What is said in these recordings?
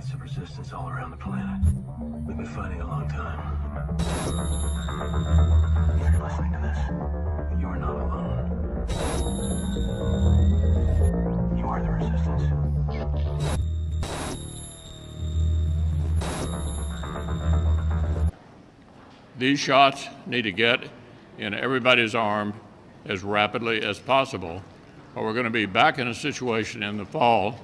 pockets of resistance all around the planet. We've been fighting a long time. If you're listening to this, you are not alone. You are the resistance. These shots need to get in everybody's arm as rapidly as possible, or we're going to be back in a situation in the fall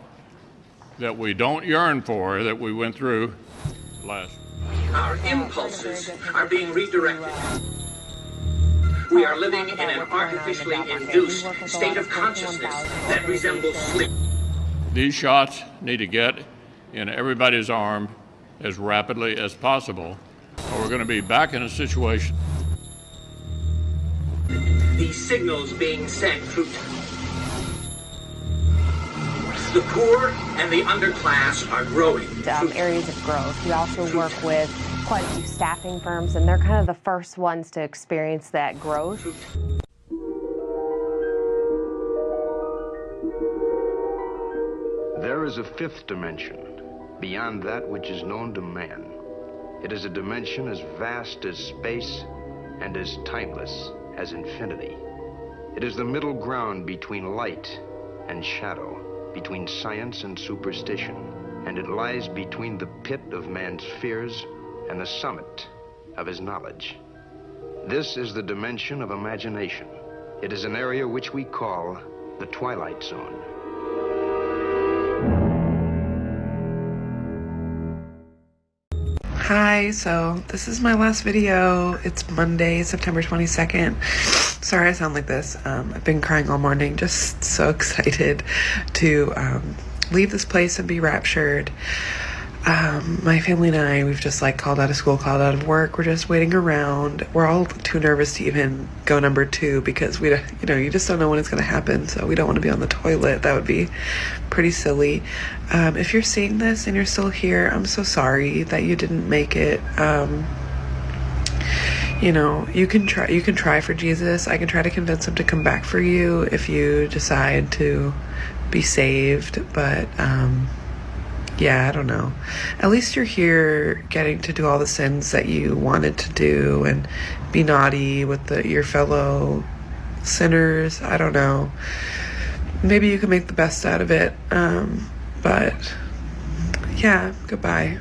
that we don't yearn for, that we went through last. Our impulses are being redirected. We are living in an artificially induced state of consciousness that resembles sleep. These shots need to get in everybody's arm as rapidly as possible, or we're going to be back in a situation. These signals being sent through the poor and the underclass are growing. Areas of growth. We also work with quite a few staffing firms, and they're kind of the first ones to experience that growth. There is a fifth dimension, beyond that which is known to man. It is a dimension as vast as space and as timeless as infinity. It is the middle ground between light and shadow, between science and superstition, and it lies between the pit of man's fears and the summit of his knowledge. This is the dimension of imagination. It is an area which we call the Twilight Zone. Hi, so this is my last video. It's Monday, September 22nd. Sorry I sound like this. I've been crying all morning, just so excited to leave this place and be raptured. My family and I, we've just like called out of school, called out of work. We're just waiting around. We're all too nervous to even go number 2 because we, you just don't know when it's going to happen. So we don't want to be on the toilet. That would be pretty silly. If you're seeing this and you're still here, I'm so sorry that you didn't make it. You can try for Jesus. I can try to convince him to come back for you if you decide to be saved. But, yeah, I don't know. At least you're here getting to do all the sins that you wanted to do and be naughty with your fellow sinners. I don't know. Maybe you can make the best out of it. But yeah, goodbye.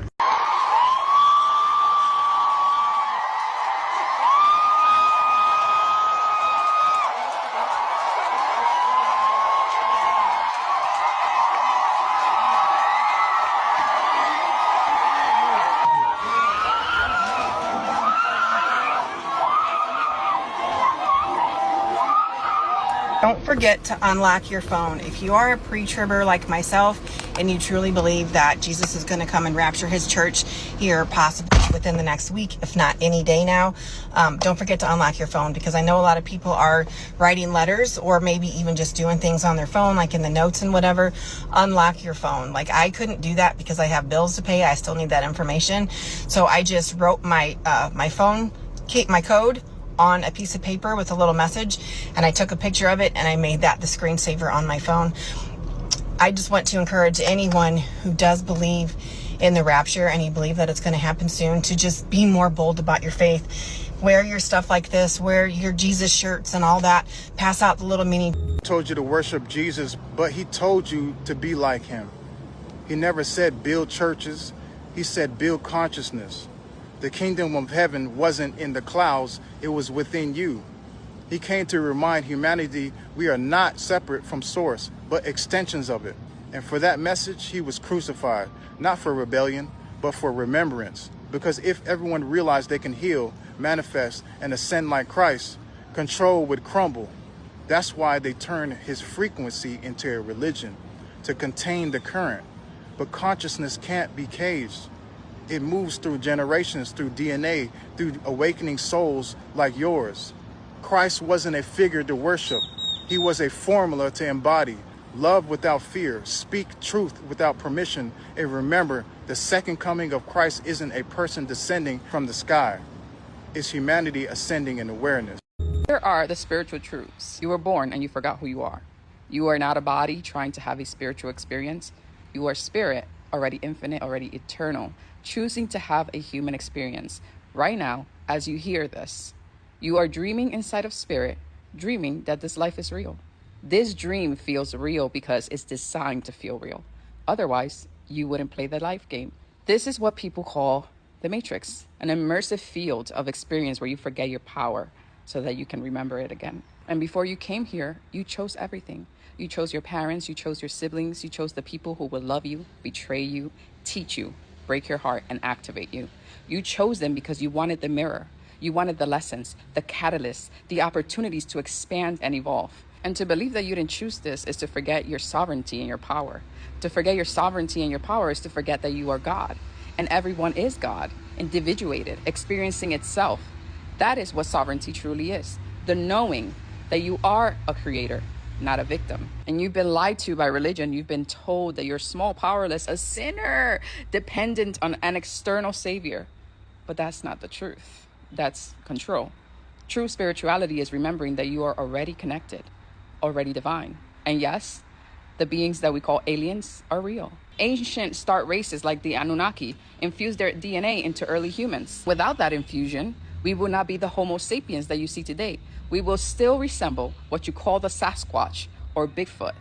Don't forget to unlock your phone. If you are a pre-tribber like myself and you truly believe that Jesus is going to come and rapture his church here possibly within the next week, if not any day now, don't forget to unlock your phone, because I know a lot of people are writing letters or maybe even just doing things on their phone, like in the notes and whatever. Unlock your phone. Like, I couldn't do that because I have bills to pay. I still need that information. So I just wrote my code on a piece of paper with a little message, and I took a picture of it and I made that the screensaver on my phone. I just want to encourage anyone who does believe in the rapture and you believe that it's going to happen soon to just be more bold about your faith. Wear your stuff like this, wear your Jesus shirts and all that, pass out the little mini. Told you to worship Jesus, but he told you to be like him. He never said build churches, he said build consciousness. The kingdom of heaven wasn't in the clouds, it was within you. He came to remind humanity we are not separate from source, but extensions of it. And for that message, he was crucified, not for rebellion, but for remembrance. Because if everyone realized they can heal, manifest, and ascend like Christ, control would crumble. That's why they turned his frequency into a religion, to contain the current. But consciousness can't be caged. It moves through generations, through DNA, through awakening souls like yours. Christ wasn't a figure to worship. He was a formula to embody. Love without fear, speak truth without permission, and remember, the second coming of Christ isn't a person descending from the sky. It's humanity ascending in awareness. Here are the spiritual truths. You were born and you forgot who you are. You are not a body trying to have a spiritual experience. You are spirit already infinite, already eternal, choosing to have a human experience. Right now, as you hear this, you are dreaming inside of spirit, dreaming that this life is real. This dream feels real because it's designed to feel real. Otherwise, you wouldn't play the life game. This is what people call the Matrix, an immersive field of experience where you forget your power so that you can remember it again. And before you came here, you chose everything. You chose your parents, you chose your siblings, you chose the people who will love you, betray you, teach you, break your heart, and activate you. You chose them because you wanted the mirror. You wanted the lessons, the catalysts, the opportunities to expand and evolve. And to believe that you didn't choose this is to forget your sovereignty and your power. To forget your sovereignty and your power is to forget that you are God. And everyone is God, individuated, experiencing itself. That is what sovereignty truly is. The knowing that you are a creator, not a victim. And you've been lied to by religion. You've been told that you're small, powerless, a sinner, dependent on an external savior. But that's not the truth. That's control. True spirituality is remembering that you are already connected, already divine. And yes, the beings that we call aliens are real. Ancient star races like the Anunnaki infused their DNA into early humans. Without that infusion, we will not be the Homo sapiens that you see today. We will still resemble what you call the Sasquatch or Bigfoot.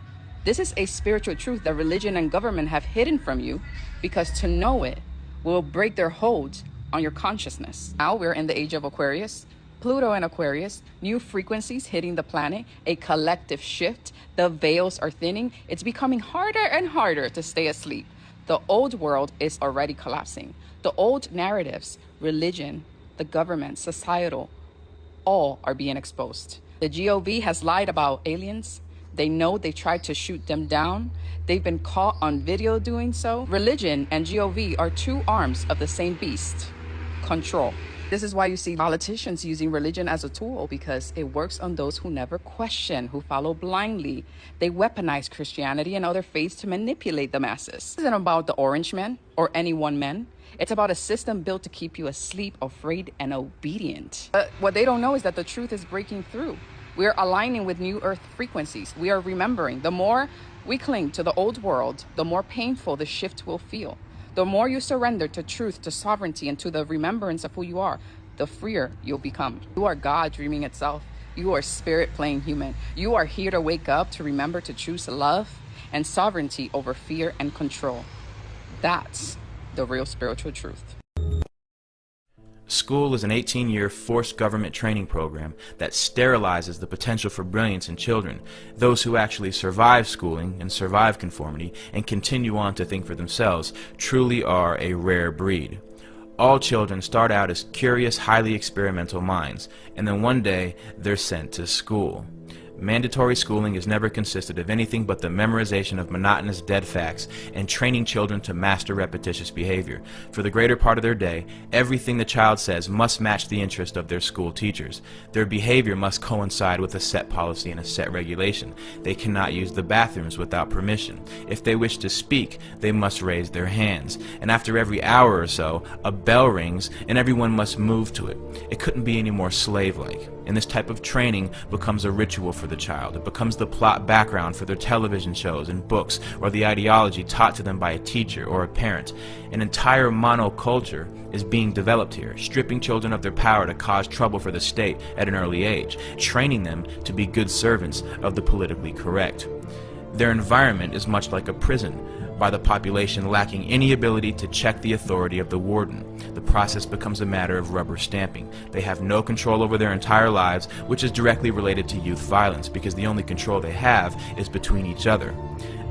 This is a spiritual truth that religion and government have hidden from you, because to know it will break their hold on your consciousness. Now we're in the age of Aquarius, Pluto and Aquarius, new frequencies hitting the planet, a collective shift. The veils are thinning. It's becoming harder and harder to stay asleep. The old world is already collapsing. The old narratives, religion, the government, societal, all are being exposed. The GOV has lied about aliens. They know they tried to shoot them down. They've been caught on video doing so. Religion and GOV are two arms of the same beast, control. This is why you see politicians using religion as a tool, because it works on those who never question, who follow blindly. They weaponize Christianity and other faiths to manipulate the masses. This isn't about the orange men or any one man. It's about a system built to keep you asleep, afraid, and obedient. But what they don't know is that the truth is breaking through. We're aligning with new earth frequencies. We are remembering. The more we cling to the old world, the more painful the shift will feel. The more you surrender to truth, to sovereignty, and to the remembrance of who you are, the freer you'll become. You are God dreaming itself. You are spirit playing human. You are here to wake up, to remember to choose love and sovereignty over fear and control. That's the real spiritual truth. School is an 18-year forced government training program that sterilizes the potential for brilliance in children. Those who actually survive schooling and survive conformity and continue on to think for themselves truly are a rare breed. All children start out as curious, highly experimental minds, and then one day they're sent to school. Mandatory schooling has never consisted of anything but the memorization of monotonous dead facts and training children to master repetitious behavior. For the greater part of their day, everything the child says must match the interest of their school teachers. Their behavior must coincide with a set policy and a set regulation. They cannot use the bathrooms without permission. If they wish to speak, they must raise their hands. And after every hour or so, a bell rings and everyone must move to it. It couldn't be any more slave-like. And this type of training becomes a ritual for the child. It becomes the plot background for their television shows and books, or the ideology taught to them by a teacher or a parent. An entire monoculture is being developed here, stripping children of their power to cause trouble for the state at an early age, training them to be good servants of the politically correct. Their environment is much like a prison, by the population lacking any ability to check the authority of the warden. The process becomes a matter of rubber stamping. They have no control over their entire lives, which is directly related to youth violence, because the only control they have is between each other.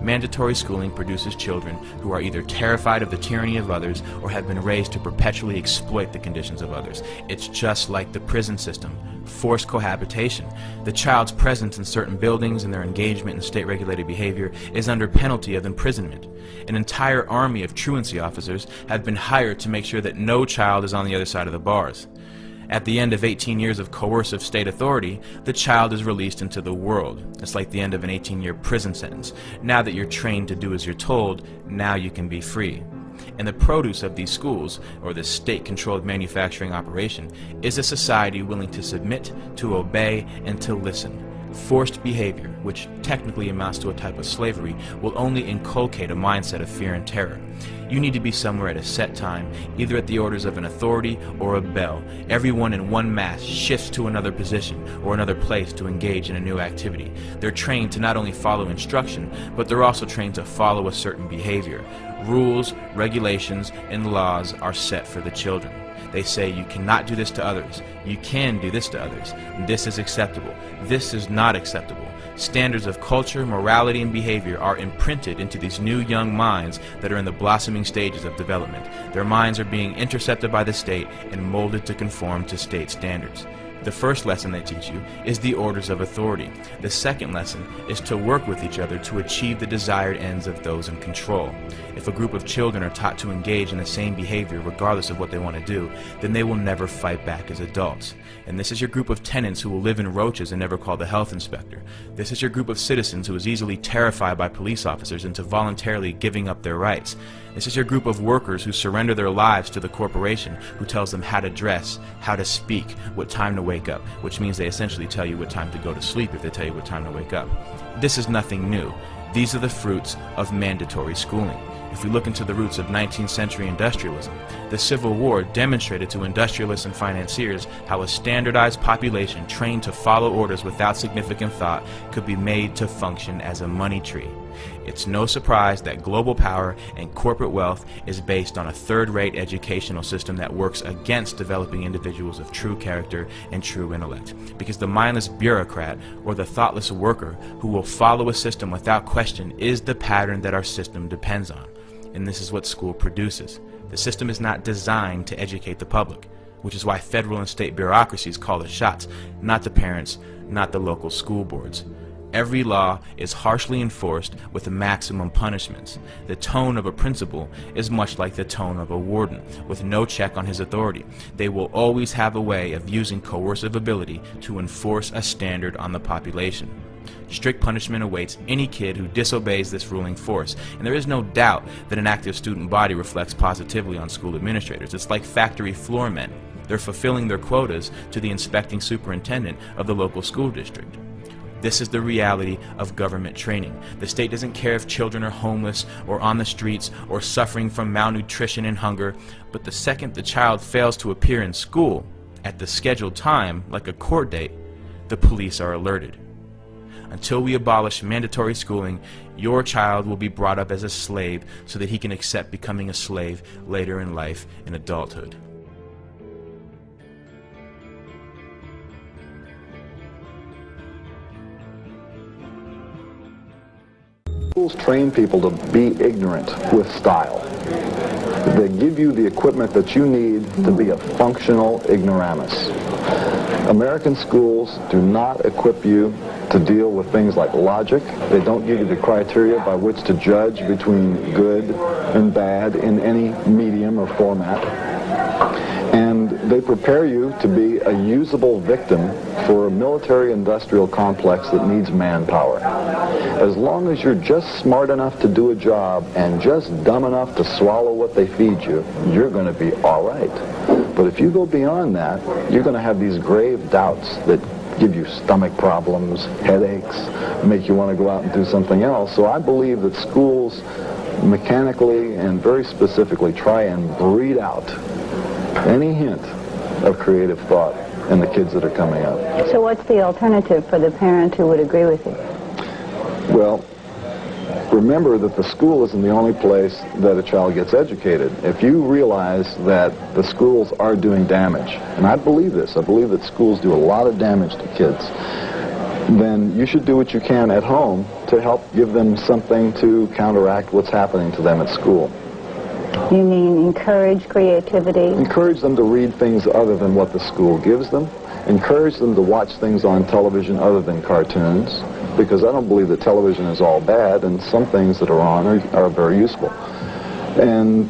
Mandatory schooling produces children who are either terrified of the tyranny of others or have been raised to perpetually exploit the conditions of others. It's just like the prison system. Forced cohabitation. The child's presence in certain buildings and their engagement in state-regulated behavior is under penalty of imprisonment. An entire army of truancy officers have been hired to make sure that no child is on the other side of the bars. At the end of 18 years of coercive state authority, the child is released into the world. It's like the end of an 18-year prison sentence. Now that you're trained to do as you're told, now you can be free. And the produce of these schools, or this state-controlled manufacturing operation, is a society willing to submit, to obey, and to listen. Forced behavior, which technically amounts to a type of slavery, will only inculcate a mindset of fear and terror. You need to be somewhere at a set time, either at the orders of an authority or a bell. Everyone in one mass shifts to another position or another place to engage in a new activity. They're trained to not only follow instruction, but they're also trained to follow a certain behavior. Rules, regulations, and laws are set for the children. They say you cannot do this to others, you can do this to others, this is acceptable, this is not acceptable. Standards of culture, morality, and behavior are imprinted into these new young minds that are in the blossoming stages of development. Their minds are being intercepted by the state and molded to conform to state standards. The first lesson they teach you is the orders of authority. The second lesson is to work with each other to achieve the desired ends of those in control. If a group of children are taught to engage in the same behavior regardless of what they want to do, then they will never fight back as adults. And this is your group of tenants who will live in roaches and never call the health inspector. This is your group of citizens who is easily terrified by police officers into voluntarily giving up their rights. This is your group of workers who surrender their lives to the corporation who tells them how to dress, how to speak, what time to wake up, which means they essentially tell you what time to go to sleep if they tell you what time to wake up. This is nothing new. These are the fruits of mandatory schooling. If we look into the roots of 19th century industrialism, the Civil War demonstrated to industrialists and financiers how a standardized population trained to follow orders without significant thought could be made to function as a money tree. It's no surprise that global power and corporate wealth is based on a third-rate educational system that works against developing individuals of true character and true intellect. Because the mindless bureaucrat or the thoughtless worker who will follow a system without question is the pattern that our system depends on. And this is what school produces. The system is not designed to educate the public, which is why federal and state bureaucracies call the shots, not the parents, not the local school boards. Every law is harshly enforced with maximum punishments. The tone of a principal is much like the tone of a warden, with no check on his authority. They will always have a way of using coercive ability to enforce a standard on the population. Strict punishment awaits any kid who disobeys this ruling force, and there is no doubt that an active student body reflects positively on school administrators. It's like factory floor men. They're fulfilling their quotas to the inspecting superintendent of the local school district. This is the reality of government training. The state doesn't care if children are homeless or on the streets or suffering from malnutrition and hunger, but the second the child fails to appear in school at the scheduled time, like a court date, the police are alerted. Until we abolish mandatory schooling, your child will be brought up as a slave so that he can accept becoming a slave later in life in adulthood. Schools train people to be ignorant with style. They give you the equipment that you need to be a functional ignoramus. American schools do not equip you to deal with things like logic. They don't give you the criteria by which to judge between good and bad in any medium or format. And they prepare you to be a usable victim for a military-industrial complex that needs manpower. As long as you're just smart enough to do a job and just dumb enough to swallow what they feed you, you're going to be all right. But if you go beyond that, you're going to have these grave doubts that give you stomach problems, headaches, make you want to go out and do something else. So I believe that schools mechanically and very specifically try and breed out any hint of creative thought in the kids that are coming up. So what's the alternative for the parent who would agree with you? Well, remember that the school isn't the only place that a child gets educated. If you realize that the schools are doing damage, and I believe this, I believe that schools do a lot of damage to kids, then you should do what you can at home to help give them something to counteract what's happening to them at school. You mean encourage creativity? Encourage them to read things other than what the school gives them. Encourage them to watch things on television other than cartoons, because I don't believe that television is all bad, and some things that are on are very useful. And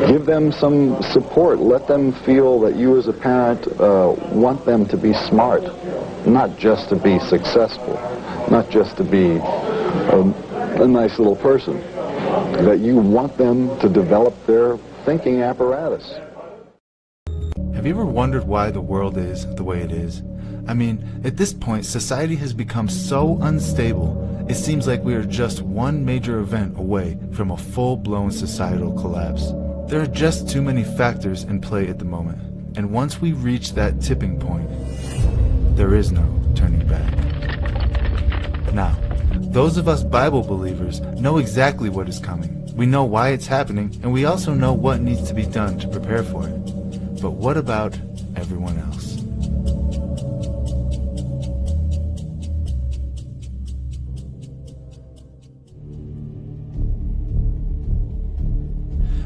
give them some support. Let them feel that you as a parent want them to be smart, not just to be successful, not just to be a nice little person, that you want them to develop their thinking apparatus. Have you ever wondered why the world is the way it is? I mean, at this point, society has become so unstable, it seems like we are just one major event away from a full-blown societal collapse. There are just too many factors in play at the moment, and once we reach that tipping point, there is no turning back. Now, those of us Bible believers know exactly what is coming. We know why it's happening, and we also know what needs to be done to prepare for it. But what about everyone else?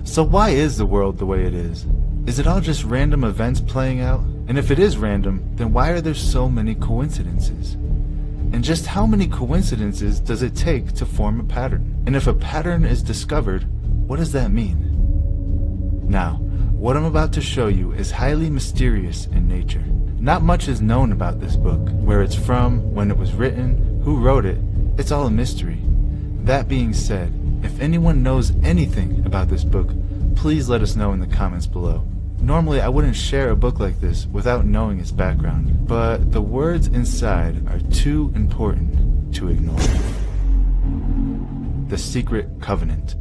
So why is the world the way it is? Is it all just random events playing out? And if it is random, then why are there so many coincidences? And just how many coincidences does it take to form a pattern? And if a pattern is discovered, what does that mean? Now, what I'm about to show you is highly mysterious in nature. Not much is known about this book, where it's from, when it was written, who wrote it. It's all a mystery. That being said, if anyone knows anything about this book, please let us know in the comments below. Normally, I wouldn't share a book like this without knowing its background, but the words inside are too important to ignore. The Secret Covenant.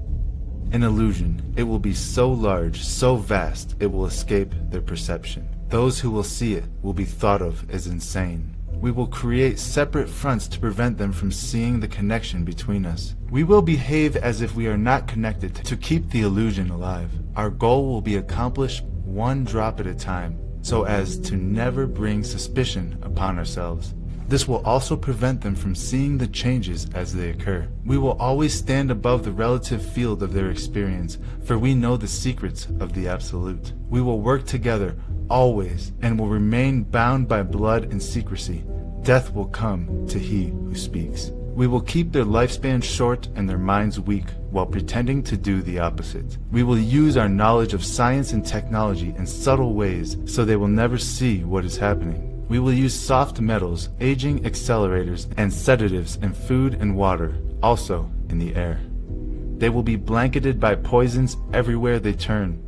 An illusion. It will be so large, so vast, it will escape their perception. Those who will see it will be thought of as insane. We will create separate fronts to prevent them from seeing the connection between us. We will behave as if we are not connected to keep the illusion alive. Our goal will be accomplished one drop at a time, so as to never bring suspicion upon ourselves. This will also prevent them from seeing the changes as they occur. We will always stand above the relative field of their experience, for we know the secrets of the Absolute. We will work together always, and will remain bound by blood and secrecy. Death will come to he who speaks. We will keep their lifespan short and their minds weak, while pretending to do the opposite. We will use our knowledge of science and technology in subtle ways, so they will never see what is happening. We will use soft metals, aging accelerators, and sedatives in food and water, also in the air. They will be blanketed by poisons everywhere they turn.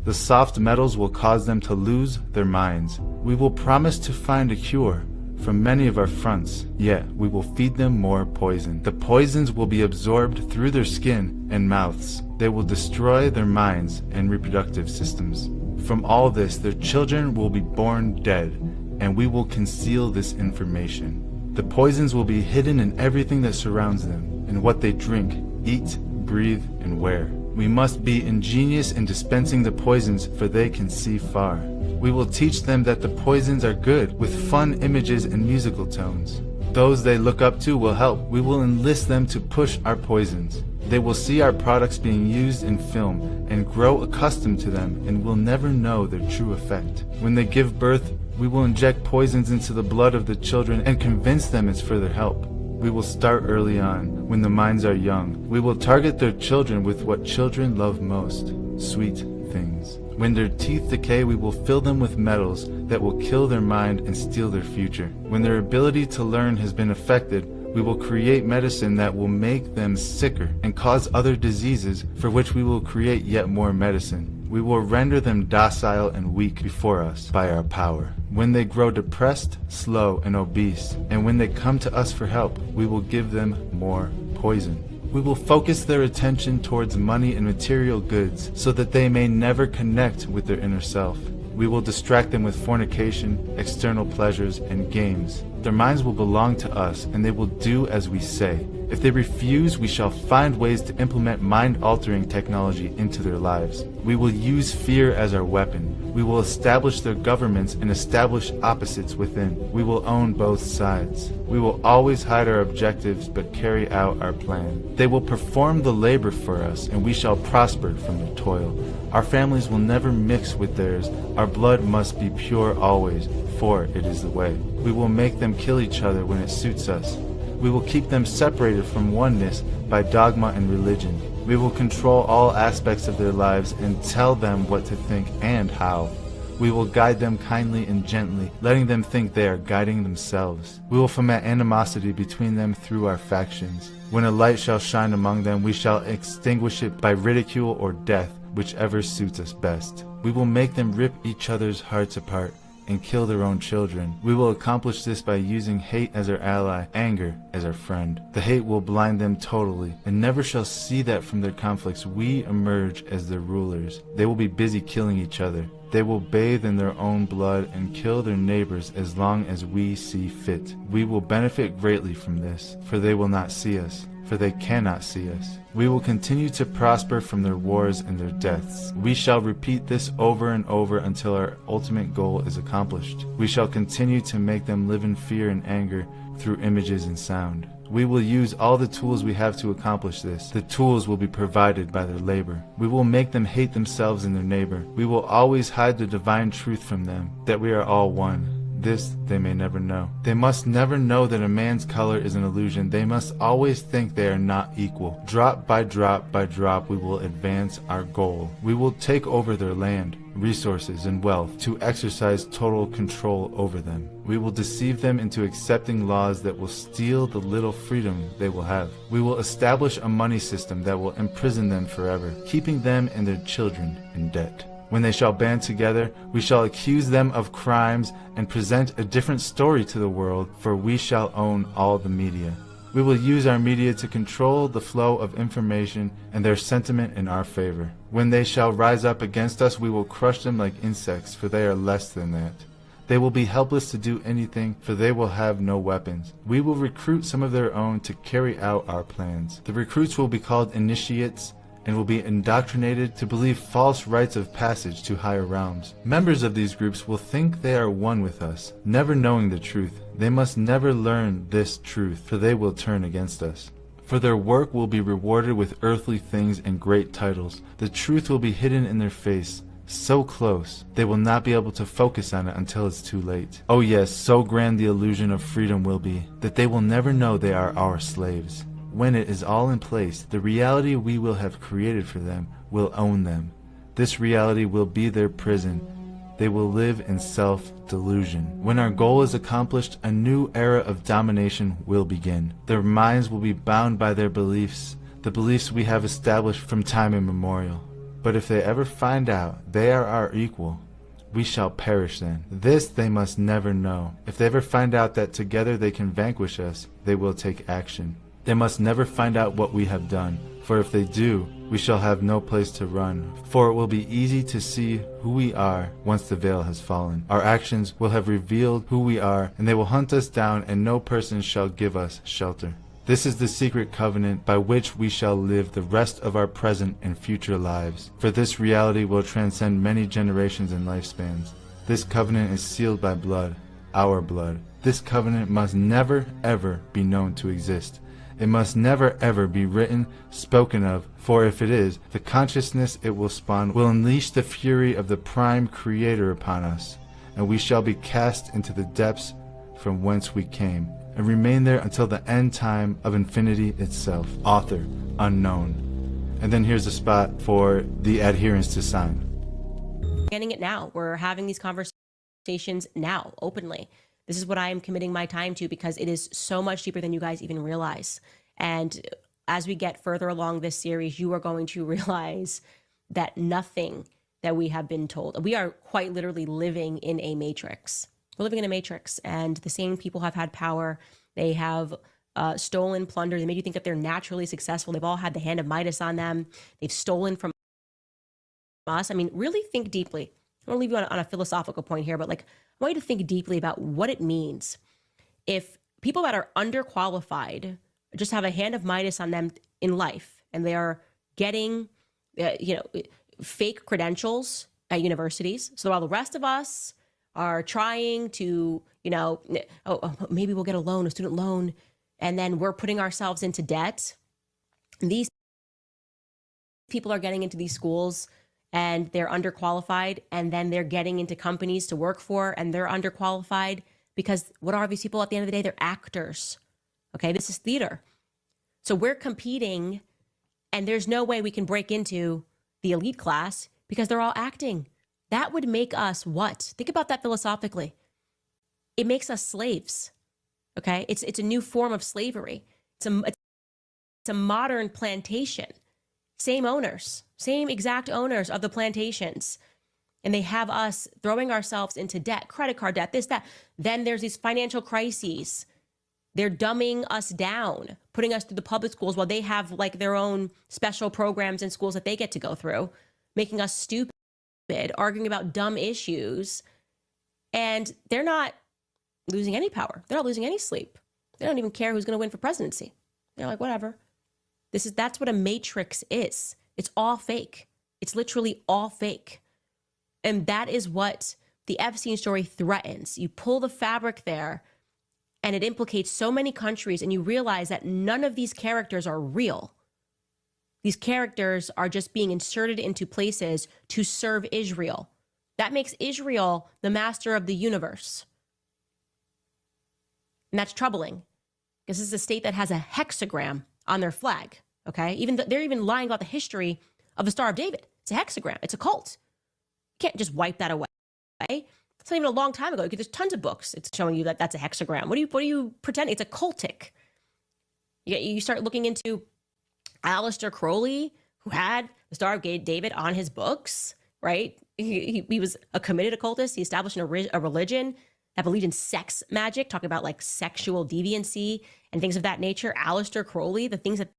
The soft metals will cause them to lose their minds. We will promise to find a cure from many of our fronts, yet we will feed them more poison. The poisons will be absorbed through their skin and mouths. They will destroy their minds and reproductive systems. From all this, their children will be born dead, and we will conceal this information. The poisons will be hidden in everything that surrounds them, in what they drink, eat, breathe, and wear. We must be ingenious in dispensing the poisons, for they can see far. We will teach them that the poisons are good, with fun images and musical tones. Those they look up to will help. We will enlist them to push our poisons. They will see our products being used in film and grow accustomed to them, and will never know their true effect. When they give birth, we will inject poisons into the blood of the children and convince them it's for their help. We will start early on, when the minds are young. We will target their children with what children love most, sweet things. When their teeth decay, we will fill them with metals that will kill their mind and steal their future. When their ability to learn has been affected, we will create medicine that will make them sicker and cause other diseases, for which we will create yet more medicine. We will render them docile and weak before us by our power. When they grow depressed, slow, and obese, and when they come to us for help, we will give them more poison. We will focus their attention towards money and material goods, so that they may never connect with their inner self. We will distract them with fornication, external pleasures, and games. Their minds will belong to us, and they will do as we say. If they refuse, we shall find ways to implement mind-altering technology into their lives. We will use fear as our weapon. We will establish their governments and establish opposites within. We will own both sides. We will always hide our objectives but carry out our plan. They will perform the labor for us, and we shall prosper from their toil. Our families will never mix with theirs. Our blood must be pure always, for it is the way. We will make them kill each other when it suits us. We will keep them separated from oneness by dogma and religion. We will control all aspects of their lives and tell them what to think and how. We will guide them kindly and gently, letting them think they are guiding themselves. We will foment animosity between them through our factions. When a light shall shine among them, we shall extinguish it by ridicule or death, whichever suits us best. We will make them rip each other's hearts apart, and kill their own children. We will accomplish this by using hate as our ally, anger as our friend. The hate will blind them totally, and never shall see that from their conflicts we emerge as their rulers. They will be busy killing each other. They will bathe in their own blood and kill their neighbors as long as we see fit. We will benefit greatly from this, for they will not see us, for they cannot see us. We will continue to prosper from their wars and their deaths. We shall repeat this over and over until our ultimate goal is accomplished. We shall continue to make them live in fear and anger through images and sound. We will use all the tools we have to accomplish this. The tools will be provided by their labor. We will make them hate themselves and their neighbor. We will always hide the divine truth from them, that we are all one. This they may never know. They must never know that a man's color is an illusion. They must always think they are not equal. Drop by drop by drop, we will advance our goal. We will take over their land, resources, and wealth to exercise total control over them. We will deceive them into accepting laws that will steal the little freedom they will have. We will establish a money system that will imprison them forever, keeping them and their children in debt. When they shall band together, we shall accuse them of crimes and present a different story to the world, for we shall own all the media. We will use our media to control the flow of information and their sentiment in our favor. When they shall rise up against us, we will crush them like insects, for they are less than that. They will be helpless to do anything, for they will have no weapons. We will recruit some of their own to carry out our plans. The recruits will be called initiates, and will be indoctrinated to believe false rites of passage to higher realms. Members of these groups will think they are one with us, never knowing the truth. They must never learn this truth, for they will turn against us. For their work will be rewarded with earthly things and great titles. The truth will be hidden in their face, so close, they will not be able to focus on it until it's too late. Oh yes, so grand the illusion of freedom will be, that they will never know they are our slaves. When it is all in place, the reality we will have created for them will own them. This reality will be their prison. They will live in self-delusion. When our goal is accomplished, a new era of domination will begin. Their minds will be bound by their beliefs, the beliefs we have established from time immemorial. But if they ever find out they are our equal, we shall perish then. This they must never know. If they ever find out that together they can vanquish us, they will take action. They must never find out what we have done, for if they do, we shall have no place to run, for it will be easy to see who we are once the veil has fallen. Our actions will have revealed who we are, and they will hunt us down, and no person shall give us shelter. This is the secret covenant by which we shall live the rest of our present and future lives, for this reality will transcend many generations and lifespans. This covenant is sealed by blood, our blood. This covenant must never ever be known to exist. It must never ever be written, spoken of, for if it is, the consciousness it will spawn will unleash the fury of the prime creator upon us, and we shall be cast into the depths from whence we came, and remain there until the end time of infinity itself. Author, unknown. And then here's a spot for the adherents to sign. Getting it now. We're having these conversations now, openly. This is what I am committing my time to because it is so much deeper than you guys even realize. And as we get further along this series, you are going to realize that nothing that we have been told, we are quite literally living in a matrix. We're living in a matrix, and the same people have had power. They have stolen, plundered. They made you think that they're naturally successful. They've all had the hand of Midas on them. They've stolen from us. I mean, really think deeply. I want to leave you on a philosophical point here, but like, I want you to think deeply about what it means if people that are underqualified just have a hand of Midas on them in life, and they are getting, fake credentials at universities. So while the rest of us are trying to, maybe we'll get a student loan, and then we're putting ourselves into debt. These people are getting into these schools and they're underqualified, and then they're getting into companies to work for, and they're underqualified because what are these people at the end of the day? They're actors. Okay, this is theater. So we're competing, and there's no way we can break into the elite class because they're all acting. That would make us what? Think about that philosophically. It makes us slaves. Okay, it's a new form of slavery. It's a modern plantation. Same owners, same exact owners of the plantations. And they have us throwing ourselves into debt, credit card debt, this, that. Then there's these financial crises. They're dumbing us down, putting us through the public schools while they have like their own special programs in schools that they get to go through, making us stupid, arguing about dumb issues. And they're not losing any power. They're not losing any sleep. They don't even care who's going to win for presidency. They're like, whatever. That's what a matrix is. It's all fake. It's literally all fake. And that is what the Epstein story threatens. You pull the fabric there and it implicates so many countries, and you realize that none of these characters are real. These characters are just being inserted into places to serve Israel. That makes Israel the master of the universe. And that's troubling because this is a state that has a hexagram on their flag. Okay. They're even lying about the history of the Star of David. It's a hexagram. It's a cult. You can't just wipe that away. It's not even a long time ago. There's tons of books. It's showing you that that's a hexagram. What do you pretend? It's a cultic. You start looking into Aleister Crowley, who had the Star of David on his books, right? He was a committed occultist. He established a religion that believed in sex magic, talking about like sexual deviancy and things of that nature. Aleister Crowley, the things that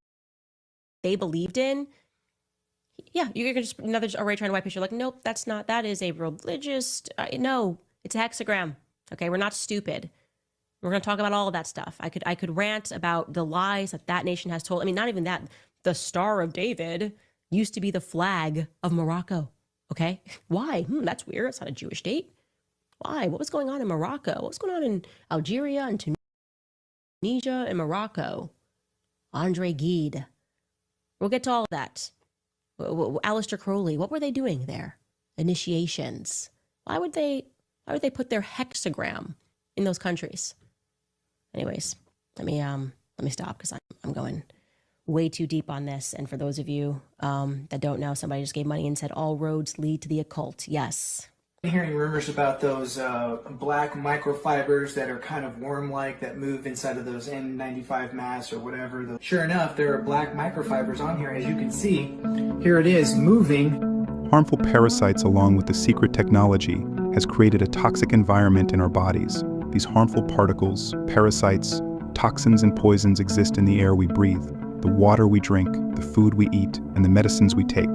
they believed in. Yeah, you're just another already trying to wipe picture. Like, nope, that is a religious, no, it's a hexagram. Okay, we're not stupid. We're going to talk about all of that stuff. I could rant about the lies that nation has told. I mean, not even that. The Star of David used to be the flag of Morocco. Okay, why? That's weird. It's not a Jewish state. Why? What was going on in Morocco? What was going on in Algeria and Tunisia and Morocco? Andre Gide. We'll get to all of that. Aleister Crowley, what were they doing there? Initiations. Why would they put their hexagram in those countries? Anyways, let me stop because I'm going way too deep on this. And for those of you that don't know, somebody just gave money and said all roads lead to the occult. Yes. Hearing rumors about those black microfibers that are kind of worm-like that move inside of those N95 masks or whatever. Sure enough, there are black microfibers on here, as you can see. Here it is, moving. Harmful parasites, along with the secret technology, has created a toxic environment in our bodies. These harmful particles, parasites, toxins and poisons exist in the air we breathe, the water we drink, the food we eat, and the medicines we take.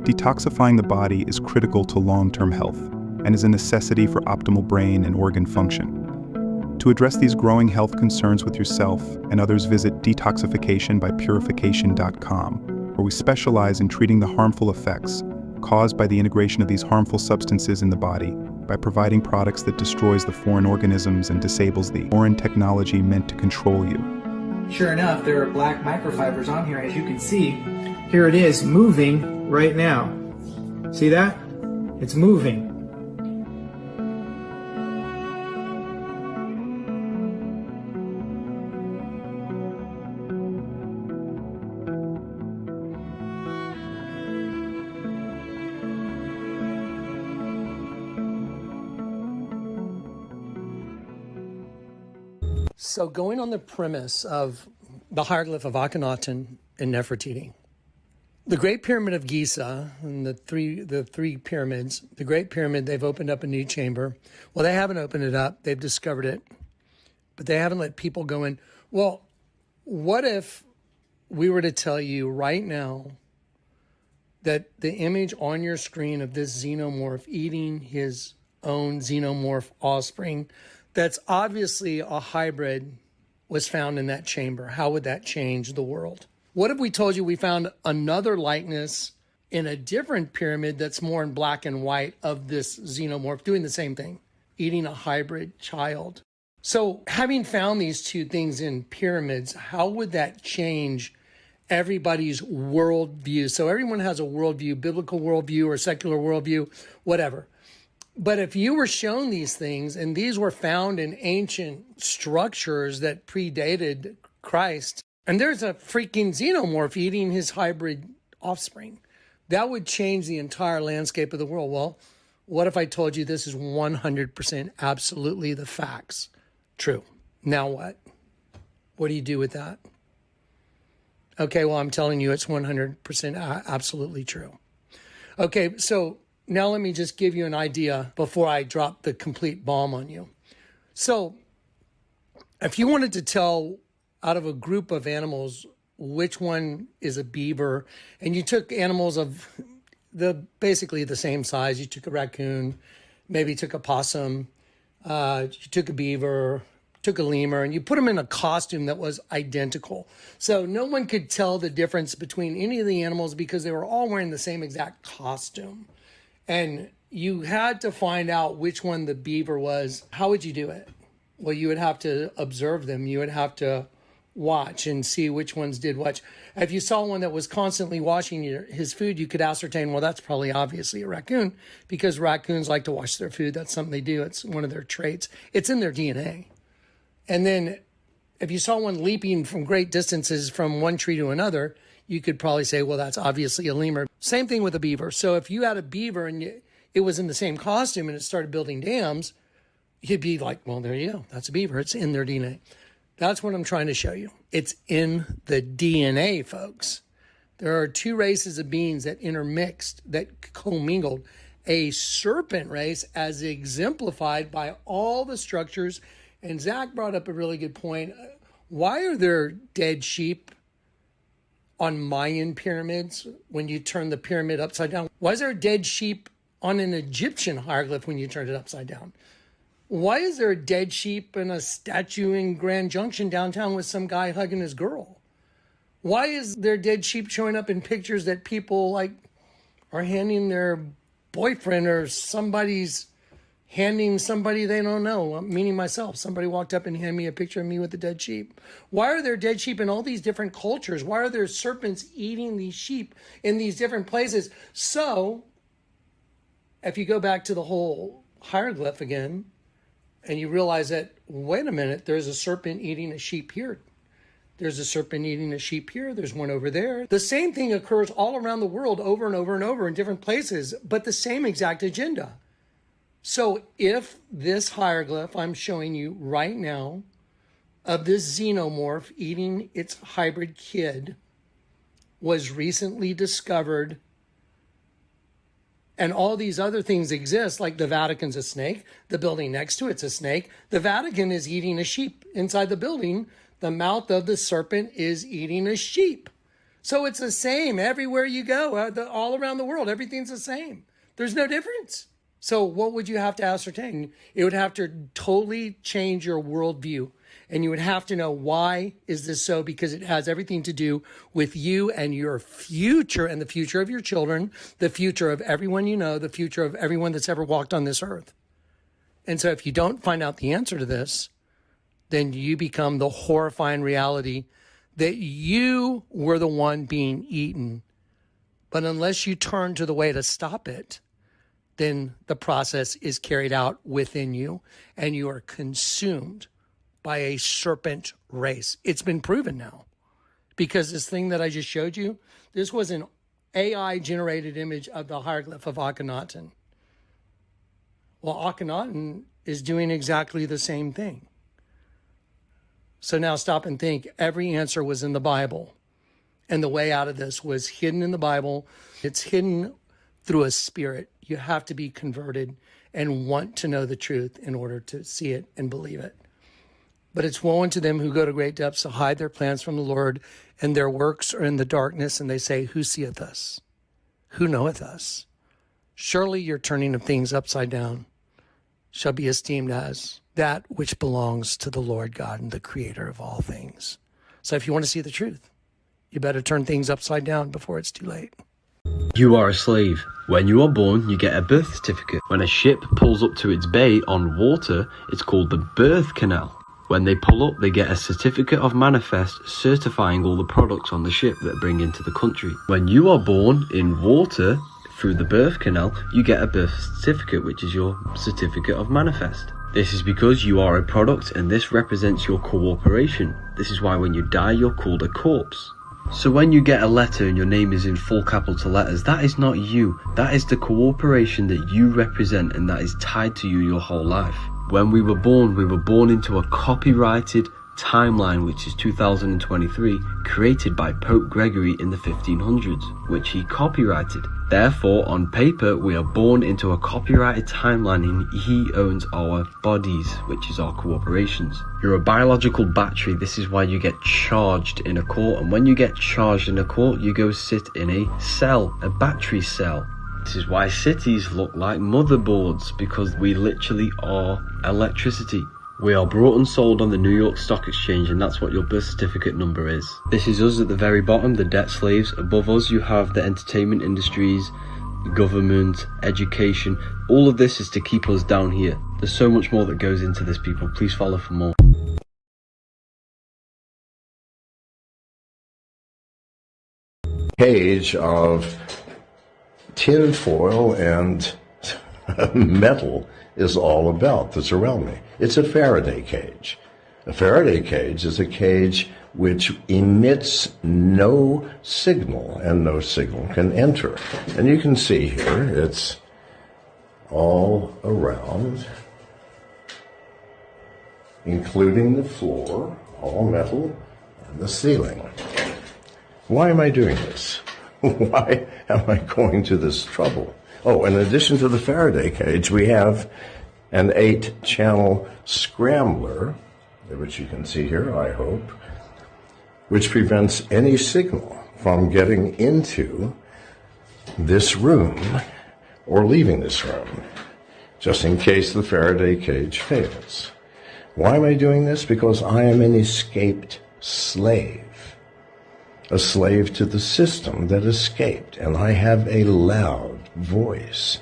Detoxifying the body is critical to long-term health and is a necessity for optimal brain and organ function. To address these growing health concerns with yourself and others, visit detoxificationbypurification.com, where we specialize in treating the harmful effects caused by the integration of these harmful substances in the body by providing products that destroys the foreign organisms and disables the foreign technology meant to control you. Sure enough, there are black microfibers on here, as you can see. Here it is, moving right now. See that? It's moving. So going on the premise of the hieroglyph of Akhenaten and Nefertiti, the Great Pyramid of Giza and the three pyramids, the Great Pyramid, they've opened up a new chamber. Well, they haven't opened it up. They've discovered it, but they haven't let people go in. Well, what if we were to tell you right now that the image on your screen of this xenomorph eating his own xenomorph offspring, that's obviously a hybrid, was found in that chamber? How would that change the world? What if we told you we found another likeness in a different pyramid that's more in black and white of this xenomorph doing the same thing, eating a hybrid child? So having found these two things in pyramids, how would that change everybody's worldview? So everyone has a worldview, biblical worldview or secular worldview, whatever. But if you were shown these things and these were found in ancient structures that predated Christ, and there's a freaking xenomorph eating his hybrid offspring, that would change the entire landscape of the world. Well, what if I told you this is 100% absolutely the facts? True. Now what? What do you do with that? Okay, well, I'm telling you it's 100% absolutely true. Okay, so now let me just give you an idea before I drop the complete bomb on you. So if you wanted to tell out of a group of animals which one is a beaver, and you took animals of basically the same size, you took a raccoon, maybe took a possum, you took a beaver, took a lemur, and you put them in a costume that was identical. So no one could tell the difference between any of the animals because they were all wearing the same exact costume. And you had to find out which one the beaver was. How would you do it? Well, you would have to observe them. You would have to watch and see which ones did what. If you saw one that was constantly washing his food, you could ascertain, well, that's probably obviously a raccoon, because raccoons like to wash their food. That's something they do. It's one of their traits. It's in their DNA. And then if you saw one leaping from great distances from one tree to another, you could probably say, well, that's obviously a lemur. Same thing with a beaver. So if you had a beaver and it was in the same costume and it started building dams, you'd be like, well, there you go. That's a beaver. It's in their DNA. That's what I'm trying to show you. It's in the DNA, folks. There are two races of beings that intermixed, that commingled. A serpent race, as exemplified by all the structures. And Zach brought up a really good point. Why are there dead sheep on Mayan pyramids when you turn the pyramid upside down? Why is there a dead sheep on an Egyptian hieroglyph when you turn it upside down? Why is there a dead sheep and a statue in Grand Junction downtown with some guy hugging his girl? Why is there dead sheep showing up in pictures that people like are handing their boyfriend, or somebody's handing somebody they don't know, meaning myself? Somebody walked up and handed me a picture of me with a dead sheep. Why are there dead sheep in all these different cultures? Why are there serpents eating these sheep in these different places? So if you go back to the whole hieroglyph again, and you realize that, wait a minute, there's a serpent eating a sheep here. There's a serpent eating a sheep here. There's one over there. The same thing occurs all around the world over and over and over in different places, but the same exact agenda. So if this hieroglyph I'm showing you right now of this xenomorph eating its hybrid kid was recently discovered, and all these other things exist, like the Vatican's a snake, the building next to it's a snake, the Vatican is eating a sheep inside the building, the mouth of the serpent is eating a sheep. So it's the same everywhere you go, all around the world, everything's the same. There's no difference. So what would you have to ascertain? It would have to totally change your worldview. And you would have to know, why is this so? Because it has everything to do with you and your future, and the future of your children, the future of everyone you know, the future of everyone that's ever walked on this earth. And so if you don't find out the answer to this, then you become the horrifying reality that you were the one being eaten. But unless you turn to the way to stop it, then the process is carried out within you and you are consumed by a serpent race. It's been proven now, because this thing that I just showed you, this was an AI generated image of the hieroglyph of Akhenaten. Well, Akhenaten is doing exactly the same thing. So now stop and think. Every answer was in the Bible, and the way out of this was hidden in the Bible. It's hidden through a spirit. You have to be converted and want to know the truth in order to see it and believe it. But it's woe unto them who go to great depths to hide their plans from the Lord, and their works are in the darkness, and they say, who seeth us? Who knoweth us? Surely your turning of things upside down shall be esteemed as that which belongs to the Lord God and the creator of all things. So if you want to see the truth, you better turn things upside down before it's too late. You are a slave. When you are born, you get a birth certificate. When a ship pulls up to its bay on water, it's called the birth canal. When they pull up, they get a certificate of manifest certifying all the products on the ship that bring into the country. When you are born in water through the birth canal, you get a birth certificate, which is your certificate of manifest. This is because you are a product, and this represents your cooperation. This is why when you die, you're called a corpse. So when you get a letter and your name is in full capital letters, that is not you. That is the cooperation that you represent, and that is tied to you your whole life. When we were born into a copyrighted timeline, which is 2023, created by Pope Gregory in the 1500s, which he copyrighted. Therefore, on paper, we are born into a copyrighted timeline and he owns our bodies, which is our corporations. You're a biological battery. This is why you get charged in a court, and when you get charged in a court, you go sit in a cell, a battery cell. This is why cities look like motherboards, because we literally are electricity. We are brought and sold on the New York Stock Exchange, and that's what your birth certificate number is. This is us at the very bottom, the debt slaves. Above us you have the entertainment industries, government, education. All of this is to keep us down here. There's so much more that goes into this, people. Please follow for more. Cage of tin foil and metal is all about that's around me. It's a Faraday cage. A Faraday cage is a cage which emits no signal, and no signal can enter. And you can see here, it's all around, including the floor, all metal, and the ceiling. Why am I doing this? Why am I going to this trouble? Oh, in addition to the Faraday cage, we have an 8-channel scrambler, which you can see here, I hope, which prevents any signal from getting into this room or leaving this room, just in case the Faraday cage fails. Why am I doing this? Because I am an escaped slave. A slave to the system that escaped, and I have a loud voice.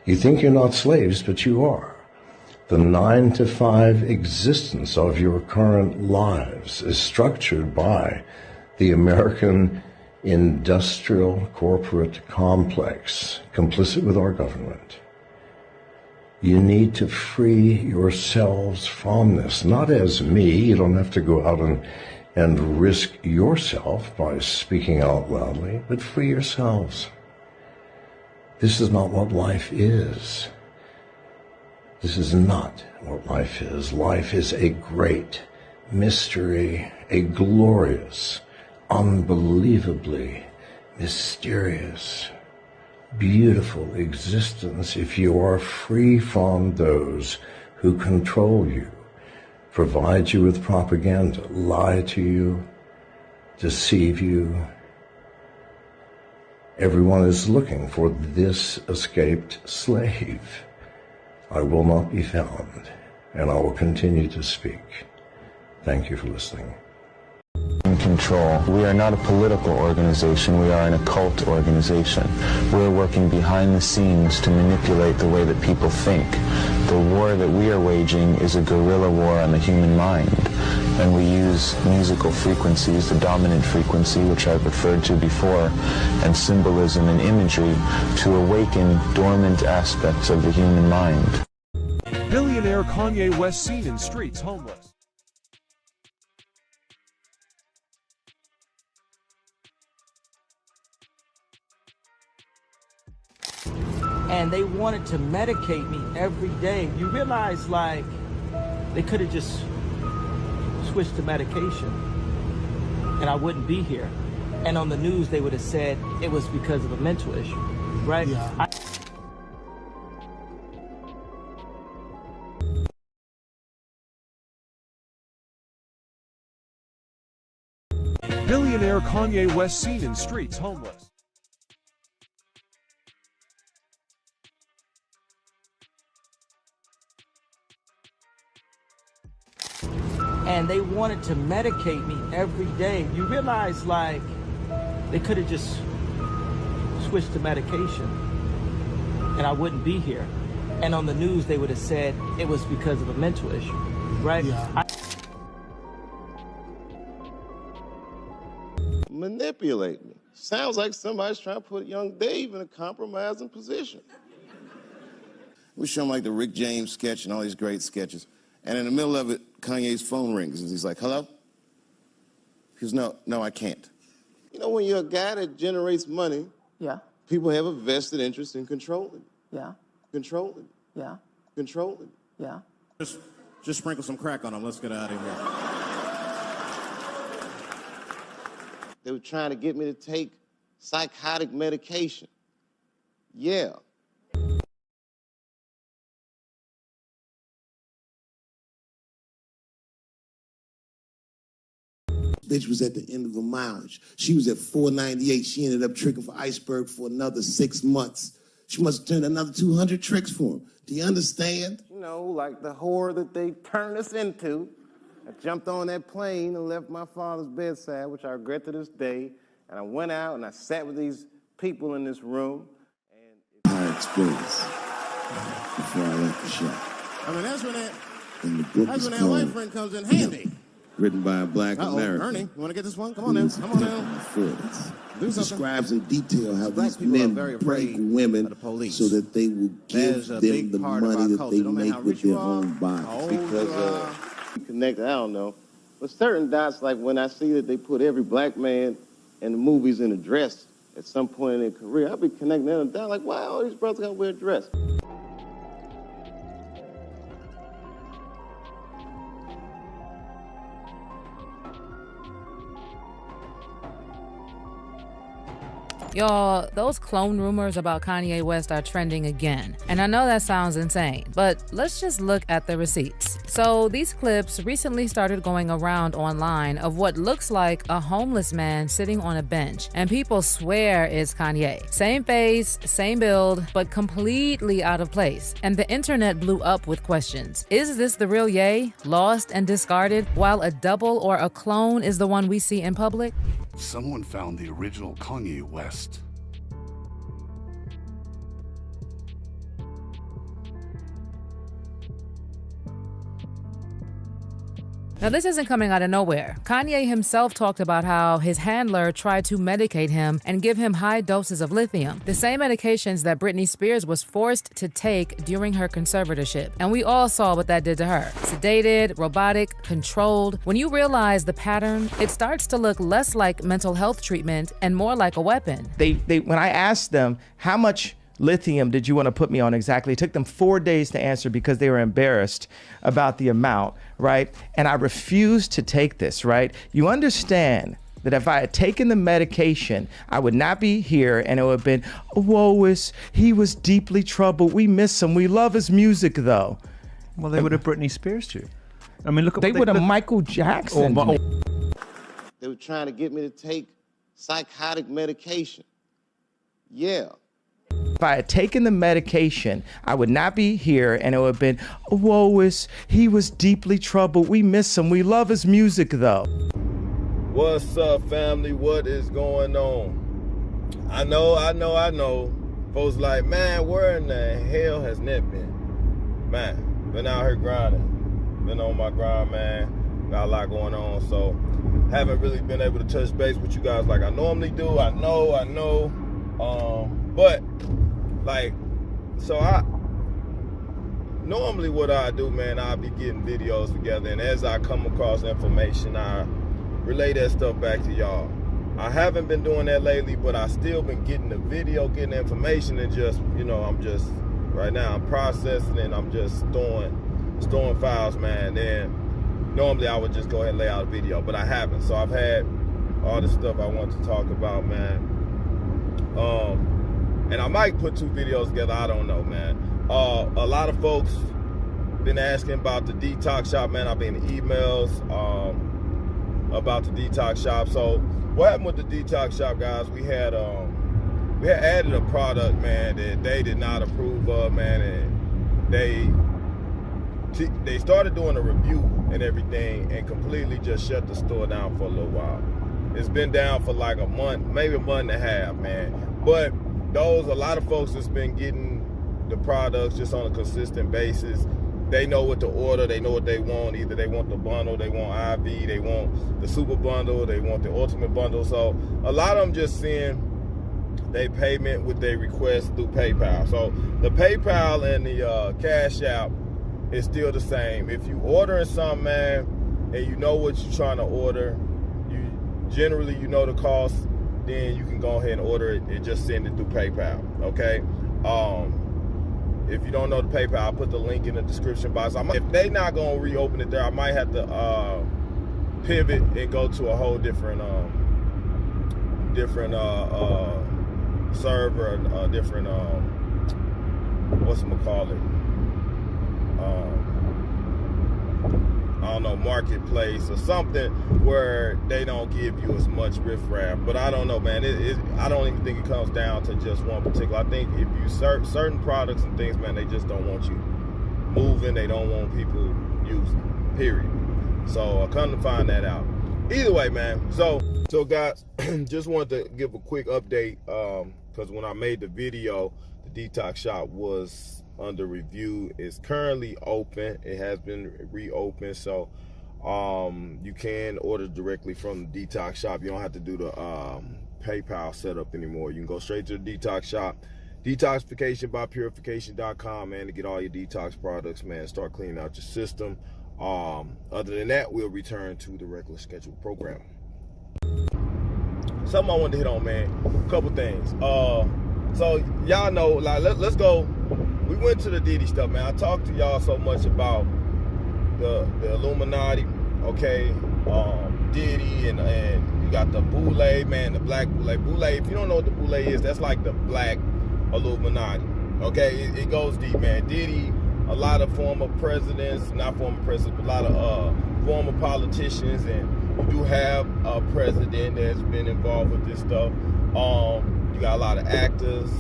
You think you're not slaves, but you are. The 9-to-5 existence of your current lives is structured by the American industrial corporate complex, complicit with our government. You need to free yourselves from this, not as me. You don't have to go out and risk yourself by speaking out loudly, but free yourselves. This is not what life is. This is not what life is. Life is a great mystery, a glorious, unbelievably mysterious, beautiful existence if you are free from those who control you, provide you with propaganda, lie to you, deceive you. Everyone is looking for this escaped slave. I will not be found, and I will continue to speak. Thank you for listening. In control. We are not a political organization, we are an occult organization. We're working behind the scenes to manipulate the way that people think. The war that we are waging is a guerrilla war on the human mind, and we use musical frequencies, the dominant frequency, which I've referred to before, and symbolism and imagery to awaken dormant aspects of the human mind. Billionaire Kanye West seen in streets homeless. And they wanted to medicate me every day. You realize, like, they could have just switched to medication and I wouldn't be here. And on the news, they would have said it was because of a mental issue, right? Yeah. Billionaire Kanye West seen in streets homeless. And they wanted to medicate me every day. You realize, like, they could have just switched to medication and I wouldn't be here. And on the news, they would have said it was because of a mental issue, right? Yeah. Manipulate me. Sounds like somebody's trying to put young Dave in a compromising position. We show him like the Rick James sketch and all these great sketches. And in the middle of it, Kanye's phone rings and he's like, hello? He goes, no, I can't. You know, when you're a guy that generates money, yeah, people have a vested interest in controlling. Yeah. Controlling. Yeah. Controlling. Yeah. Just Just sprinkle some crack on them. Let's get out of here. They were trying to get me to take psychotic medication. Yeah. Bitch was at the end of her mileage. She was at 498. She ended up tricking for Iceberg for another 6 months. She must have turned another 200 tricks for him. Do you understand? You know, like the horror that they turned us into. I jumped on that plane and left my father's bedside, which I regret to this day. And I went out and I sat with these people in this room. Our experience before I left the shop. I mean, that's when that, And the book that's is when that white called friend comes in handy. Written by a black Uh-oh, American. Ernie, you want to get this one? Come on now. Come on now. It describes in detail how Black these people are men very break afraid women of the police. so that they will give That is a them big the part of money our that culture. they Don't matter make how with rich you their are, own bodies. how old Because you are. connected, I don't know. But certain dots, like when I see that they put every black man in the movies in a dress at some point in their career, I'll be connecting them down like, wow, all these brothers gotta wear a dress. Y'all, those clone rumors about Kanye West are trending again. And I know that sounds insane, but let's just look at the receipts. So these clips recently started going around online of what looks like a homeless man sitting on a bench, and people swear it's Kanye. Same face, same build, but completely out of place. And the internet blew up with questions. Is this the real Ye, lost and discarded, while a double or a clone is the one we see in public? Someone found the original Kanye West. Now, this isn't coming out of nowhere. Kanye himself talked about how his handler tried to medicate him and give him high doses of lithium, the same medications that Britney Spears was forced to take during her conservatorship. And we all saw what that did to her. Sedated, robotic, controlled. When you realize the pattern, it starts to look less like mental health treatment and more like a weapon. They when I asked them, how much lithium did you want to put me on exactly? It took them 4 days to answer because they were embarrassed about the amount, right? And I refused to take this, right? You understand that if I had taken the medication, I would not be here, and it would have been, woe-is, he was deeply troubled. We miss him. We love his music, though. Well, they would have Britney Spears too. I mean, look at they would have Michael Jackson. They were trying to get me to take psychotic medication. Yeah. If I had taken the medication, I would not be here, and it would have been, woe-is, he was deeply troubled. We miss him. We love his music, though. What's up, family? What is going on? I know. Folks like, man, where in the hell has Net been? Man, been out here grinding. Been on my grind, man. Got a lot going on, so haven't really been able to touch base with you guys like I normally do. I know. But like, so normally what I do, man, I'll be getting videos together, and as I come across information, I relay that stuff back to y'all. I haven't been doing that lately, but I still been getting the video, getting the information, and just, right now I'm processing and I'm just storing files, man. And normally I would just go ahead and lay out a video, but I haven't. So I've had all the stuff I want to talk about, man. And I might put 2 videos together, I don't know, man. A lot of folks been asking about the Detox shop, man. I've been in emails about the Detox shop. So what happened with the Detox shop, guys? We had added a product, man, that they did not approve of, man, and they started doing a review and everything and completely just shut the store down for a little while. It's been down for like a month, maybe a month and a half, man. But a lot of folks that's been getting the products just on a consistent basis. They know what to order, they know what they want. Either they want the bundle, they want IV, they want the super bundle, they want the ultimate bundle. So a lot of them just seeing they payment with their request through PayPal. So the PayPal and the Cash App is still the same. If you ordering something, man, and you know what you're trying to order, generally you know the cost, then you can go ahead and order it and just send it through PayPal, okay? If you don't know the PayPal, I'll put the link in the description box. If they not gonna reopen it there, I might have to pivot and go to a whole different server, different whatchamacallit, I don't know, marketplace or something where they don't give you as much riffraff. But I don't know, man. I don't even think it comes down to just one particular. I think if you certain products and things, man, they just don't want you moving. They don't want people using, period. So I come to find that out. Either way, man. So guys, just wanted to give a quick update because when I made the video, the Detox shop was under review. It's currently open. It has been reopened, so you can order directly from the Detox shop. You don't have to do the PayPal setup anymore. You can go straight to the Detox shop, detoxificationbypurification.com, man, to get all your detox products, man. Start cleaning out your system. Other than that, we'll return to the regular scheduled program. Something I wanted to hit on, man. A couple things. So y'all know, like, let's go. We went to the Diddy stuff, man. I talked to y'all so much about the Illuminati, okay? Diddy and you got the Boule, man, the black Boule. Boule, if you don't know what the Boule is, that's like the black Illuminati, okay? It goes deep, man. Diddy, a lot of former presidents, not former presidents, but a lot of former politicians, and you do have a president that's been involved with this stuff. You got a lot of actors,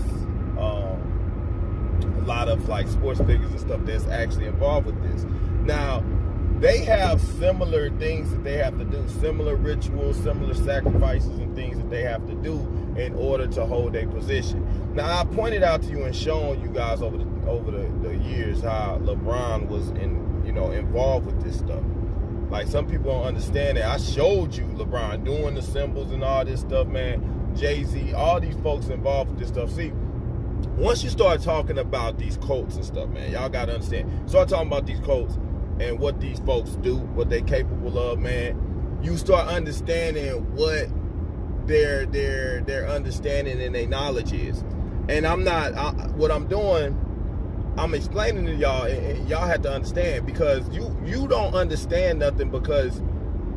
a lot of like sports figures and stuff that's actually involved with this. Now, they have similar things that they have to do, similar rituals, similar sacrifices and things that they have to do in order to hold a position. Now, I pointed out to you and shown you guys over the years how LeBron was involved with this stuff. Like, some people don't understand that. I showed you LeBron doing the symbols and all this stuff, man. Jay-Z, all these folks involved with this stuff. See, once you start talking about these cults and stuff, man, y'all gotta understand. Start talking about these cults and what these folks do, what they capable of, man. You start understanding what their understanding and their knowledge is. And what I'm doing, I'm explaining to y'all, and y'all have to understand, because you don't understand nothing because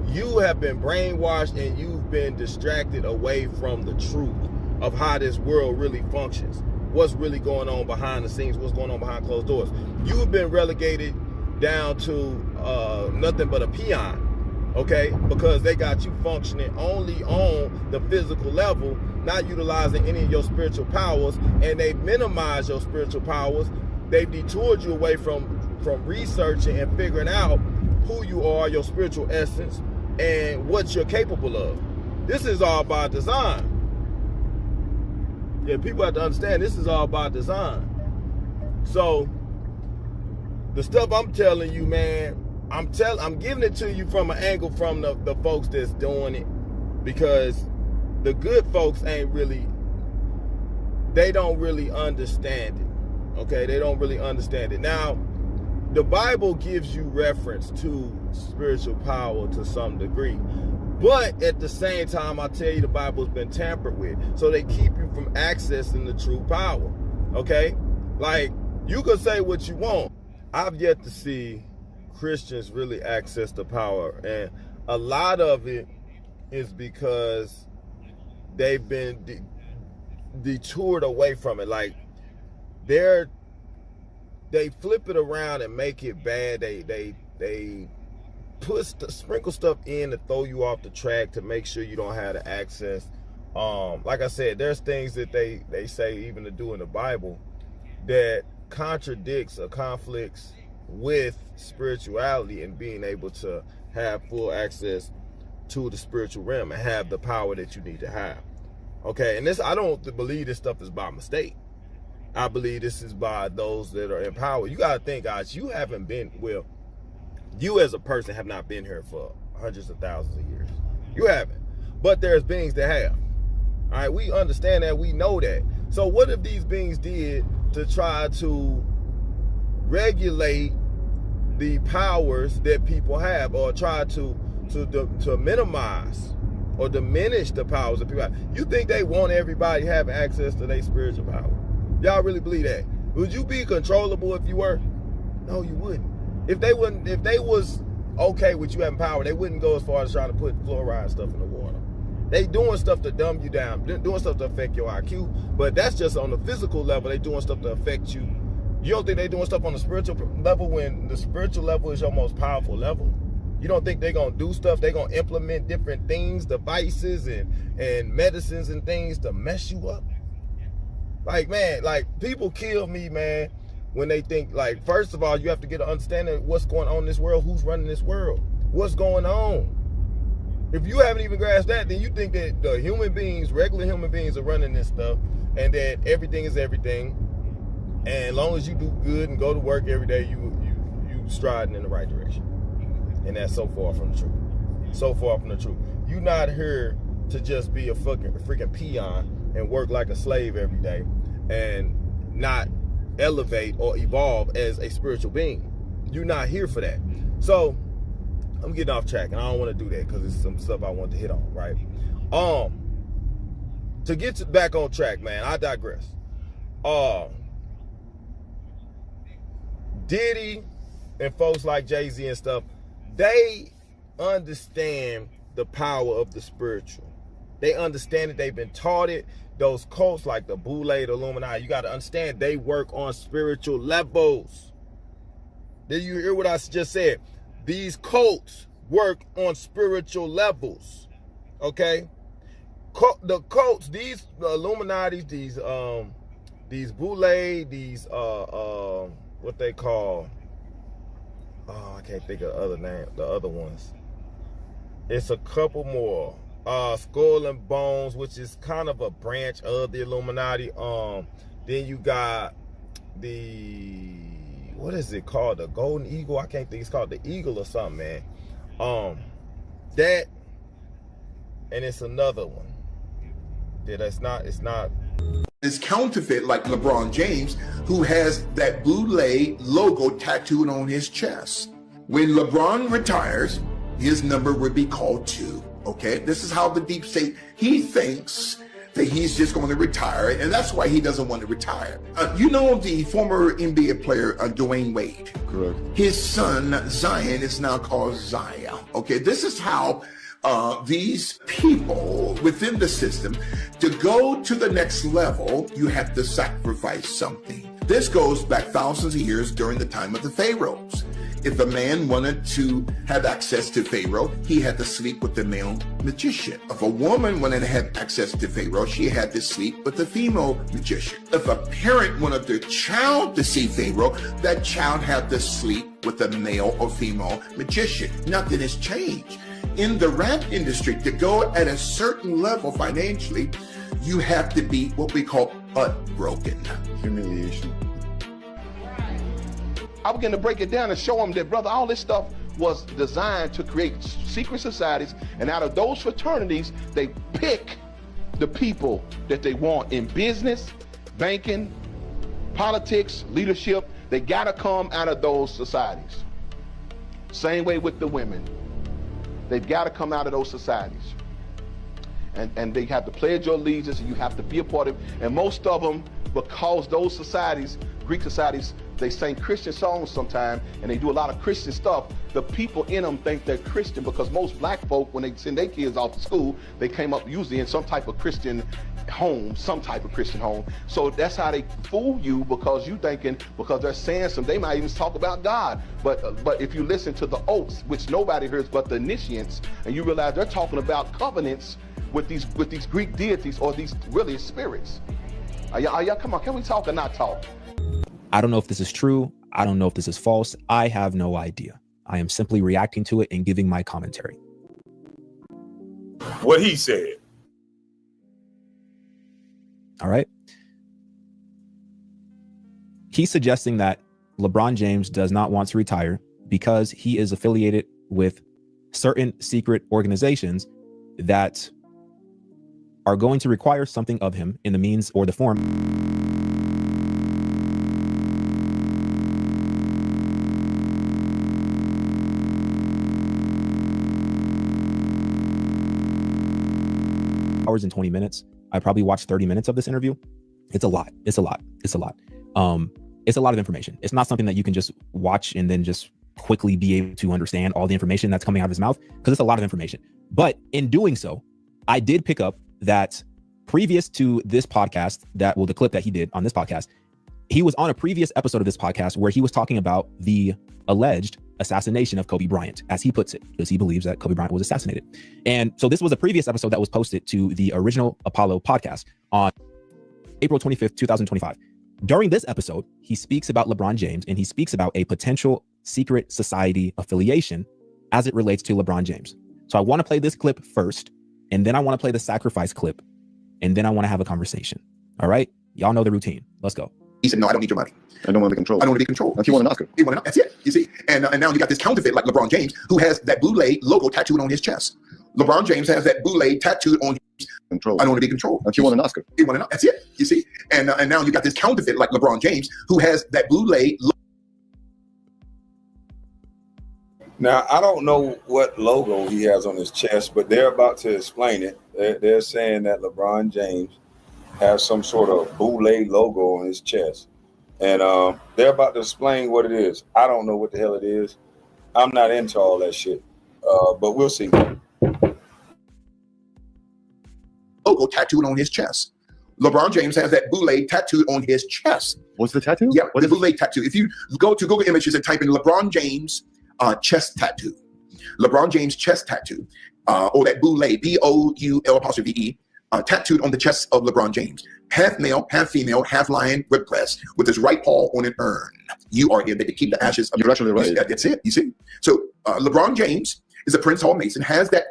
you have been brainwashed and you've been distracted away from the truth of how this world really functions. What's really going on behind the scenes, what's going on behind closed doors. You have been relegated down to nothing but a peon, okay? Because they got you functioning only on the physical level, not utilizing any of your spiritual powers, and they minimize your spiritual powers. They've detoured you away from researching and figuring out who you are, your spiritual essence, and what you're capable of. This is all by design. Yeah, people have to understand this is all by design. So the stuff I'm telling you, man, I'm giving it to you from an angle from the folks that's doing it, because the good folks they don't really understand it. Okay, they don't really understand it. Now, the Bible gives you reference to spiritual power to some degree. But at the same time, I tell you, the Bible's been tampered with. So they keep you from accessing the true power. Okay? Like, you can say what you want. I've yet to see Christians really access the power. And a lot of it is because they've been detoured away from it. Like, they flip it around and make it bad. They sprinkle stuff in to throw you off the track to make sure you don't have the access. Like I said, there's things that they say even to do in the Bible that contradicts or conflicts with spirituality and being able to have full access to the spiritual realm and have the power that you need to have. Okay, and I don't believe this stuff is by mistake. I believe this is by those that are in power. You got to think, guys, you as a person have not been here for hundreds of thousands of years. You haven't. But there's beings that have. All right, we understand that. We know that. So what if these beings did to try to regulate the powers that people have, or try to minimize or diminish the powers that people have? You think they want everybody having access to their spiritual power? Y'all really believe that? Would you be controllable if you were? No, you wouldn't. If they was okay with you having power, they wouldn't go as far as trying to put fluoride stuff in the water. They doing stuff to dumb you down, doing stuff to affect your IQ, but that's just on the physical level. They doing stuff to affect you. You don't think they doing stuff on the spiritual level when the spiritual level is your most powerful level? You don't think they're gonna do stuff? They're gonna implement different things, devices and medicines and things to mess you up? Like, man, like, people kill me, man, when they think, like, first of all, you have to get an understanding of what's going on in this world, who's running this world, what's going on. If you haven't even grasped that, then you think that the human beings, regular human beings, are running this stuff, and that everything is everything. And as long as you do good and go to work every day, you striding in the right direction. And that's so far from the truth. So far from the truth. You're not here to just be a freaking peon and work like a slave every day and not elevate or evolve as a spiritual being. You're not here for that. So I'm getting off track, and I don't want to do that because it's some stuff I want to hit on, right? To get back on track, man, I digress. Diddy and folks like Jay-Z and stuff, they understand the power of the spiritual. They understand it. They've been taught it. Those cults like the Boule, the Illuminati, you got to understand they work on spiritual levels. Did you hear what I just said? These cults work on spiritual levels. Okay? The cults, the Illuminatis, these Boule, these what they call, I can't think of the other ones. It's a couple more. Skull and Bones, which is kind of a branch of the Illuminati. Then you got what is it called? The Golden Eagle? I can't think. It's called the Eagle or something, man. That, and it's another one. It's not. It's counterfeit, like LeBron James, who has that Boule logo tattooed on his chest. When LeBron retires, his number would be called 2. Okay, this is how the deep state, he thinks that he's just going to retire, and that's why he doesn't want to retire. You know the former NBA player, Dwayne Wade? Correct. His son, Zion, is now called Zaya. Okay, this is how these people within the system, to go to the next level, you have to sacrifice something. This goes back thousands of years during the time of the pharaohs. If a man wanted to have access to Pharaoh, he had to sleep with the male magician. If a woman wanted to have access to Pharaoh, she had to sleep with the female magician. If a parent wanted their child to see Pharaoh, that child had to sleep with a male or female magician. Nothing has changed. In the rap industry, to go at a certain level financially, you have to be what we call broken. Humiliation. I began to break it down and show them that, brother, all this stuff was designed to create secret societies, and out of those fraternities, they pick the people that they want in business, banking, politics, leadership. They gotta come out of those societies. Same way with the women. They've gotta come out of those societies. And they have to pledge your allegiance, and you have to be a part of it. And most of them, because those societies, Greek societies, they sing Christian songs sometimes, and they do a lot of Christian stuff. The people in them think they're Christian because most black folk, when they send their kids off to school, they came up usually in some type of Christian home, So that's how they fool you, because you thinking, because they're saying some, they might even talk about God. But if you listen to the oaths, which nobody hears but the initiates, and you realize they're talking about covenants with these Greek deities, or these really spirits. Are y'all, come on, can we talk or not talk? I don't know if this is true. I don't know if this is false. I have no idea. I am simply reacting to it and giving my commentary. What he said. All right. He's suggesting that LeBron James does not want to retire because he is affiliated with certain secret organizations that are going to require something of him in the means or the form hours and 20 minutes. I probably watched 30 minutes of this interview. It's a lot. it's a lot of information. It's not something that you can just watch and then just quickly be able to understand all the information that's coming out of his mouth, because it's a lot of information. But in doing so, I did pick up that previous to this podcast, the clip that he did on this podcast, he was on a previous episode of this podcast where he was talking about the alleged assassination of Kobe Bryant, as he puts it, because he believes that Kobe Bryant was assassinated. And so this was a previous episode that was posted to the original Apollo podcast on April 25th, 2025. During this episode, he speaks about LeBron James, and he speaks about a potential secret society affiliation as it relates to LeBron James. So I want to play this clip first, and then I want to play the sacrifice clip, and then I want to have a conversation. All right? Y'all know the routine. Let's go. He said, no, I don't need your money. I don't want to be controlled. I don't want to be controlled. He won an Oscar. He won an Oscar. That's it. You see? And now you got this counterfeit like LeBron James, who has that boule logo tattooed on his chest. LeBron James has that boule tattooed on his control. I don't want to be controlled. He won an Oscar. He won an Oscar. That's it. You see? And now you got this counterfeit like LeBron James, who has that boule logo. Now, I don't know what logo he has on his chest, but they're about to explain it. They're saying that LeBron James has some sort of boule logo on his chest. And they're about to explain what it is. I don't know what the hell it is. I'm not into all that shit, but we'll see. Logo tattooed on his chest. LeBron James has that boule tattooed on his chest. What's the tattoo? Yeah, the boule tattoo. If you go to Google Images and type in LeBron James chest tattoo, LeBron James chest tattoo, or that boule, B-O-U-L'-E, tattooed on the chest of LeBron James. Half male, half female, half lion, rib crest, with his right paw on an urn. You are here to keep the ashes of You're actually right. That's it, you see? So LeBron James is a Prince Hall Mason, has that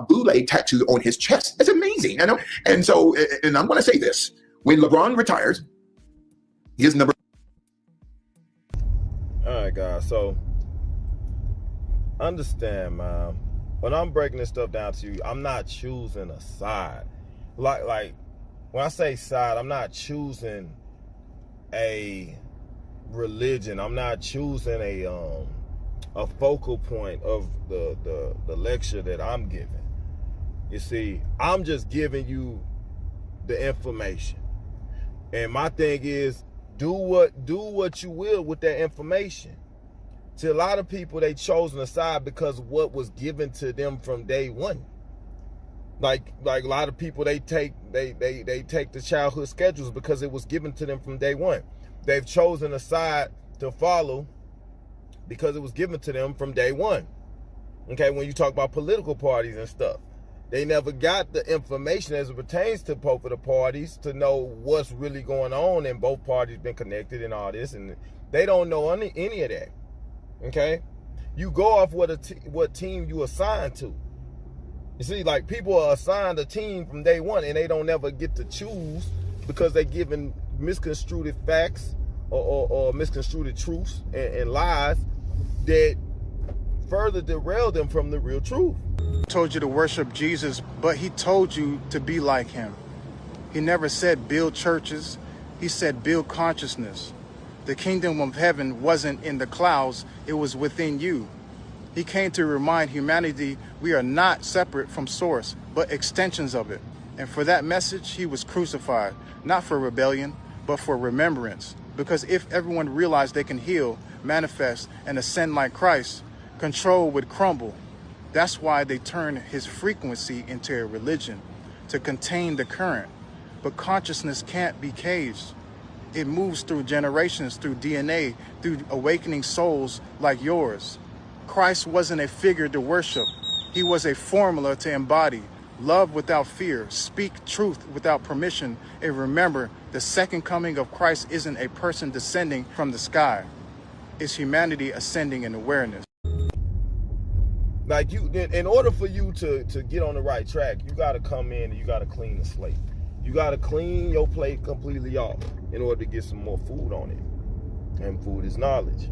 boule tattooed on his chest. That's amazing, I know. And so, and I'm gonna say this, when LeBron retires, his number. All right, guys, so understand, man, when I'm breaking this stuff down to you, I'm not choosing a side. Like when I say side, I'm not choosing a religion. I'm not choosing a focal point of the lecture that I'm giving. You see, I'm just giving you the information. And my thing is, do what you will with that information. See, a lot of people, they chosen a side because of what was given to them from day one. Like a lot of people, they take the childhood schedules because it was given to them from day one. They've chosen a side to follow because it was given to them from day one. Okay, when you talk about political parties and stuff, they never got the information as it pertains to both of the parties to know what's really going on, and both parties been connected and all this, and they don't know any of that. Okay, you go off what team you assigned to. You see, like, people are assigned a team from day one, and they don't ever get to choose because they're given misconstrued facts or misconstrued truths and lies that further derail them from the real truth. Told you to worship Jesus, but he told you to be like him. He never said build churches. He said build consciousness. The kingdom of heaven wasn't in the clouds, it was within you. He came to remind humanity we are not separate from source, but extensions of it. And for that message, he was crucified, not for rebellion, but for remembrance. Because if everyone realized they can heal, manifest, and ascend like Christ, control would crumble. That's why they turned his frequency into a religion, to contain the current. But consciousness can't be caged. It moves through generations, through DNA, through awakening souls like yours. Christ wasn't a figure to worship. He was a formula to embody. Love without fear, speak truth without permission, and remember, the second coming of Christ isn't a person descending from the sky. It's humanity ascending in awareness. Like, in order for you to get on the right track, you got to come in and you got to clean the slate. You got to clean your plate completely off in order to get some more food on it. And food is knowledge.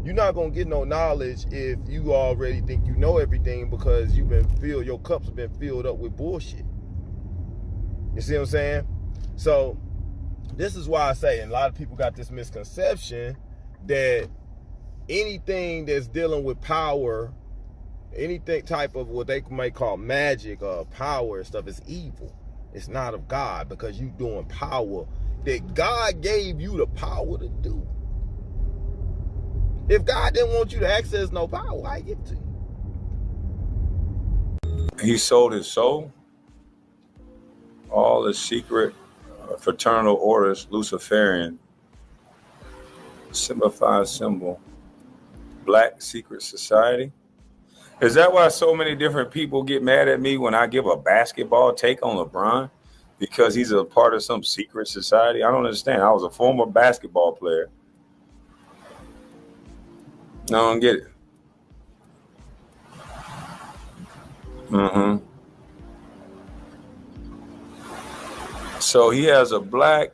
You're not going to get no knowledge if you already think you know everything, because your cups have been filled up with bullshit. You see what I'm saying? So this is why I say, and a lot of people got this misconception that anything that's dealing with power, anything type of what they might call magic or power and stuff, is evil. It's not of God, because you doing power that God gave you the power to do. If God didn't want you to access no power, why give it to you? He sold his soul. All the secret fraternal orders, Luciferian, simplified symbol, Black secret society. Is that why so many different people get mad at me when I give a basketball take on LeBron? Because he's a part of some secret society? I don't understand. I was a former basketball player. I don't get it. So he has a black,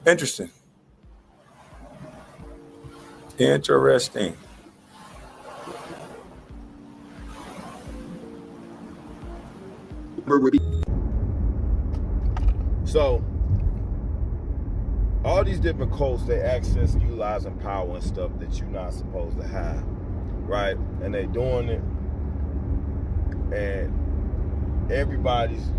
interesting. Interesting. So all these different cults, they access utilizing power and stuff that you're not supposed to have, right? And they doing it, and everybody's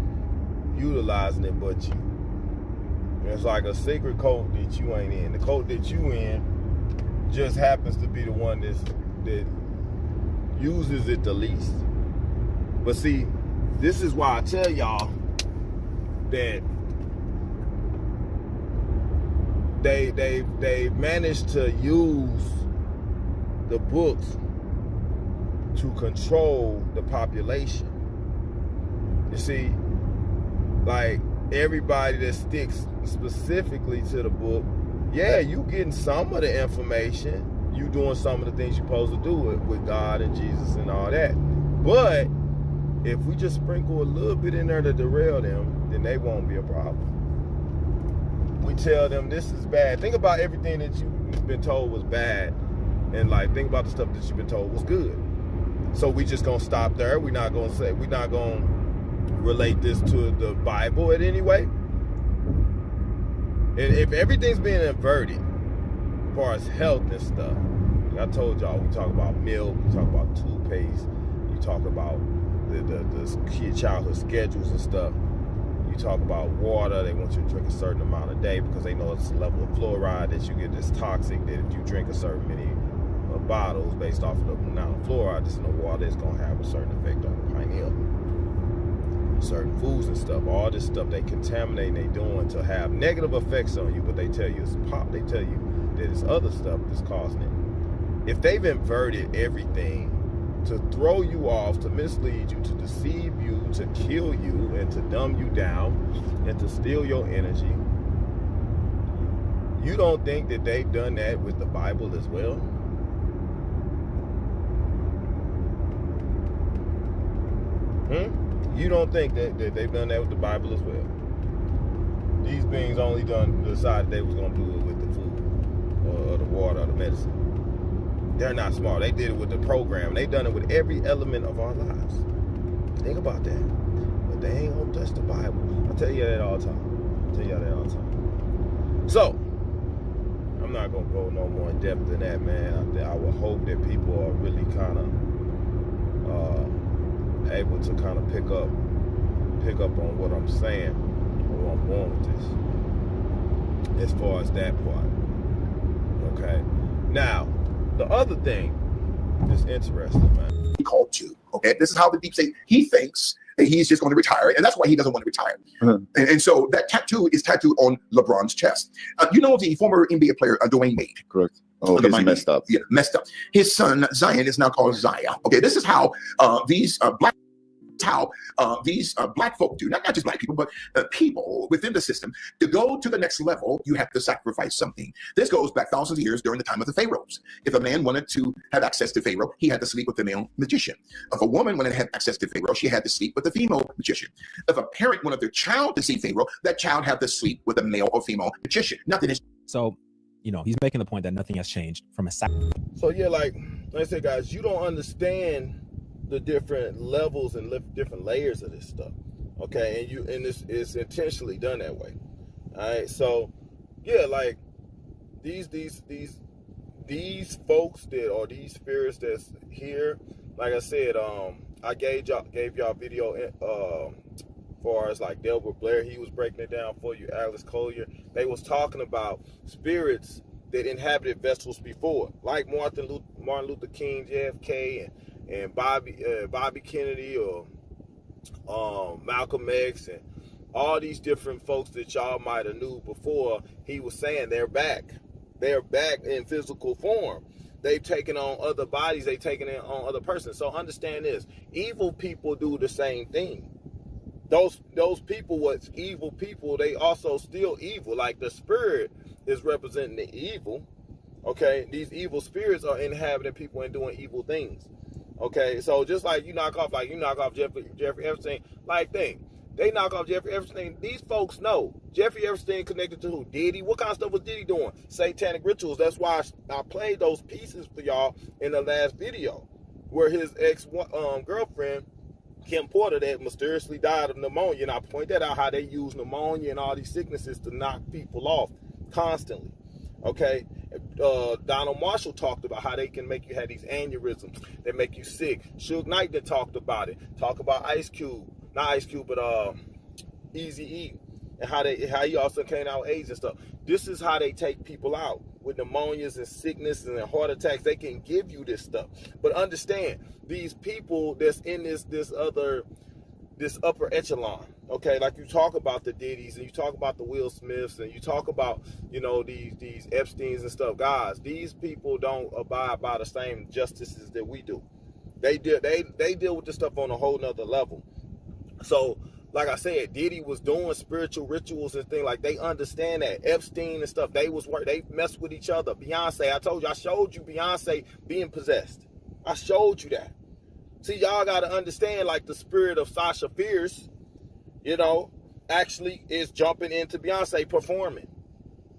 utilizing it but you. And it's like a secret cult that you ain't in. The cult that you in just happens to be the one that uses it the least. But see, this is why I tell y'all that they managed to use the books to control the population. You see, like everybody that sticks specifically to the book, yeah, you getting some of the information, you doing some of the things you're supposed to do with God and Jesus and all that. But if we just sprinkle a little bit in there to derail them, then they won't be a problem. We tell them this is bad. Think about everything that you've been told was bad, and like think about the stuff that you've been told was good. So we just gonna stop there. We're not gonna relate this to the Bible in any way. And if everything's being inverted as far as health and stuff, like I told y'all, we talk about milk, we talk about toothpaste, you talk about the kid childhood schedules and stuff. You talk about water, they want you to drink a certain amount a day because they know it's a level of fluoride that you get that's toxic, that if you drink a certain many bottles based off of the amount of fluoride that's in the water, it's going to have a certain effect on the pineal. Certain foods and stuff, all this stuff they contaminate and they doing to have negative effects on you, but they tell you it's pop, they tell you that it's other stuff that's causing it. If they've inverted everything to throw you off, to mislead you, to deceive you, to kill you, and to dumb you down, and to steal your energy, you don't think that they've done that with the Bible as well? You don't think that they've done that with the Bible as well? These beings only decided they was going to do it with the food, or the water, or the medicine. They're not smart. They did it with the program. They've done it with every element of our lives. Think about that. But they ain't gonna touch the Bible. I tell you that all the time. So, I'm not gonna go no more in depth than that, man. I would hope that people are really kind of able to kind of pick up on what I'm saying, or where I'm going with this, as far as that part. Okay. Now, the other thing that's interesting, man. He called to. Okay, this is how the deep state, he thinks that he's just going to retire, and that's why he doesn't want to retire. And so that tattoo is tattooed on LeBron's chest. You know the former NBA player Dwayne Wade. Correct. Oh, he's messed up. Yeah, messed up. His son Zion is now called Zaya. Okay, this is how these black folk do, not just black people, but people within the system. To go to the next level, you have to sacrifice something. This goes back thousands of years during the time of the pharaohs. If a man wanted to have access to Pharaoh, he had to sleep with the male magician. If a woman wanted to have access to Pharaoh, she had to sleep with the female magician. If a parent wanted their child to see Pharaoh, that child had to sleep with a male or female magician. Nothing is. So, you know, he's making the point that nothing has changed from a So yeah, like I said, guys, you don't understand the different levels and different layers of this stuff, okay? And it's intentionally done that way. All right, so yeah, like these folks that, or these spirits that's here, like I said, I gave y'all video far as like Delbert Blair, he was breaking it down for you. Alex Collier, they was talking about spirits that inhabited vessels before, like Martin Luther King, JFK, and Bobby Kennedy, or Malcolm X, and all these different folks that y'all might have knew before. He was saying they're back. They're back in physical form. They've taken on other bodies. They've taken it on other persons. So understand this. Evil people do the same thing. Those people, what's evil people, they also still evil. Like the spirit is representing the evil. Okay, these evil spirits are inhabiting people and doing evil things. Okay, so just like you knock off Jeffrey Epstein, like thing. They knock off Jeffrey Epstein. These folks know Jeffrey Epstein connected to who? Diddy. What kind of stuff was Diddy doing? Satanic rituals. That's why I played those pieces for y'all in the last video, where his ex-girlfriend, Kim Porter, that mysteriously died of pneumonia. And I point that out, how they use pneumonia and all these sicknesses to knock people off constantly. Okay, Donald Marshall talked about how they can make you have these aneurysms that make you sick. Suge Knight that talked about it. Talk about Ice Cube, not Ice Cube, but Eazy-E, and how he also came out with AIDS and stuff. This is how they take people out with pneumonias and sickness and heart attacks. They can give you this stuff, but understand these people that's in this upper echelon. Okay, like you talk about the Diddy's and you talk about the Will Smiths and you talk about, you know, these Epsteins and stuff. Guys, these people don't abide by the same justices that we do. They deal with this stuff on a whole nother level. So, like I said, Diddy was doing spiritual rituals and things, like they understand that. Epstein and stuff, they mess with each other. Beyonce, I showed you Beyonce being possessed. I showed you that. See, y'all got to understand, like the spirit of Sasha Fierce, you know, actually is jumping into Beyonce performing.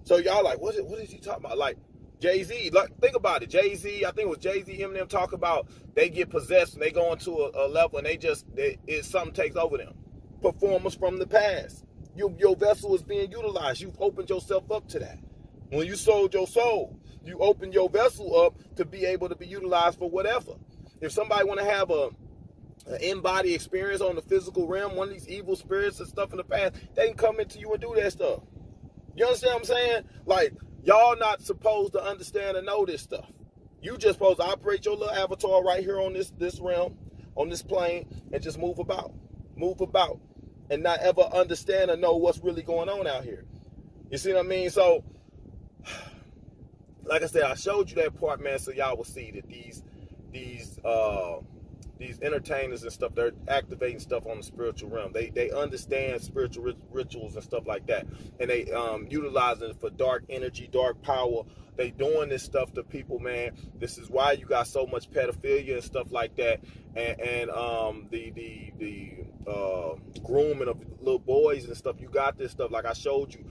So y'all like, what is he talking about? Like Jay-Z, like, think about it. Jay-Z, I think it was Jay-Z, Eminem talk about they get possessed and they go into a level and something takes over them. Performers from the past. Your vessel is being utilized. You've opened yourself up to that. When you sold your soul, you opened your vessel up to be able to be utilized for whatever. If somebody want to have an in-body experience on the physical realm, one of these evil spirits and stuff in the past, they can come into you and do that stuff. You understand what I'm saying? Like, y'all not supposed to understand and know this stuff. You just supposed to operate your little avatar right here on this realm, on this plane, and just move about, and not ever understand or know what's really going on out here. You see what I mean? So, like I said, I showed you that part, man, so y'all will see that these entertainers and stuff, they're activating stuff on the spiritual realm. They understand spiritual rituals and stuff like that, and they utilizing it for dark energy, dark power. They doing this stuff to people, man. This is why you got so much pedophilia and stuff like that, and the grooming of little boys and stuff. You got this stuff, like I showed you.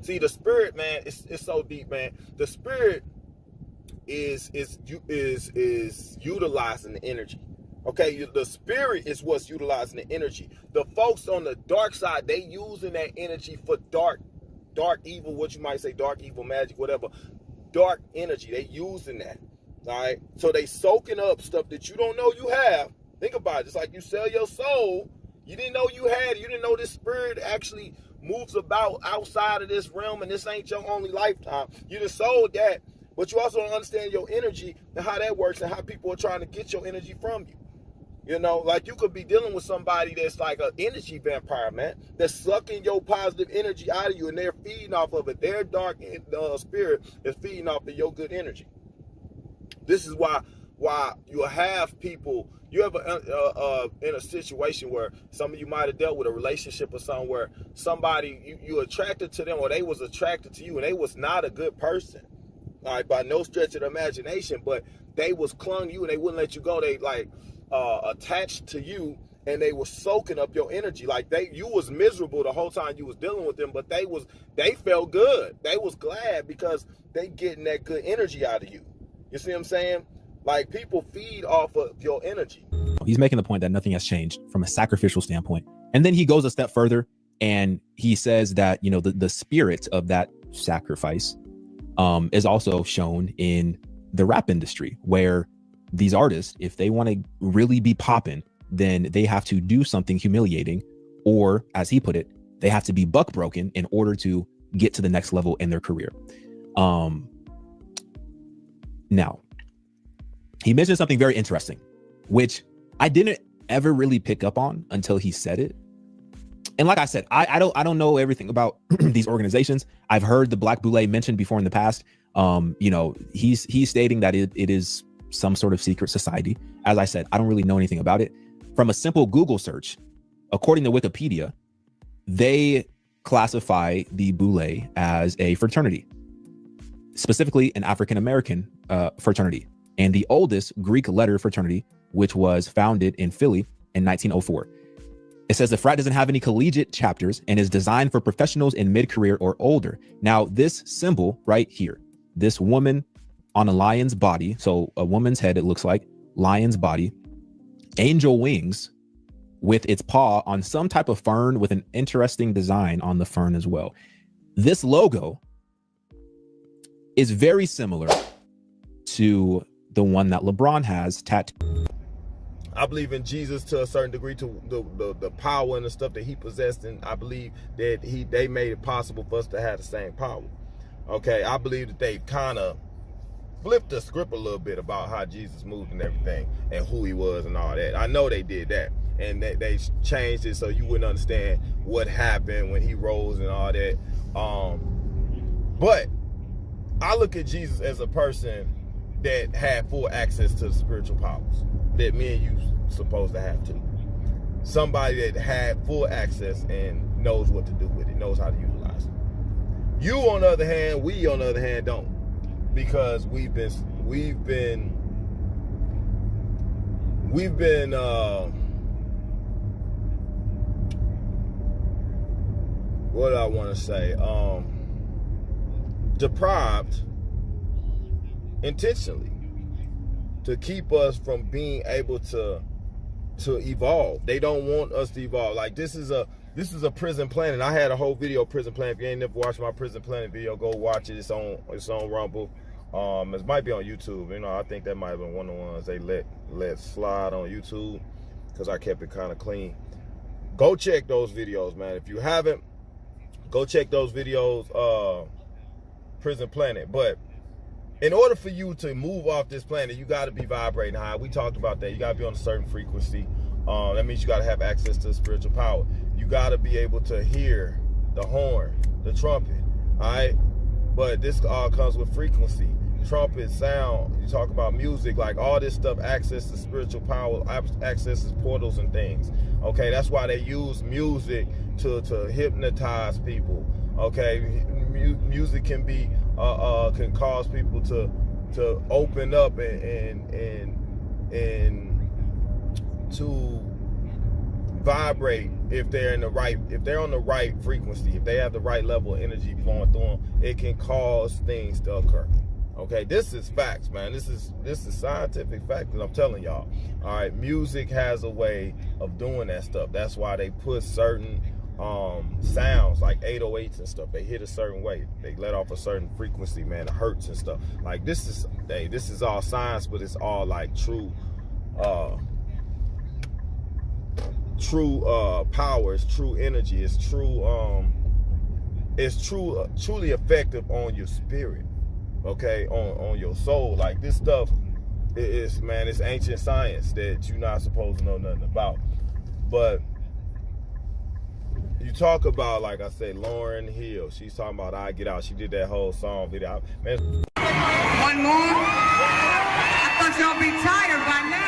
See, the spirit, man, it's so deep, man. The spirit is utilizing the energy. Okay, the spirit is what's utilizing the energy. The folks on the dark side, they using that energy for dark evil, what you might say, dark evil magic, whatever. Dark energy, they using that. All right, so they soaking up stuff that you don't know you have. Think about it. It's like you sell your soul. You didn't know you had it. You didn't know this spirit actually moves about outside of this realm, and this ain't your only lifetime. You just sold that. But you also don't understand your energy and how that works and how people are trying to get your energy from you. You know, like you could be dealing with somebody that's like an energy vampire, man, that's sucking your positive energy out of you, and they're feeding off of it. Their dark spirit is feeding off of your good energy. This is why you have people, you ever in a situation where some of you might have dealt with a relationship or something where somebody, you attracted to them or they was attracted to you and they was not a good person. All right, by no stretch of the imagination, but they was clung to you and they wouldn't let you go. They like attached to you and they were soaking up your energy. Like you was miserable the whole time you was dealing with them, but they felt good. They was glad because they getting that good energy out of you. You see what I'm saying? Like people feed off of your energy. He's making the point that nothing has changed from a sacrificial standpoint. And then he goes a step further and he says that, you know, the spirit of that sacrifice is also shown in the rap industry, where these artists, if they want to really be popping, then they have to do something humiliating, or as he put it, they have to be buck broken in order to get to the next level in their career. Now, he mentioned something very interesting, which I didn't ever really pick up on until he said it. And like I said, I don't know everything about these organizations. I've heard the Black Boule mentioned before in the past. You know, he's stating that it is some sort of secret society. As I said, I don't really know anything about it. From a simple Google search, according to Wikipedia, they classify the Boule as a fraternity, specifically an African-American fraternity, and the oldest Greek letter fraternity, which was founded in Philly in 1904. It says the frat doesn't have any collegiate chapters and is designed for professionals in mid-career or older. Now, this symbol right here, this woman on a lion's body, so a woman's head, it looks like, lion's body, angel wings with its paw on some type of fern with an interesting design on the fern as well. This logo is very similar to the one that LeBron has tattooed. I believe in Jesus to a certain degree, to the power and the stuff that he possessed, and I believe that they made it possible for us to have the same power. Okay, I believe that they kind of flipped the script a little bit about how Jesus moved and everything, and who he was and all that. I know they did that, and they changed it so you wouldn't understand what happened when he rose and all that. But I look at Jesus as a person that had full access to the spiritual powers that me and you supposed to have too. Somebody that had full access and knows what to do with it, knows how to utilize it. You, on the other hand, we, on the other hand, don't, because we've been what do I want to say? Deprived intentionally to keep us from being able to evolve. They don't want us to evolve. Like this is a prison planet. I had a whole video prison planet. If you ain't never watched my prison planet video, go watch it. It's on Rumble. It might be on YouTube. You know, I think that might have been one of the ones they let slide on YouTube because I kept it kind of clean. Go check those videos, man. If you haven't, go check those videos. Prison Planet. But in order for you to move off this planet, you got to be vibrating high. We talked about that. You got to be on a certain frequency. That means you got to have access to spiritual power. You got to be able to hear the horn, the trumpet. All right. But this all comes with frequency. Trumpet, sound, you talk about music, like all this stuff, access to spiritual power, accesses portals and things. Okay, that's why they use music to hypnotize people. Okay, music can be can cause people to open up and to vibrate if they're on the right frequency, if they have the right level of energy flowing through them. It can cause things to occur. Okay, this is facts, man. This is scientific fact that I'm telling y'all. All right, music has a way of doing that stuff. That's why they put certain sounds like 808s and stuff. They hit a certain way. They let off a certain frequency, man. It hurts and stuff. Like this is all science, but it's all like true power. It's true energy. It's truly effective on your spirit. Okay, on your soul. Like this stuff is, man, it's ancient science that you're not supposed to know nothing about. But you talk about, like I say, Lauryn Hill. She's talking about I Get Out. She did that whole song video. Man, one more? I thought y'all be tired by now.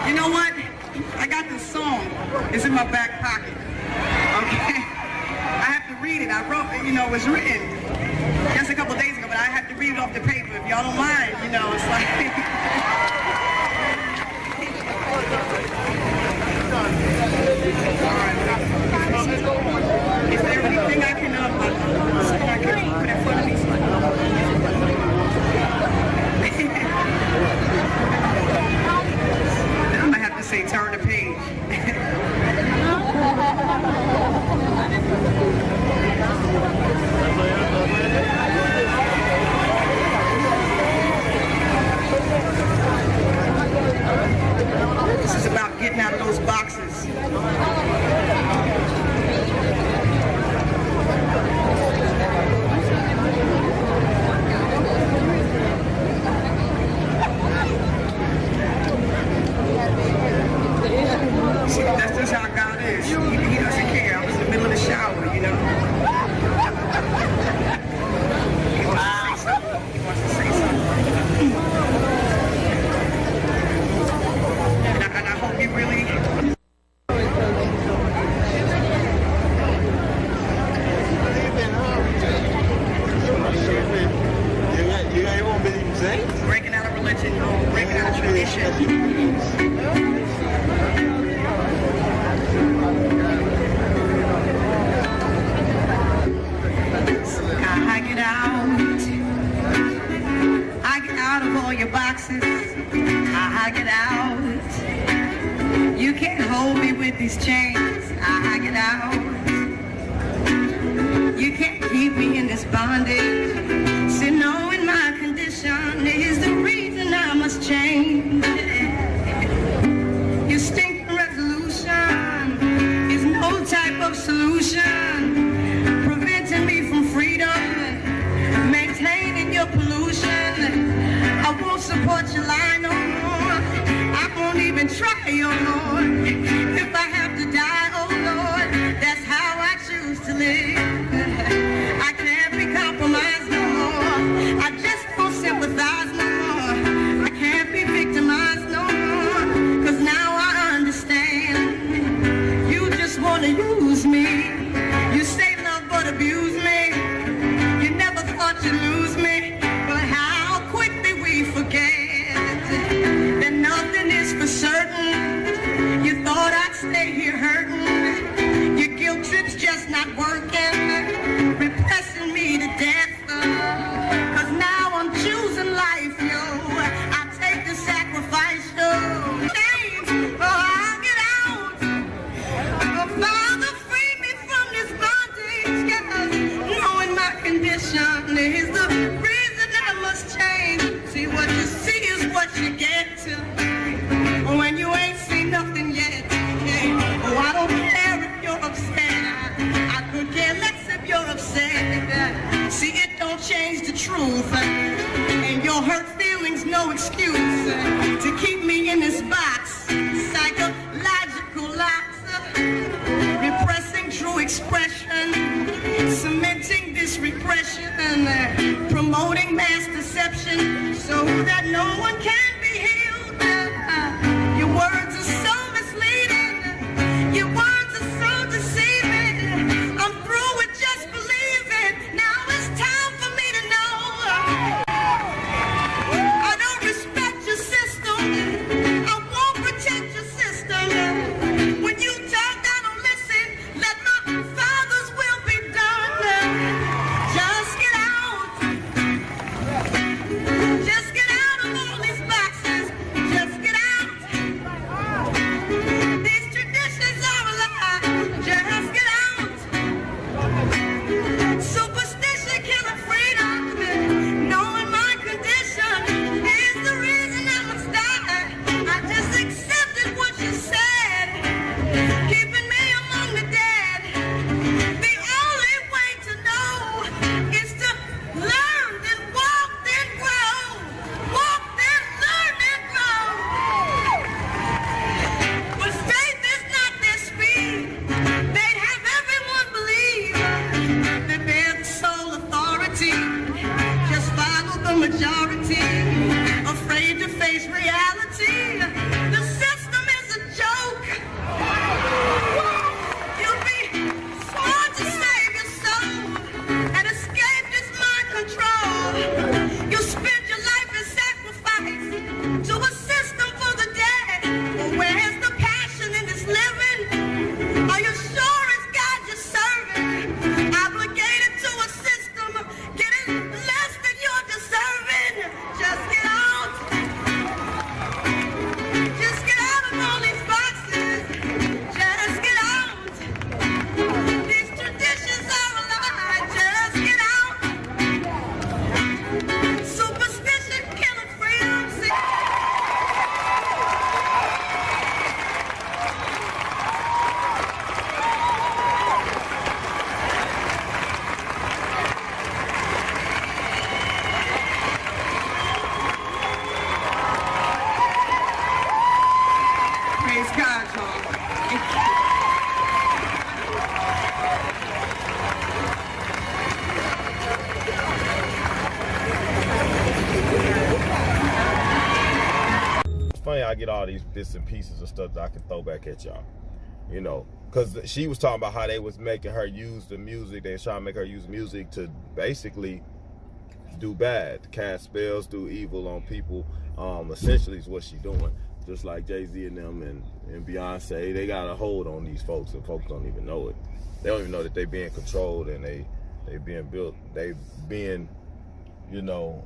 You know what? I got this song. It's in my back pocket. Okay? I have to read it. I wrote it, you know, it was written just a couple days ago, but I have to read it off the paper. If y'all don't mind, you know, it's like... Is there anything I can put in front of me? I'm gonna have to say turn the page. This is about getting out of those boxes. God is. He doesn't care. I was in the middle of the shower, you know. He wants to say something. He wants to say something. And I hope you really... Breaking out of religion, breaking out of tradition. I get out of all your boxes. I get out. You can't hold me with these chains. I get out. You can't keep me in this bondage. See, knowing my condition is the reason I must change. Your stinking resolution is no type of solution, preventing me from freedom, maintaining your pollution. I won't support your lie no more. I won't even try, oh Lord. If I have to die, oh Lord, that's how I choose to live. I can't be compromised no more. I just won't sympathize no more. I can't be victimized no more. Cause now I understand. You just wanna use me. You say love but abuse me. You never thought you'd lose me. But how quickly we forget that nothing is for certain. You thought I'd stay here hurting. Your guilt trip's just not working, repressing me to death. Cause now I'm choosing life, yo. I take the sacrifice, yo. James, I'll get out. Oh, Father, free me from this bondage. Cause knowing my condition is the reason I must change. See, what you see is what you get to. When you ain't seen nothing yet. Oh, I don't care if you're upset. I could care less if you're upset. See, it don't change the truth. And your hurt feelings no excuse to keep me in this box. Psychological locks. Repressing true expression. Cementing this repression. Promoting mass deception so that no one can be healed. Your words are so misleading. Your words are so deceiving. I'm through with just believing. Now it's time for me to know. I don't respect your system. I won't protect your system. When you talk, I don't listen. Let my Father's will be done. Just get out. Just get out of all these boxes. Just get out. These traditions are a lie. all these bits and pieces of stuff that I can throw back at y'all. You know, because she was talking about how they was making her use the music. They was trying to make her use music to basically do bad, cast spells, do evil on people. Essentially is what she doing. Just like Jay-Z and them and Beyonce, they got a hold on these folks, and folks don't even know it. They don't even know that they being controlled, and they being built, they being, you know,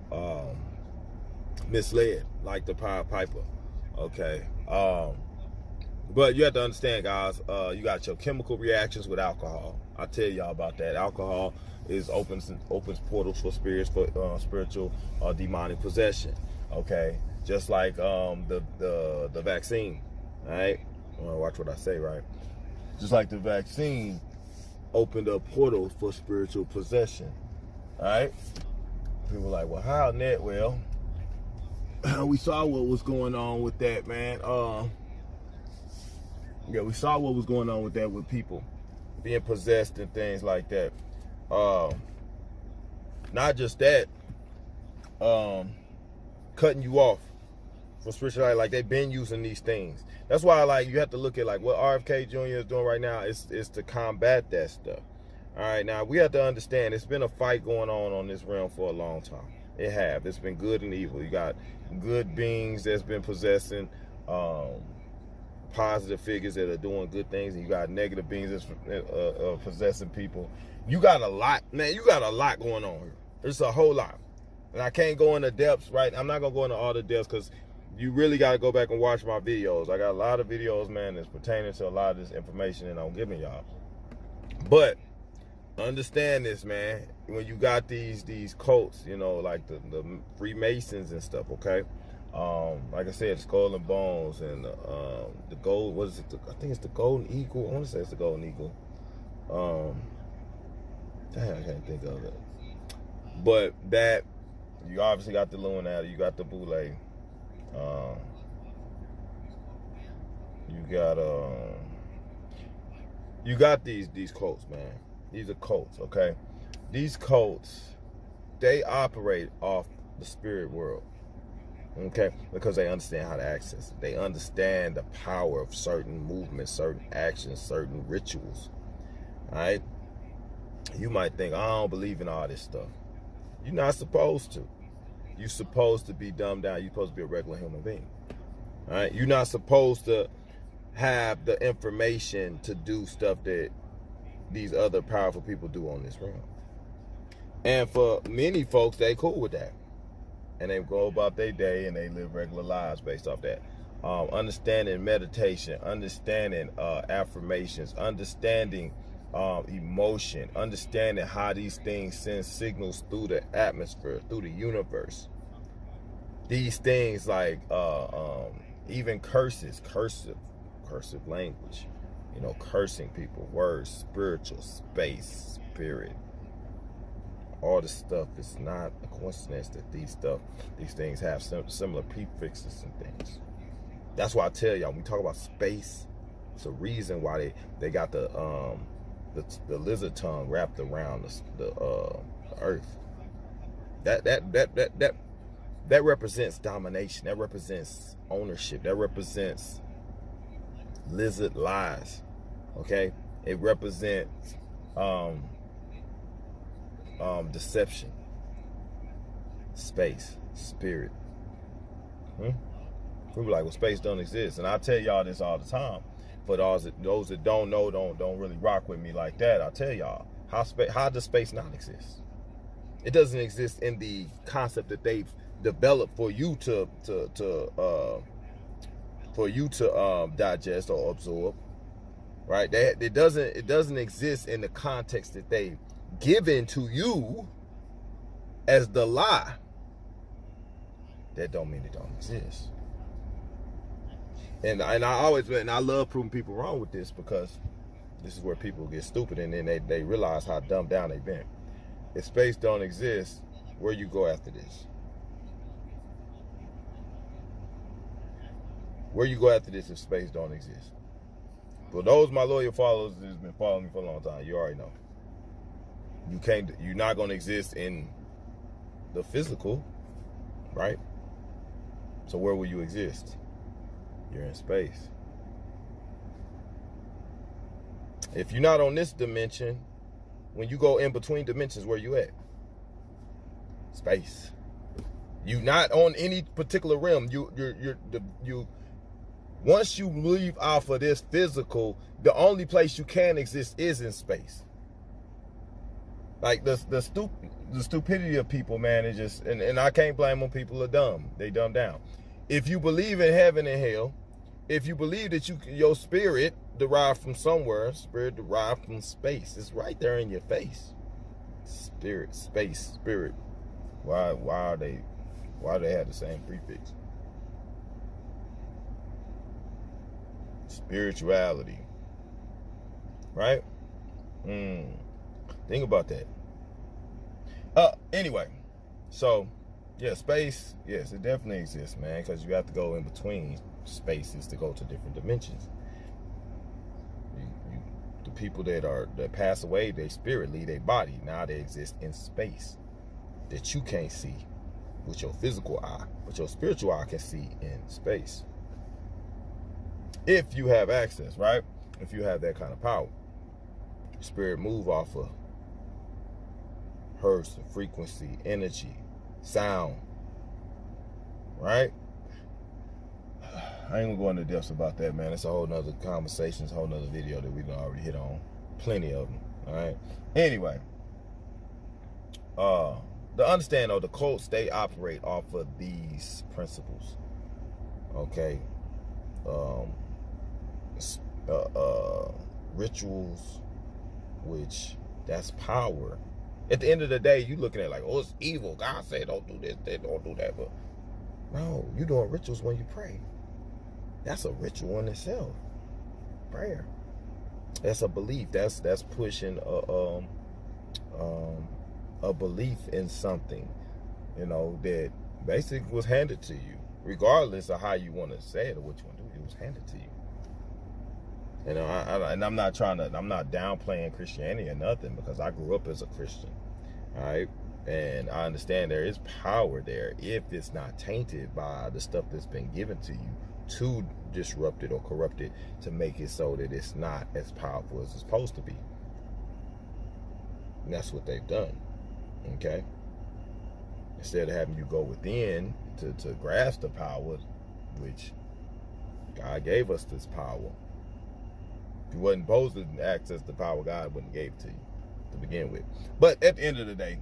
misled, like the Pied Piper. Okay. But you have to understand, guys, you got your chemical reactions with alcohol. I tell y'all about that. Alcohol opens portals for spirits, for spiritual or demonic possession. Okay, just like the vaccine. All right, watch what I say, right? Just like the vaccine opened up portals for spiritual possession. All right. People are like, well, how, Net? Well, we saw what was going on with that, man. Yeah, we saw what was going on with that, with people being possessed and things like that. Not just that, cutting you off for spirituality, like they've been using these things. That's why, like, you have to look at like what RFK Jr. is doing right now is to combat that stuff. All right, now we have to understand it's been a fight going on this realm for a long time. It have. It's been good and evil. You got good beings that's been possessing positive figures that are doing good things, and you got negative beings that's possessing people. You got a lot, man. You got a lot going on here. It's a whole lot, and I can't go into depths, right? I'm not gonna go into all the depths because you really got to go back and watch my videos. I got a lot of videos, man, that's pertaining to a lot of this information that I'm giving y'all. But understand this, man. When you got these cults, you know, like the Freemasons and stuff, okay? Like I said, Skull and Bones and the gold. What is it? I think it's the Golden Eagle. I want to say it's the Golden Eagle. Damn, I can't think of it. But that, you obviously got the Illuminati. You got the Boule. You got these cults, man. These are cults, okay? These cults, they operate off the spirit world. Okay, because they understand how to access it. They understand the power of certain movements, certain actions, certain rituals. All right. You might think, I don't believe in all this stuff. You're not supposed to. You're supposed to be dumbed down. You're supposed to be a regular human being. All right. You're not supposed to have the information to do stuff that these other powerful people do on this realm. And for many folks, they cool with that. And they go about their day and they live regular lives based off that. Understanding meditation, understanding affirmations, understanding emotion, understanding how these things send signals through the atmosphere, through the universe. These things like even curses, cursive language, you know, cursing people, words, spiritual, space, spirit. All this stuff is not a coincidence that these things have similar prefixes and things. That's why I tell y'all, when we talk about space, it's a reason why they got the lizard tongue wrapped around the earth. That represents domination. That represents ownership. That represents lizard lies. Okay, it represents deception, space, spirit. People are like, well, space don't exist, and I tell y'all this all the time. For those that don't know, don't really rock with me like that. I tell y'all, how does space not exist? It doesn't exist in the concept that they've developed for you to digest or absorb. Right? It doesn't exist in the context that they given to you as the lie. That don't mean it don't exist. And I love proving people wrong with this, because this is where people get stupid and then they realize how dumbed down they've been. If space don't exist, where you go after this? Where you go after this if space don't exist? For those my loyal followers that's been following me for a long time, you already know. You're not going to exist in the physical, right? So where will you exist? You're in space. If you're not on this dimension, when you go in between dimensions, where you at? Space. You not on any particular realm. You once you leave off of this physical, the only place you can exist is in space. Like the stupidity of people, man, is just, and I can't blame them. People are dumb. They dumb down. If you believe in heaven and hell, if you believe that your spirit derived from somewhere, spirit derived from space, it's right there in your face. Spirit, space, spirit. Why do they have the same prefix? Spirituality. Right? Think about that. Anyway, so yeah, space, yes, it definitely exists, man, because you have to go in between spaces to go to different dimensions. The people that pass away, their spirit leave their body. Now they exist in space that you can't see with your physical eye, but your spiritual eye can see in space. If you have access, right? If you have that kind of power, your spirit move off of hertz, frequency, energy, sound, right? I ain't gonna go into depths about that, man. It's a whole nother conversation, it's a whole nother video that we done already hit on. Plenty of them, all right? Anyway, the understand, though, the cults, they operate off of these principles, okay? Rituals, which that's power. At the end of the day, you looking at like, oh, it's evil. God said don't do this, they don't do that. But no, you doing rituals when you pray. That's a ritual in itself. Prayer. That's a belief. That's pushing a belief in something, you know, that basically was handed to you, regardless of how you want to say it or what you want to do. It was handed to you. You know, and I'm not downplaying Christianity or nothing, because I grew up as a Christian, all right? And I understand there is power there if it's not tainted by the stuff that's been given to you to disrupt it or corrupt it to make it so that it's not as powerful as it's supposed to be. And that's what they've done, okay? Instead of having you go within to grasp the power, which God gave us this power. If you wasn't supposed to access the power, God wouldn't give it to you to begin with. But at the end of the day,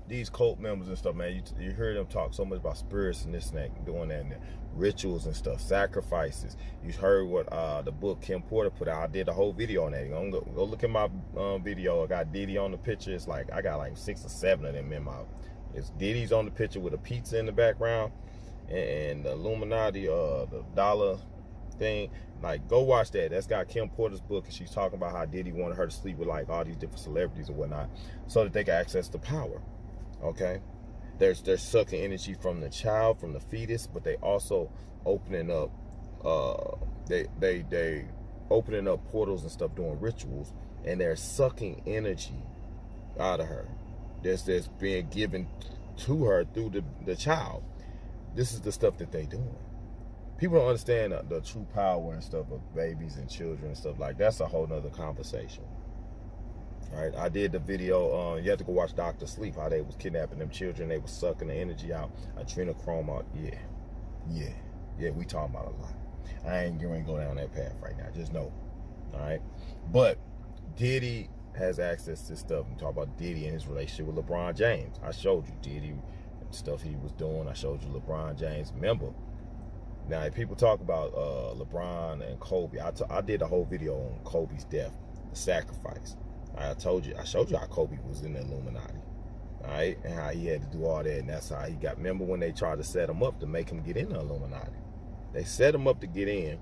these cult members and stuff, man, you hear them talk so much about spirits and this and that, doing that, and rituals and stuff, sacrifices. You heard what the book Kim Porter put out. I did a whole video on that. You know, go look at my video. I got Diddy on the picture. It's like I got like 6 or 7 of them in my. It's Diddy's on the picture with a pizza in the background, and the Illuminati, the dollar thing. Like, go watch that. That's got Kim Porter's book, and she's talking about how Diddy wanted her to sleep with like all these different celebrities and whatnot, so that they can access the power. Okay, they're sucking energy from the child, from the fetus, but they also opening up they opening up portals and stuff, doing rituals, and they're sucking energy out of her that's being given to her through the child. This is the stuff that they doing. People don't understand the true power and stuff of babies and children and stuff like that. That's a whole nother conversation. All right, I did the video. You have to go watch Dr. Sleep, how they was kidnapping them children. They was sucking the energy out, adrenochrome out. Yeah, we talking about a lot. I ain't going to go down that path right now. Just know, all right? But Diddy has access to stuff. I'm talking about Diddy and his relationship with LeBron James. I showed you Diddy and stuff he was doing. I showed you LeBron James. Remember, now if people talk about LeBron and Kobe, I did a whole video on Kobe's death, the sacrifice. I showed you how Kobe was in the Illuminati, all right, and how he had to do all that, and that's how he got. Remember when they tried to set him up to make him get in the Illuminati? They set him up to get in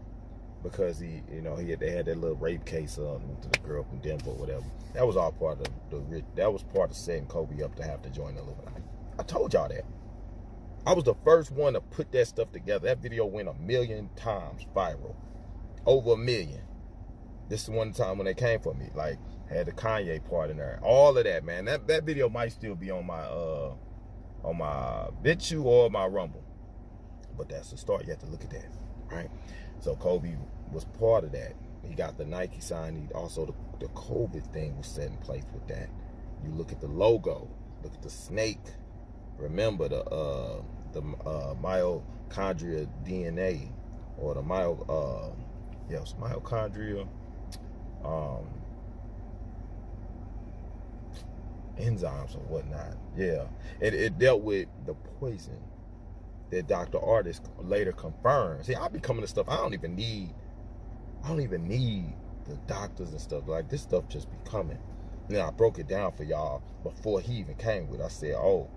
because they had that little rape case to the girl from Denver or whatever. That was all part of that was part of setting Kobe up to have to join the Illuminati. I told y'all that. I was the first one to put that stuff together. That video went 1 million times viral, over 1 million. This is one time when they came for me, like had the Kanye part in there, all of that, man. That video might still be on my BitChute or my Rumble, but that's the start. You have to look at that. right? So Kobe was part of that. He got the Nike sign. He also, the COVID thing was set in place with that. You look at the logo, look at the snake. Remember the mitochondria DNA, or the mitochondria enzymes or whatnot. Yeah, it dealt with the poison that Dr. Artist later confirmed. See, I be coming to stuff I don't even need the doctors and stuff. Like, this stuff just be coming. And then I broke it down for y'all before he even came with it. I said, oh,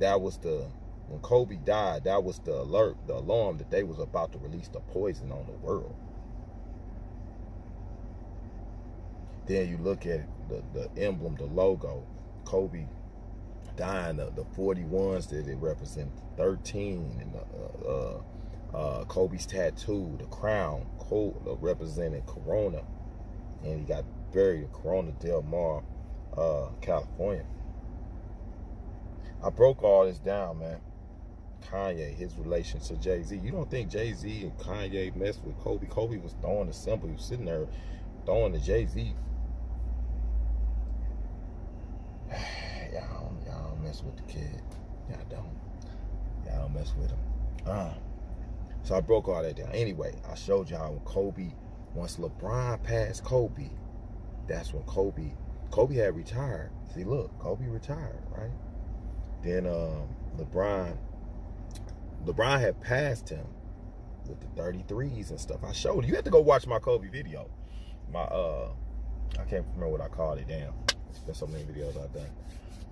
that was when Kobe died, that was the alert, the alarm that they was about to release the poison on the world. Then you look at the emblem, the logo, Kobe dying, the 41s that it represents, 13, and Kobe's tattoo, the crown, represented Corona, and he got buried in Corona Del Mar, California. I broke all this down, man. Kanye, his relation to Jay-Z. You don't think Jay-Z and Kanye messed with Kobe? Kobe was throwing the symbol. He was sitting there throwing the Jay-Z. Y'all don't mess with the kid. Y'all don't mess with him. So I broke all that down. Anyway, I showed y'all when Kobe, once LeBron passed Kobe, that's when Kobe had retired. See, look, Kobe retired, right? Then LeBron had passed him with the 33s and stuff. I showed you. You have to go watch my Kobe video. I can't remember what I called it. Damn, there's been so many videos I've done.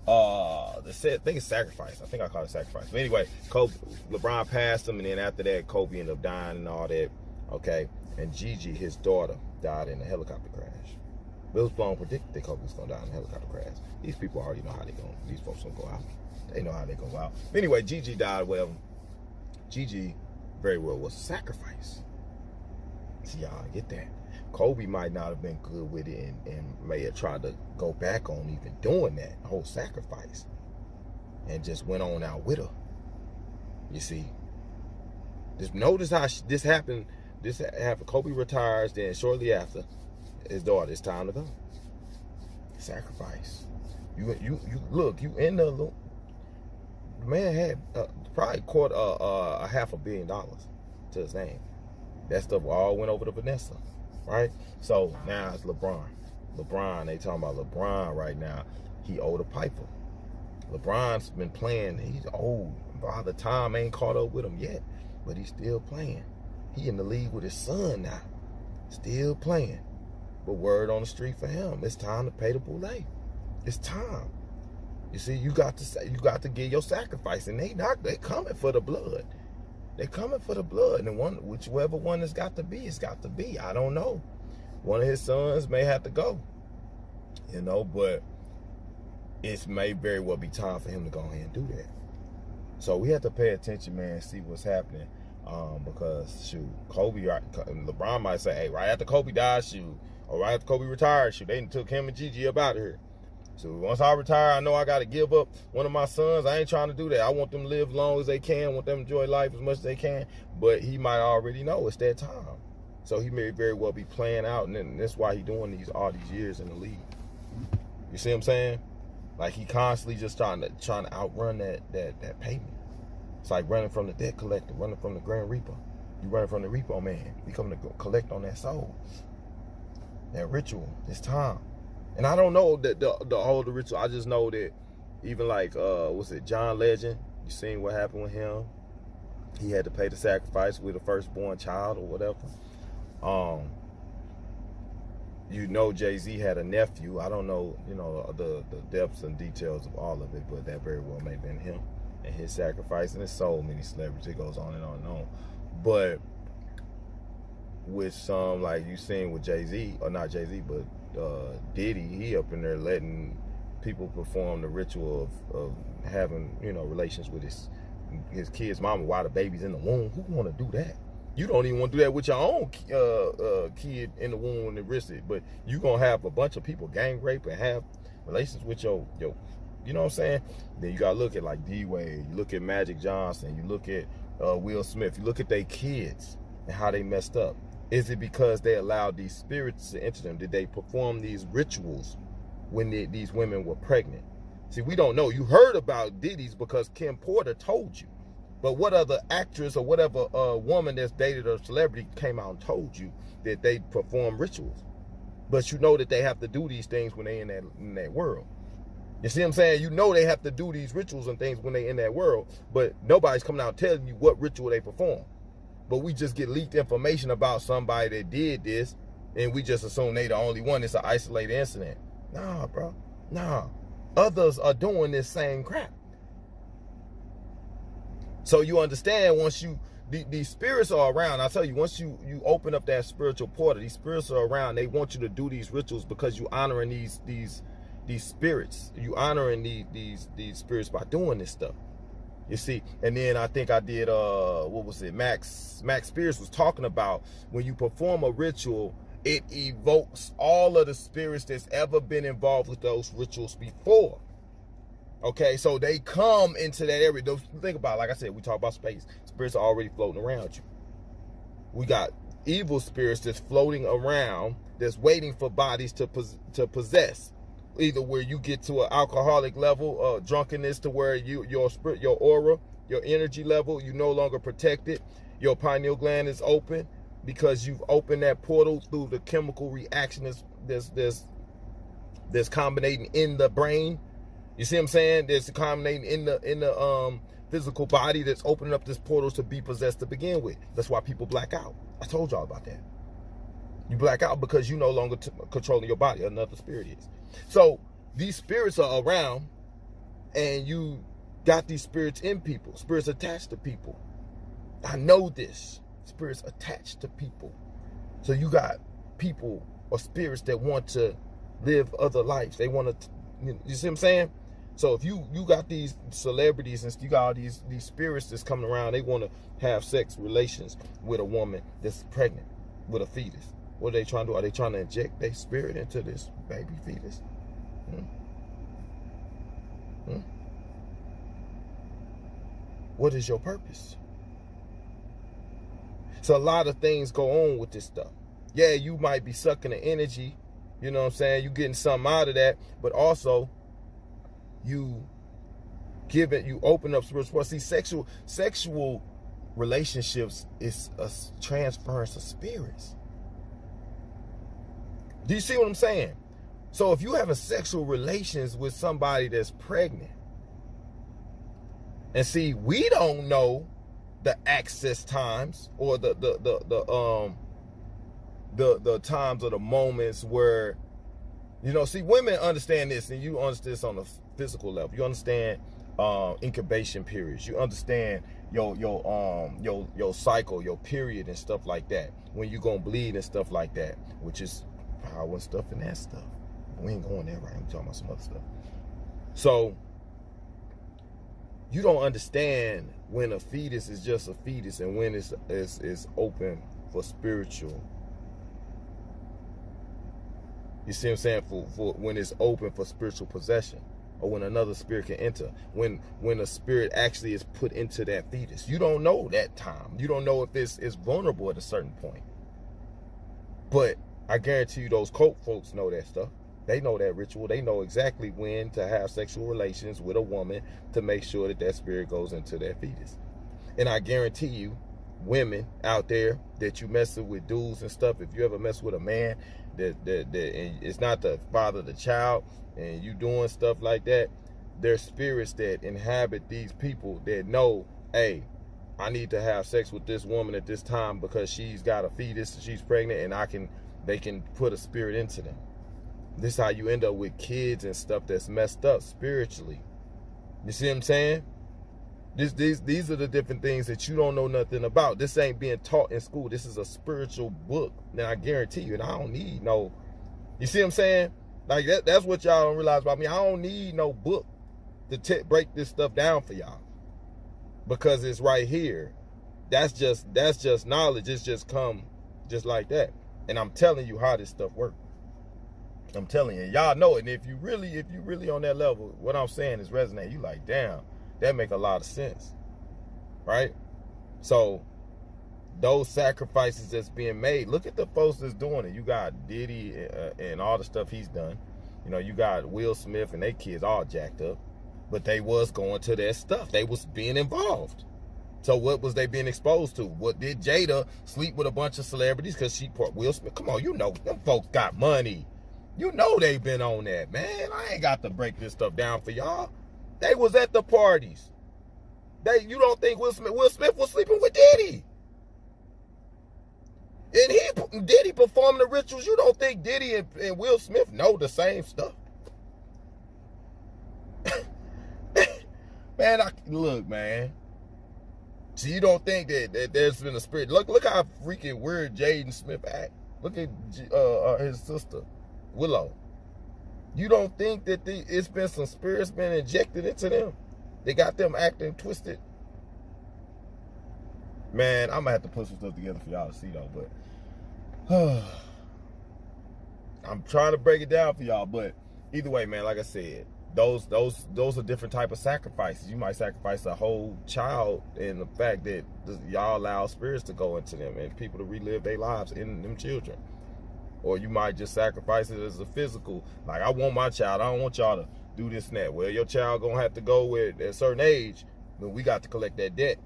I think it's Sacrifice. I think I called it Sacrifice. But anyway, LeBron passed him, and then after that, Kobe ended up dying and all that. Okay, and Gigi, his daughter, died in a helicopter crash. It was long predicted that Kobe was gonna die in a helicopter crash. These people already know how these folks gonna go out. They know how they go out. Anyway, Gigi died, whatever. Gigi very well was a sacrifice. See, y'all get that. Kobe might not have been good with it and may have tried to go back on even doing that whole sacrifice, and just went on out with her. You see, just notice how this happened. This happened. Kobe retires, then shortly after, his daughter, it's time to go. Sacrifice. You look. You in the loop. The man had probably caught $500 million to his name. That stuff all went over to Vanessa, right? So now it's LeBron. They talking about LeBron right now. He owed a piper. LeBron's been playing. He's old. By the time ain't caught up with him yet, but he's still playing. He in the league with his son now, still playing. But word on the street for him, it's time to pay the boule. It's time. You see, you got to give your sacrifice, and they coming for the blood. They coming for the blood, and whichever one it's got to be, it's got to be. I don't know. One of his sons may have to go, but it may very well be time for him to go ahead and do that. So we have to pay attention, man, and see what's happening, because shoot, LeBron might say, hey, right after Kobe died, shoot, or right after Kobe retired, shoot, they took him and Gigi up out of here. So once I retire, I know I got to give up one of my sons. I ain't trying to do that. I want them to live as long as they can. I want them to enjoy life as much as they can. But he might already know it's that time. So he may very well be playing out, and that's why he's doing all these years in the league. You see what I'm saying? Like, he constantly just trying to outrun that payment. It's like running from the debt collector, running from the Grand Reaper. You running from the repo man. You coming to collect on that soul. That ritual. It's time. And I don't know the ritual. I just know that even like, John Legend, you seen what happened with him? He had to pay the sacrifice with a firstborn child or whatever. Jay-Z had a nephew. I don't know, the depths and details of all of it, but that very well may have been him and his sacrifice. And there's so many celebrities. It goes on and on and on. But with some, like you seen with Jay-Z, or not Jay-Z, but Diddy, he up in there letting people perform the ritual of having, relations with his kid's mama while the baby's in the womb. Who want to do that? You don't even want to do that with your own kid in the womb and risk it. But you gonna have a bunch of people gang rape and have relations with your you know what I'm saying? Then you gotta look at like D-Wade, you look at Magic Johnson, you look at Will Smith, you look at their kids. and how they messed up? Is it because they allowed these spirits to enter them? Did they perform these rituals when these women were pregnant? See, we don't know. You heard about Diddy's because Kim Porter told you. But what other actress or whatever woman that's dated a celebrity came out and told you that they perform rituals? But you know that they have to do these things when they in that world. You see what I'm saying? You know they have to do these rituals and things when they in that world, but nobody's coming out telling you what ritual they perform. But we just get leaked information about somebody that did this, and we just assume they the only one. It's an isolated incident. Nah, bro. Nah. Others are doing this same crap. So you understand, once these spirits are around, I tell you, once you open up that spiritual portal, these spirits are around. They want you to do these rituals because you honoring these spirits. You honoring these spirits by doing this stuff. You see, and then I think I did what was it? Max Spears was talking about when you perform a ritual, it evokes all of the spirits that's ever been involved with those rituals before. Okay, so they come into that area. Think about it, like I said, we talk about space. Spirits are already floating around you. We got evil spirits that's floating around, that's waiting for bodies to possess. Either where you get to an alcoholic level, drunkenness, to where your spirit, your aura, your energy level, you no longer protected. Your pineal gland is open because you've opened that portal through the chemical reaction that's combinating in the brain. You see what I'm saying? There's combinating in the physical body that's opening up this portal to be possessed to begin with. That's why people black out. I told y'all about that. You black out because you no longer controlling your body. Another spirit is. So these spirits are around, and you got these spirits in people. Spirits attached to people. I know this. Spirits attached to people. So you got people or spirits that want to live other lives. They want to, you see what I'm saying? So if you got these celebrities and you got all these spirits that's coming around, they want to have sex relations with a woman that's pregnant with a fetus. What are they trying to do? Are they trying to inject their spirit into this baby fetus? What is your purpose? So a lot of things go on with this stuff. Yeah, you might be sucking the energy, you know what I'm saying? You getting something out of that, but also you open up spiritual. See, sexual relationships is a transference of spirits. Do you see what I'm saying? So if you having sexual relations with somebody that's pregnant, and see, we don't know the access times or the times or the moments where, you know, see, women understand this, and you understand this on a physical level. You understand incubation periods. You understand your cycle, your period, and stuff like that. When you gonna bleed and stuff like that, which is power and stuff and that stuff. We ain't going there, right? I'm talking about some other stuff. So you don't understand when a fetus is just a fetus and when it's open for spiritual. You see what I'm saying? For when it's open for spiritual possession, or when another spirit can enter, when a spirit actually is put into that fetus. You don't know that time. You don't know if it's vulnerable at a certain point. But I guarantee you those cult folks know that stuff. They know that ritual. They know exactly when to have sexual relations with a woman to make sure that that spirit goes into that fetus. And I guarantee you, women out there that you messing with dudes and stuff, if you ever mess with a man that and it's not the father of the child, and you doing stuff like that, there's spirits that inhabit these people that know, hey, I need to have sex with this woman at this time because she's got a fetus, she's pregnant, and they can put a spirit into them. This is how you end up with kids and stuff that's messed up spiritually. You see what I'm saying? These are the different things that you don't know nothing about. This ain't being taught in school. This is a spiritual book. Now I guarantee you, and I don't need no, you see what I'm saying? Like that's what y'all don't realize about me. I don't need no book to break this stuff down for y'all, because it's right here. That's just knowledge. It's just come just like that. And I'm telling you how this stuff works. I'm telling you, y'all know it. And if you really on that level, what I'm saying is resonate. You like, damn, that make a lot of sense, right? So those sacrifices that's being made. Look at the folks that's doing it. You got Diddy and all the stuff he's done. You know, you got Will Smith and their kids all jacked up, but they was going to their stuff. They was being involved. So what was they being exposed to? What did Jada sleep with a bunch of celebrities because she brought Will Smith? Come on, you know them folks got money. You know they've been on that, man. I ain't got to break this stuff down for y'all. They was at the parties. You don't think Will Smith was sleeping with Diddy? And Diddy performed the rituals. You don't think Diddy and Will Smith know the same stuff? Man, look, man. So you don't think that there's been a spirit? Look how freaking weird Jaden Smith act. Look at his sister, Willow. You don't think that it's been some spirits been injected into them? They got them acting twisted. Man, I'm gonna have to put some stuff together for y'all to see though, but I'm trying to break it down for y'all. But either way, man, like I said, those are different type of sacrifices. You might sacrifice a whole child in the fact that y'all allow spirits to go into them and people to relive their lives in them children. Or you might just sacrifice it as a physical, like I want my child, I don't want y'all to do this and that. Well, your child gonna have to go with at a certain age, then we got to collect that debt.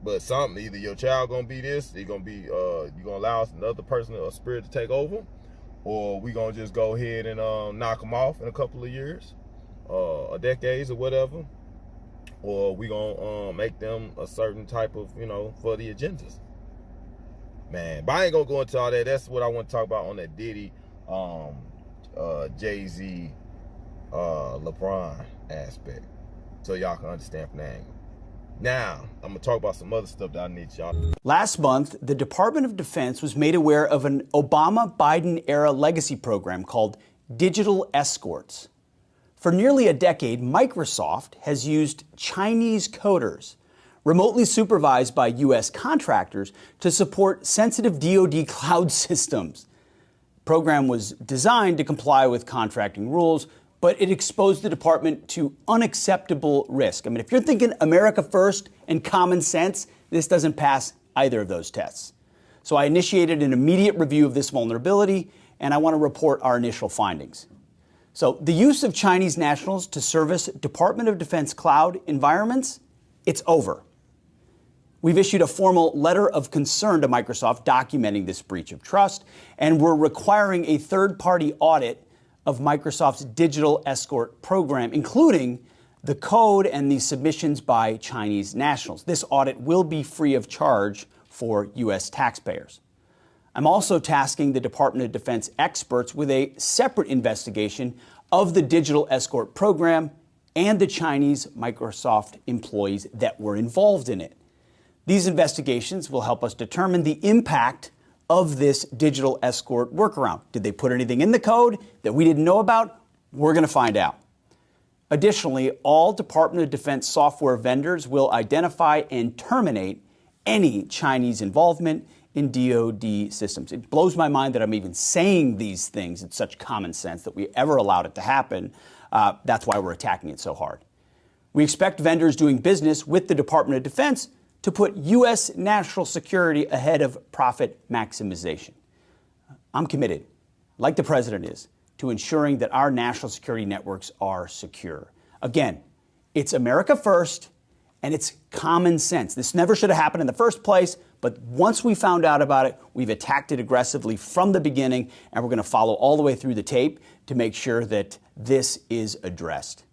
But either your child gonna be this, you gonna be you gonna allow another person, a spirit, to take over, or we gonna just go ahead and knock them off in a couple of years, or decades or whatever, or we gonna make them a certain type of, you know, for the agendas. Man, but I ain't gonna go into all that. That's what I want to talk about on that Diddy, Jay-Z, LeBron aspect, so y'all can understand from that angle. Now, I'm going to talk about some other stuff that I need y'all. Last month, the Department of Defense was made aware of an Obama-Biden-era legacy program called Digital Escorts. For nearly a decade, Microsoft has used Chinese coders, remotely supervised by U.S. contractors, to support sensitive DoD cloud systems. The program was designed to comply with contracting rules, but it exposed the department to unacceptable risk. I mean, if you're thinking America first and common sense, this doesn't pass either of those tests. So I initiated an immediate review of this vulnerability, and I want to report our initial findings. So the use of Chinese nationals to service Department of Defense cloud environments, it's over. We've issued a formal letter of concern to Microsoft documenting this breach of trust, and we're requiring a third-party audit of Microsoft's digital escort program, including the code and the submissions by Chinese nationals. This audit will be free of charge for U.S. taxpayers. I'm also tasking the Department of Defense experts with a separate investigation of the digital escort program and the Chinese Microsoft employees that were involved in it. These investigations will help us determine the impact of this digital escort workaround. Did they put anything in the code that we didn't know about? We're going to find out. Additionally, all Department of Defense software vendors will identify and terminate any Chinese involvement in DoD systems. It blows my mind that I'm even saying these things. It's such common sense that we ever allowed it to happen. That's why we're attacking it so hard. We expect vendors doing business with the Department of Defense to put U.S. national security ahead of profit maximization. I'm committed, like the president is, to ensuring that our national security networks are secure. Again, it's America first, and it's common sense. This never should have happened in the first place, but once we found out about it, we've attacked it aggressively from the beginning, and we're going to follow all the way through the tape to make sure that this is addressed.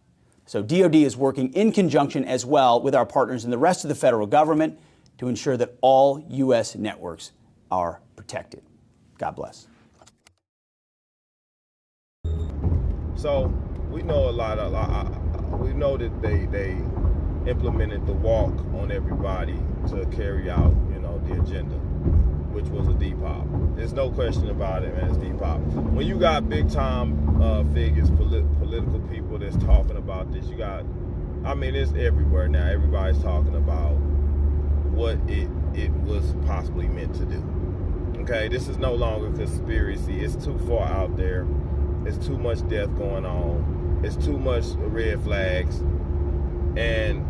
So DoD is working in conjunction as well with our partners in the rest of the federal government to ensure that all U.S. networks are protected. God bless. So we know we know that they implemented the walk on everybody to carry out, you know, the agenda, which was a Depop. There's no question about it, man. It's Depop. When you got big time figures, political people that's talking about this, you got, I mean, it's everywhere now. Everybody's talking about what it was possibly meant to do. Okay, this is no longer conspiracy. It's too far out there. It's too much death going on. It's too much red flags, and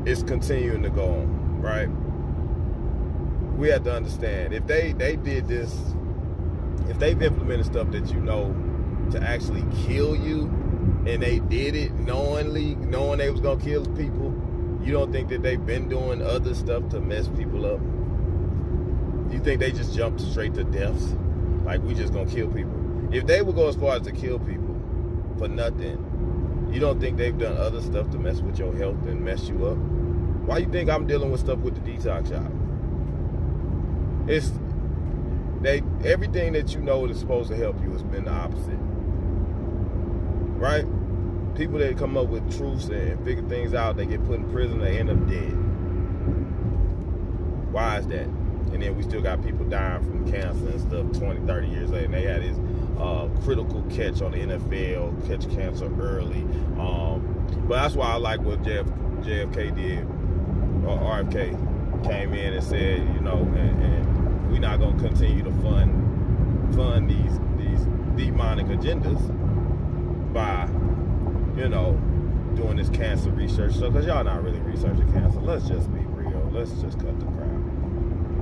it's continuing to go on, right? we have to understand, if they did this, if they've implemented stuff that you know to actually kill you, and they did it knowingly, knowing they was gonna kill people, you don't think that they've been doing other stuff to mess people up? You think they just jumped straight to deaths? Like, we just gonna kill people? If they would go as far as to kill people for nothing, you don't think they've done other stuff to mess with your health and mess you up? Why you think I'm dealing with stuff with the Detox shop? Everything that you know is supposed to help you has been the opposite. Right? People that come up with truths and figure things out, they get put in prison, they end up dead. Why is that? And then we still got people dying from cancer and stuff 20, 30 years later. And they had this critical catch on the NFL, catch cancer early. But that's why I like what JFK did, or RFK came in and said, you know, and we're not going to continue to fund these demonic agendas by, you know, doing this cancer research. So, because y'all not really researching cancer. Let's just be real. Let's just cut the crap.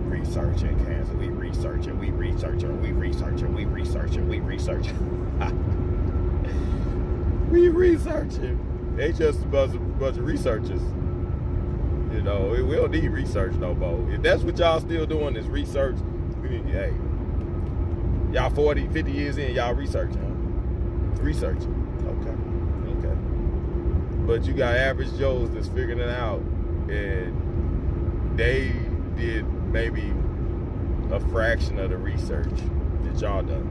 Researching cancer. We researching. We researching. We researching. We researching. We researching. We researching. They just a bunch of researchers. You know, we don't need research no more. If that's what y'all still doing is research, hey, y'all 40, 50 years in, y'all researching. Researching. Okay. But you got average Joes that's figuring it out, and they did maybe a fraction of the research that y'all done.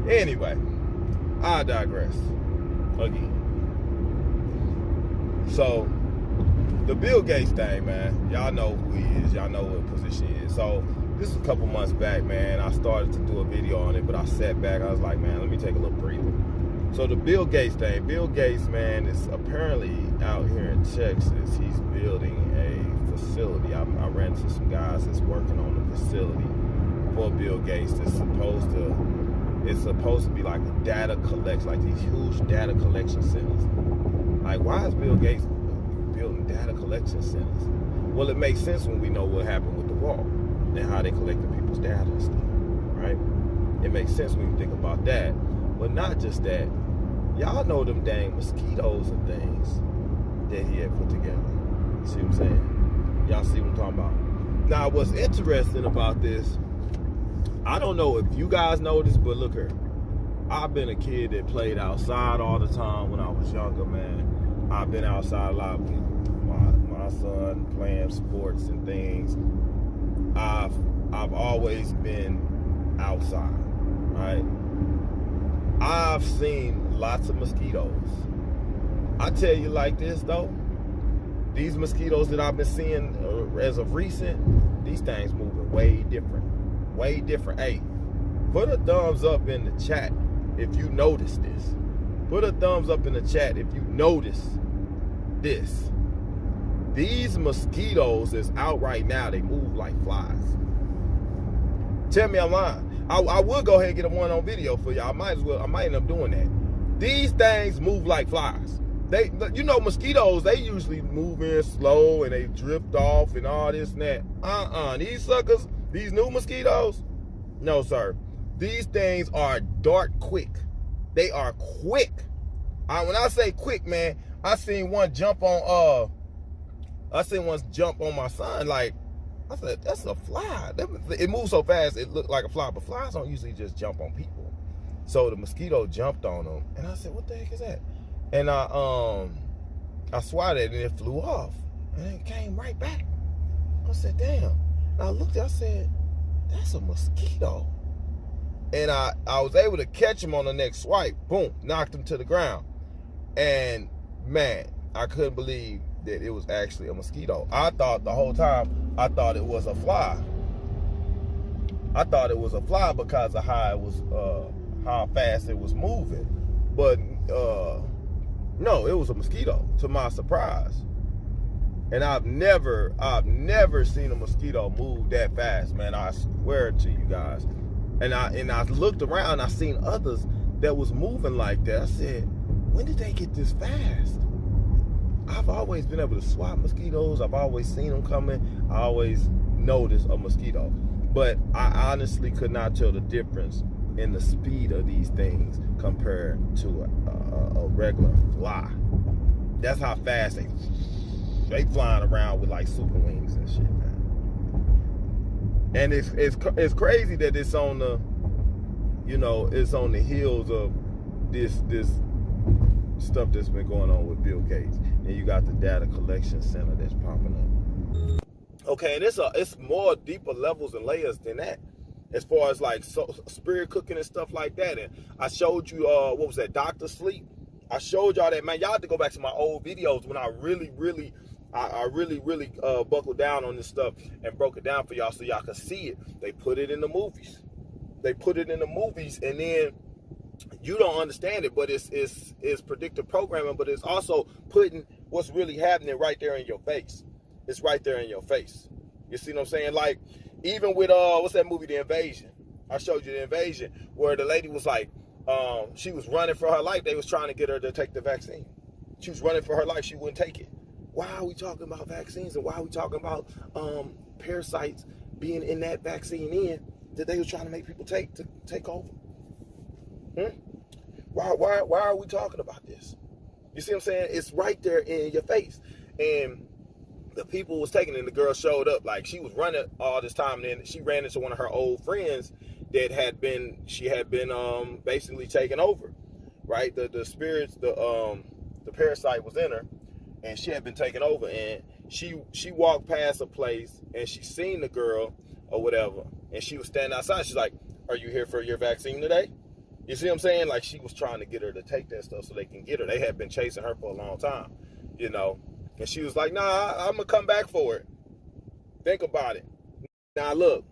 Anyway, I digress again. So, the Bill Gates thing, man, y'all know who he is. Y'all know what position he is. So, this is a couple months back, man. I started to do a video on it, but I sat back. I was like, man, let me take a little breather. So, the Bill Gates thing. Bill Gates, man, is apparently out here in Texas. He's building a facility. I ran into some guys that's working on the facility for Bill Gates. It's supposed to be like a data collection, like these huge data collection centers. Like, why is Bill Gates building data collection centers? Well, it makes sense when we know what happened with the wall and how they collected people's data and stuff, right? It makes sense when you think about that. But not just that. Y'all know them dang mosquitoes and things that he had put together. You see what I'm saying? Y'all see what I'm talking about? Now, what's interesting about this, I don't know if you guys know this, but look here. I've been a kid that played outside all the time when I was younger, man. I've been outside a lot with my son playing sports and things. I've always been outside, right? I've seen lots of mosquitoes. I tell you like this though, these mosquitoes that I've been seeing as of recent, these things moving way different. Way different. Hey, put a thumbs up in the chat if you notice this. Put a thumbs up in the chat if you notice this. These mosquitoes that's out right now, they move like flies. Tell me I'm lying. I will go ahead and get one on video for y'all. I might end up doing that. These things move like flies. You know, mosquitoes, they usually move in slow and they drift off and all this and that. These suckers, these new mosquitoes, no sir. These things are dart quick. They are quick. When I say quick, man, I seen one jump on my son. Like, I said, that's a fly. It moves so fast, it looked like a fly, but flies don't usually just jump on people. So the mosquito jumped on him, and I said, what the heck is that? And I swatted it, and it flew off, and it came right back. I said, damn. And I looked, I said, that's a mosquito. And I was able to catch him on the next swipe. Boom, knocked him to the ground. And man, I couldn't believe that it was actually a mosquito. I thought the whole time, I thought it was a fly. I thought it was a fly because of how it was, how fast it was moving. But no, it was a mosquito, to my surprise. And I've never seen a mosquito move that fast, man. I swear to you guys. And I looked around, I seen others that was moving like that. I said, when did they get this fast? I've always been able to swat mosquitoes. I've always seen them coming. I always notice a mosquito. But I honestly could not tell the difference in the speed of these things compared to a regular fly. That's how fast they flying around with like super wings and shit, man. And it's crazy that it's on the, you know, it's on the heels of this stuff that's been going on with Bill Gates, and you got the data collection center that's popping up. Okay, and it's more deeper levels and layers than that, as far as like spirit cooking and stuff like that. And I showed you what was that, Dr. Sleep? I showed y'all that, man. Y'all have to go back to my old videos when I really buckled down on this stuff and broke it down for y'all so y'all could see it. They put it in the movies. And then you don't understand it, but it's predictive programming, but it's also putting what's really happening right there in your face. It's right there in your face. You see what I'm saying? Like, even with what's that movie, The Invasion? I showed you The Invasion, where the lady was like, she was running for her life. They was trying to get her to take the vaccine. She was running for her life. She wouldn't take it. Why are we talking about vaccines, and why are we talking about parasites being in that vaccine that they was trying to make people take over? Why are we talking about this? You see what I'm saying? It's right there in your face. And the people was taking it, and the girl showed up. Like, she was running all this time, and then she ran into one of her old friends that she had been basically taken over, right? The spirits, the parasite was in her, and she had been taken over. And she walked past a place, and she seen the girl or whatever, and she was standing outside. She's like, "Are you here for your vaccine today?" You see what I'm saying? Like, she was trying to get her to take that stuff so they can get her. They had been chasing her for a long time, you know. And she was like, "Nah, I'm gonna come back for it." Think about it. Now look,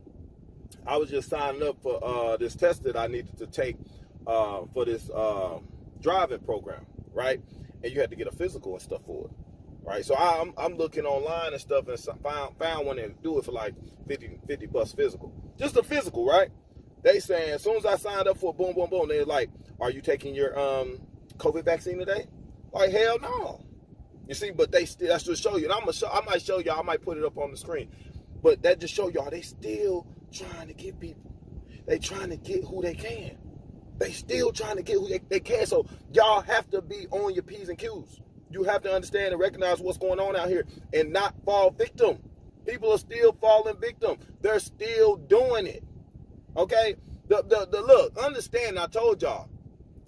I was just signing up for this test that I needed to take for this driving program, right? And you had to get a physical and stuff for it, right? So I'm looking online and stuff, and found one that do it for like $50 physical, just a physical, right? They saying as soon as I signed up for it, boom, boom, boom, they're like, "Are you taking your COVID vaccine today?" Like, hell no. You see, but that's to show you. And I might show y'all. I might put it up on the screen. But that just show y'all they still trying to get people. They trying to get who they can. They still trying to get who they can. So y'all have to be on your P's and Q's. You have to understand and recognize what's going on out here and not fall victim. People are still falling victim. They're still doing it. Okay? Look, understand, I told y'all,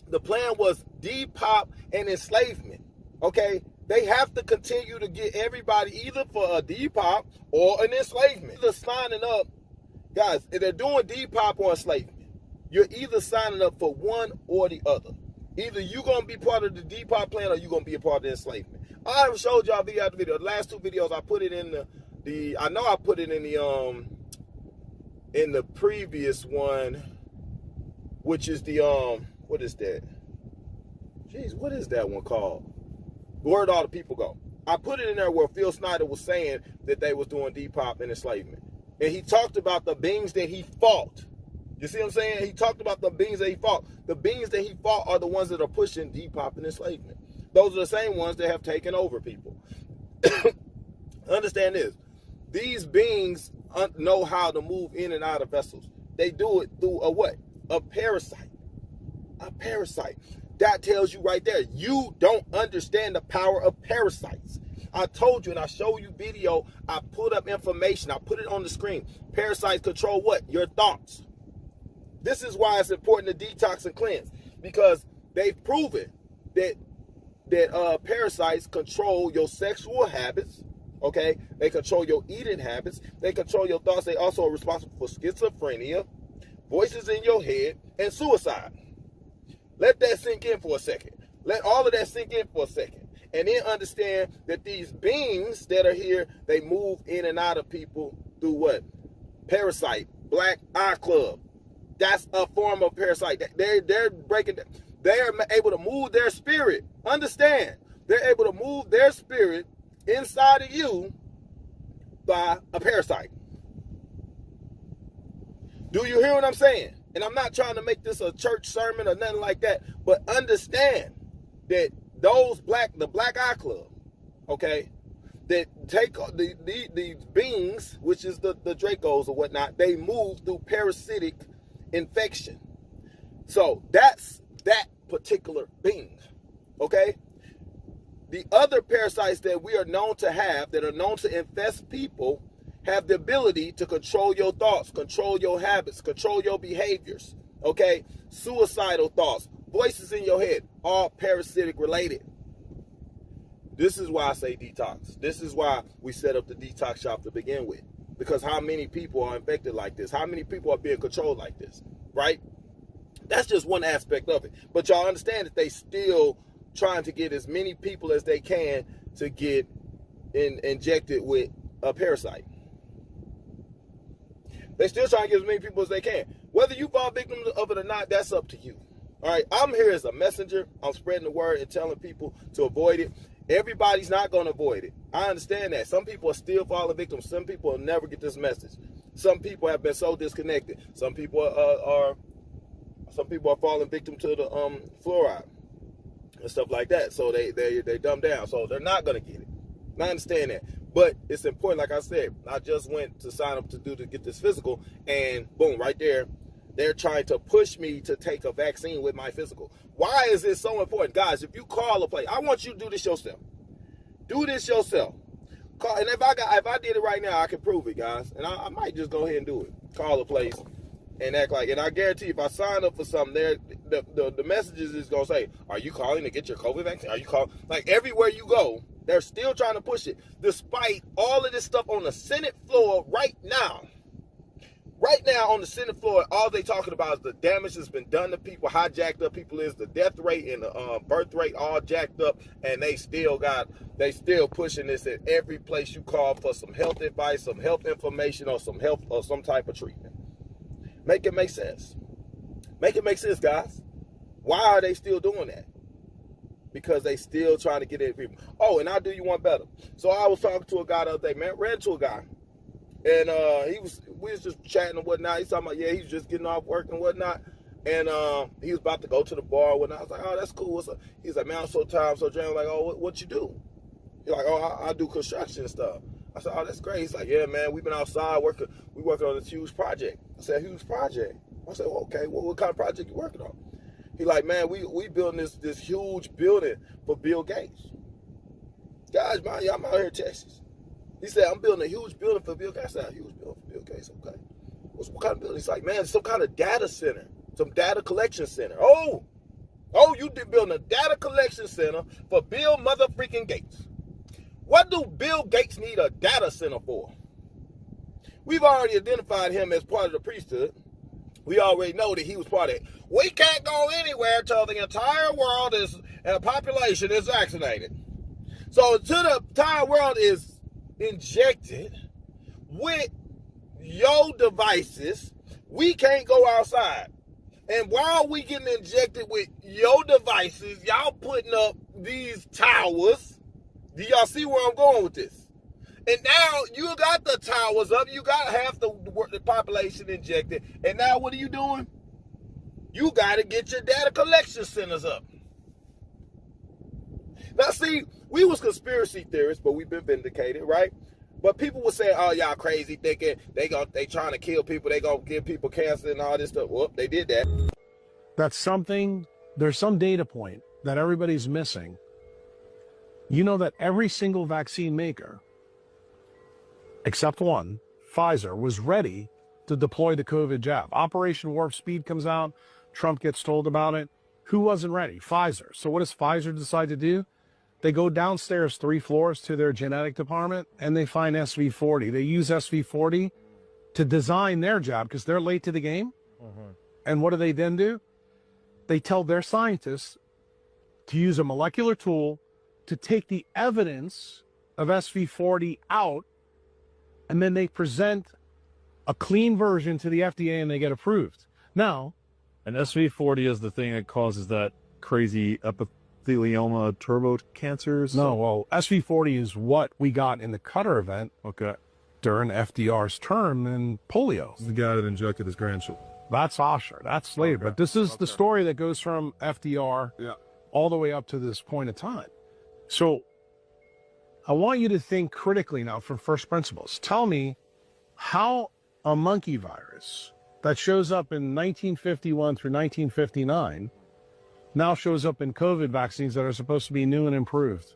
the plan was depop and enslavement. Okay? They have to continue to get everybody either for a depop or an enslavement. Either signing up, guys, if they're doing depop or enslavement, you're either signing up for one or the other. Either you're going to be part of the depop plan or you're going to be a part of the enslavement. I have showed y'all video after video. The last two videos, I put it in I know I put it in the previous one, which is the, what is that? Jeez, what is that one called? Where'd all the people go? I put it in there where Phil Snyder was saying that they was doing depop and enslavement. And he talked about the beings that he fought. You see what I'm saying? He talked about the beings that he fought. The beings that he fought are the ones that are pushing depop and enslavement. Those are the same ones that have taken over people. Understand this. These beings know how to move in and out of vessels. They do it through a what? A parasite. A parasite. That tells you right there, you don't understand the power of parasites. I told you, and I show you video, I put up information, I put it on the screen. Parasites control what? Your thoughts. This is why it's important to detox and cleanse, because they've proven that parasites control your sexual habits, okay? They control your eating habits. They control your thoughts. They also are responsible for schizophrenia, voices in your head, and suicide. Let that sink in for a second. Let all of that sink in for a second. And then understand that these beings that are here, they move in and out of people through what? Parasite, Black Eye Club. That's a form of parasite. They're breaking, they're able to move their spirit. Understand, they're able to move their spirit inside of you by a parasite. Do you hear what I'm saying? And I'm not trying to make this a church sermon or nothing like that, but understand that the Black Eye Club, okay, that take these beings, which is the Dracos or whatnot, they move through parasitic infection. So that's that particular being, okay? The other parasites that we are known to have, that are known to infest people, have the ability to control your thoughts, control your habits, control your behaviors, okay? Suicidal thoughts, voices in your head, all parasitic related. This is why I say detox. This is why we set up the detox shop to begin with. Because how many people are infected like this? How many people are being controlled like this, right? That's just one aspect of it. But y'all understand that they still trying to get as many people as they can to get injected with a parasite. They still trying to get as many people as they can. Whether you fall victim of it or not, that's up to you. All right, I'm here as a messenger. I'm spreading the word and telling people to avoid it. Everybody's not going to avoid it. I understand that. Some people are still falling victims. Some people will never get this message. Some people have been so disconnected. Some people are falling victim to the fluoride and stuff like that. So they dumb down. So they're not going to get it. I understand that. But it's important, like I said, I just went to sign up to get this physical, and boom, right there, they're trying to push me to take a vaccine with my physical. Why is this so important? Guys, if you call a place, I want you to do this yourself. Do this yourself. Call, and if I did it right now, I can prove it, guys. And I might just go ahead and do it. Call a place and act like, and I guarantee if I sign up for something, the messages is going to say, are you calling to get your COVID vaccine? Are you calling? Like everywhere you go, they're still trying to push it. Despite all of this stuff on the Senate floor right now. Right now on the Senate floor, all they talking about is the damage that's been done to people, how jacked up people is, the death rate and the birth rate all jacked up, and they still pushing this at every place you call for some health advice, some health information, or some health or some type of treatment. Make it make sense. Make it make sense, guys. Why are they still doing that? Because they still trying to get at people. Oh, and I'll do you one better. So I was talking to a guy the other day, man, ran to a guy. And we was just chatting and whatnot. He's talking about, yeah, he was just getting off work and whatnot. And he was about to go to the bar and whatnot. I was like, oh, that's cool. What's up? He's like, man, I'm so tired, I'm so drained. I'm like, oh, what you do? He's like, oh, I do construction and stuff. I said, oh, that's great. He's like, yeah, man, we've been outside working. We working on this huge project. I said, huge project? I said, well, okay, what kind of project you working on? He like, man, we building this huge building for Bill Gates. Guys, man, I'm out here in Texas. He said, I'm building a huge building for Bill Gates. I said, a huge building for Bill Gates, okay. What kind of building? He's like, man, some kind of data center, some data collection center. Oh, you did building a data collection center for Bill motherfreaking Gates. What do Bill Gates need a data center for? We've already identified him as part of the priesthood. We already know that he was part of it. We can't go anywhere until the entire world and population is vaccinated. So until the entire world is injected with your devices, we can't go outside. And while we getting injected with your devices, y'all putting up these towers. Do y'all see where I'm going with this? And now you got the towers up, you got half the population injected, and now what are you doing? You got to get your data collection centers up. Now see, we was conspiracy theorists, but we've been vindicated, right? But people would say, oh, y'all crazy thinking they trying to kill people, they gonna give people cancer and all this stuff. Well, they did that. That's something, there's some data point that everybody's missing. You know that every single vaccine maker, except one, Pfizer, was ready to deploy the COVID jab. Operation Warp Speed comes out, Trump gets told about it. Who wasn't ready? Pfizer. So what does Pfizer decide to do? They go downstairs 3 floors to their genetic department and they find SV40. They use SV40 to design their jab because they're late to the game. Mm-hmm. And what do they then do? They tell their scientists to use a molecular tool to take the evidence of SV40 out, and then they present a clean version to the FDA and they get approved. Now, and SV40 is the thing that causes that crazy epithelioma turbo cancers? No, well, SV40 is what we got in the Qatar event during FDR's term in polio. The guy that injected his grandchildren. That's Osher. That's later. Okay. But this is the story that goes from FDR all the way up to this point of time. So I want you to think critically now from first principles. Tell me how a monkey virus that shows up in 1951 through 1959 now shows up in COVID vaccines that are supposed to be new and improved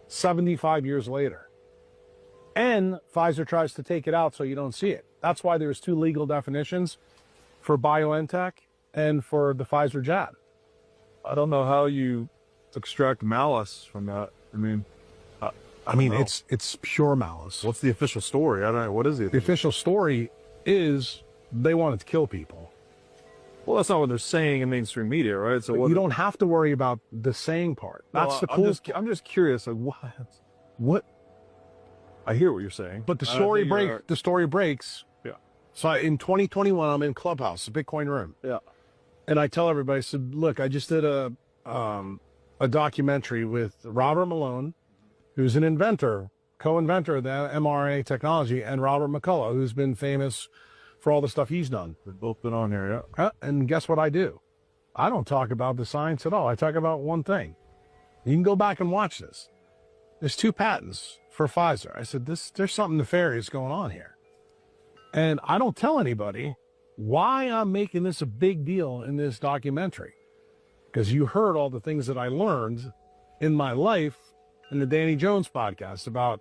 75 years later. And Pfizer tries to take it out so you don't see it. That's why there's two legal definitions for BioNTech and for the Pfizer jab. I don't know how you extract malice from that. I mean, it's pure malice. What's the official story? I don't know. What is it? The official story is they wanted to kill people. Well, that's not what they're saying in mainstream media, right? So you don't have to worry about the saying part. That's the cool. I'm just curious. Like, what? I hear what you're saying, But the story breaks. Yeah. So in 2021, I'm in Clubhouse, the Bitcoin room. Yeah. And I tell everybody, I said, look, I just did a documentary with Robert Malone, who's an inventor, co-inventor of the mRNA technology, and Robert McCullough, who's been famous for all the stuff he's done. They've both been on here, yeah. And guess what I do? I don't talk about the science at all. I talk about one thing. You can go back and watch this. There's 2 patents for Pfizer. I said, there's something nefarious going on here. And I don't tell anybody why I'm making this a big deal in this documentary. Because you heard all the things that I learned in my life in the Danny Jones podcast about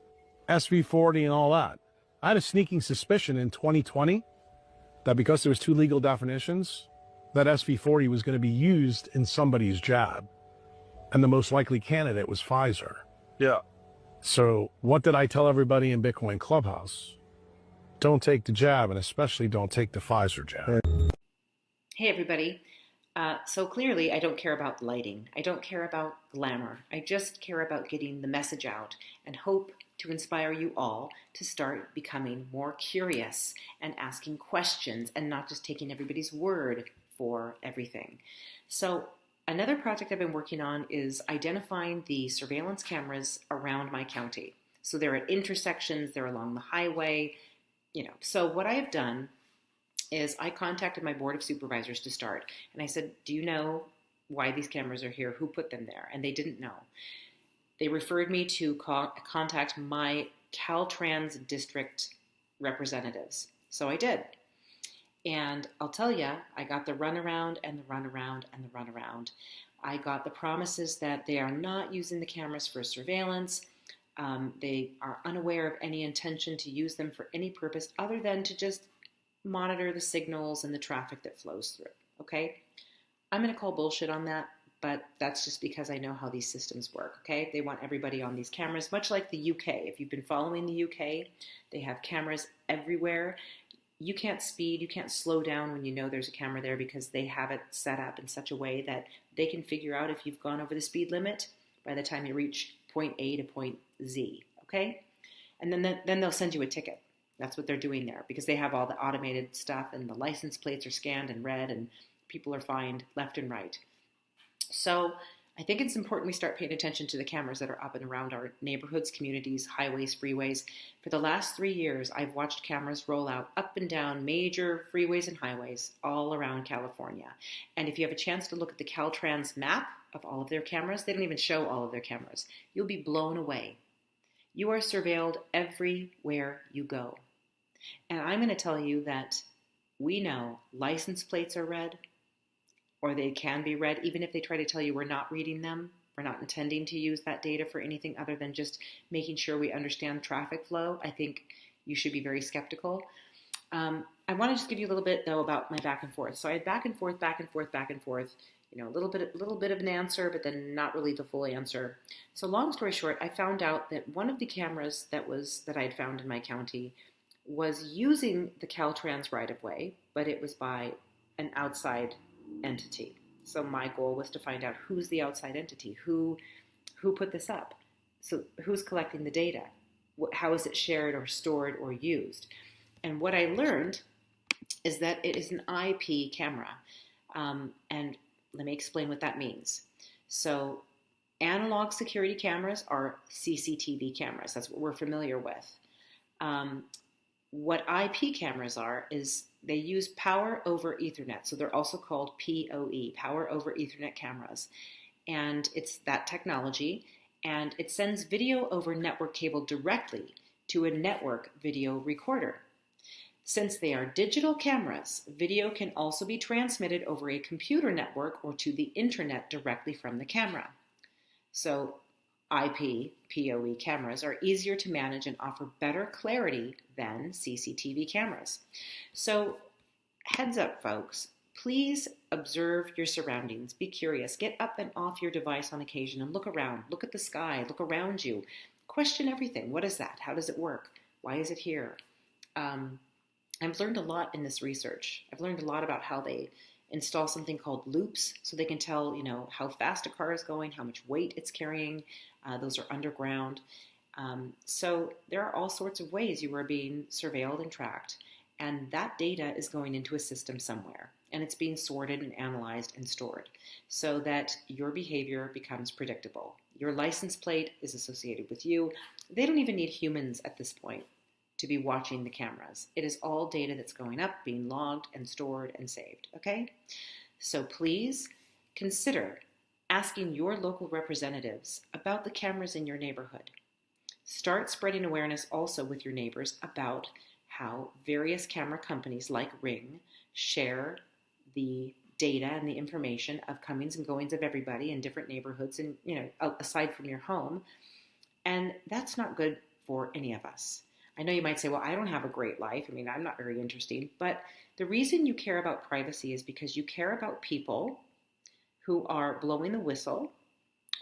SV40 and all that. I had a sneaking suspicion in 2020 that because there was 2 legal definitions, that SV40 was going to be used in somebody's jab. And the most likely candidate was Pfizer. Yeah. So what did I tell everybody in Bitcoin Clubhouse? Don't take the jab, and especially don't take the Pfizer jab. Hey, everybody. So clearly, I don't care about lighting. I don't care about glamour. I just care about getting the message out and hope to inspire you all to start becoming more curious and asking questions and not just taking everybody's word for everything. So another project I've been working on is identifying the surveillance cameras around my county. So they're at intersections, they're along the highway, So what I have done is I contacted my board of supervisors to start. And I said, do you know why these cameras are here? Who put them there? And they didn't know. They referred me to contact my Caltrans district representatives. So I did. And I'll tell you, I got the runaround and the runaround and the runaround. I got the promises that they are not using the cameras for surveillance. They are unaware of any intention to use them for any purpose other than to just monitor the signals and the traffic that flows through. Okay? I'm going to call bullshit on that, but that's just because I know how these systems work. Okay? They want everybody on these cameras, much like the UK. If you've been following the UK, they have cameras everywhere. You can't speed, you can't slow down when you know there's a camera there because they have it set up in such a way that they can figure out if you've gone over the speed limit by the time you reach point A to point Z, okay? And then they'll send you a ticket. That's what they're doing there because they have all the automated stuff and the license plates are scanned and read and people are fined left and right. So I think it's important we start paying attention to the cameras that are up and around our neighborhoods, communities, highways, freeways. For the last 3 years, I've watched cameras roll out up and down major freeways and highways all around California. And if you have a chance to look at the Caltrans map of all of their cameras, they don't even show all of their cameras. You'll be blown away. You are surveilled everywhere you go. And I'm going to tell you that we know license plates are read, or they can be read, even if they try to tell you we're not reading them, we're not intending to use that data for anything other than just making sure we understand traffic flow. I think you should be very skeptical. I want to just give you a little bit, though, about my back and forth. So I had back and forth, a little bit of an answer, but then not really the full answer. So long story short, I found out that one of the cameras that I had found in my county was using the Caltrans right-of-way, but it was by an outside entity. So my goal was to find out who's the outside entity, who put this up. So who's collecting the data? How is it shared or stored or used? And what I learned is that it is an IP camera. And let me explain what that means. So analog security cameras are CCTV cameras. That's what we're familiar with. What IP cameras are is they use power over Ethernet. So they're also called PoE, power over Ethernet cameras. And it's that technology. and it sends video over network cable directly to a network video recorder. Since they are digital cameras, video can also be transmitted over a computer network or to the internet directly from the camera. So IP, PoE cameras are easier to manage and offer better clarity than CCTV cameras. So heads up, folks, please observe your surroundings. Be curious. Get up and off your device on occasion and look around. Look at the sky. Look around you. Question everything. What is that? How does it work? Why is it here? I've learned a lot in this research. I've learned a lot about how they install something called loops so they can tell, how fast a car is going, how much weight it's carrying. Those are underground. So there are all sorts of ways you are being surveilled and tracked. And that data is going into a system somewhere. And it's being sorted and analyzed and stored so that your behavior becomes predictable. Your license plate is associated with you. They don't even need humans at this point to be watching the cameras. It is all data that's going up, being logged and stored and saved, okay? So please consider asking your local representatives about the cameras in your neighborhood. Start spreading awareness also with your neighbors about how various camera companies like Ring share the data and the information of comings and goings of everybody in different neighborhoods and, aside from your home. And that's not good for any of us. I know you might say, well, I don't have a great life. I mean, I'm not very interesting. But the reason you care about privacy is because you care about people who are blowing the whistle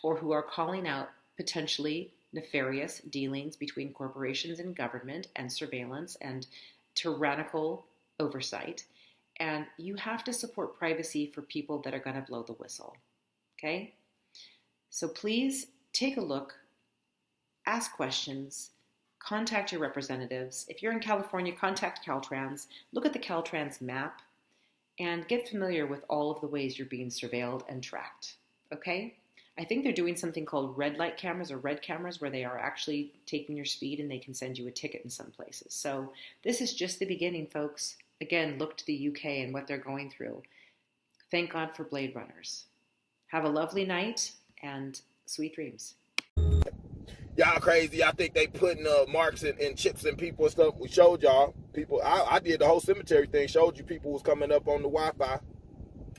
or who are calling out potentially nefarious dealings between corporations and government and surveillance and tyrannical oversight. And you have to support privacy for people that are going to blow the whistle. Okay? So please take a look, ask questions, contact your representatives. If you're in California, contact Caltrans. Look at the Caltrans map and get familiar with all of the ways you're being surveilled and tracked. Okay? I think they're doing something called red light cameras or red cameras where they are actually taking your speed and they can send you a ticket in some places. So this is just the beginning, folks. Again, look to the UK and what they're going through. Thank God for Blade Runners. Have a lovely night and sweet dreams. Y'all crazy. I think they putting marks and chips in people and stuff. We showed y'all. People, I did the whole cemetery thing. Showed you people was coming up on the Wi-Fi.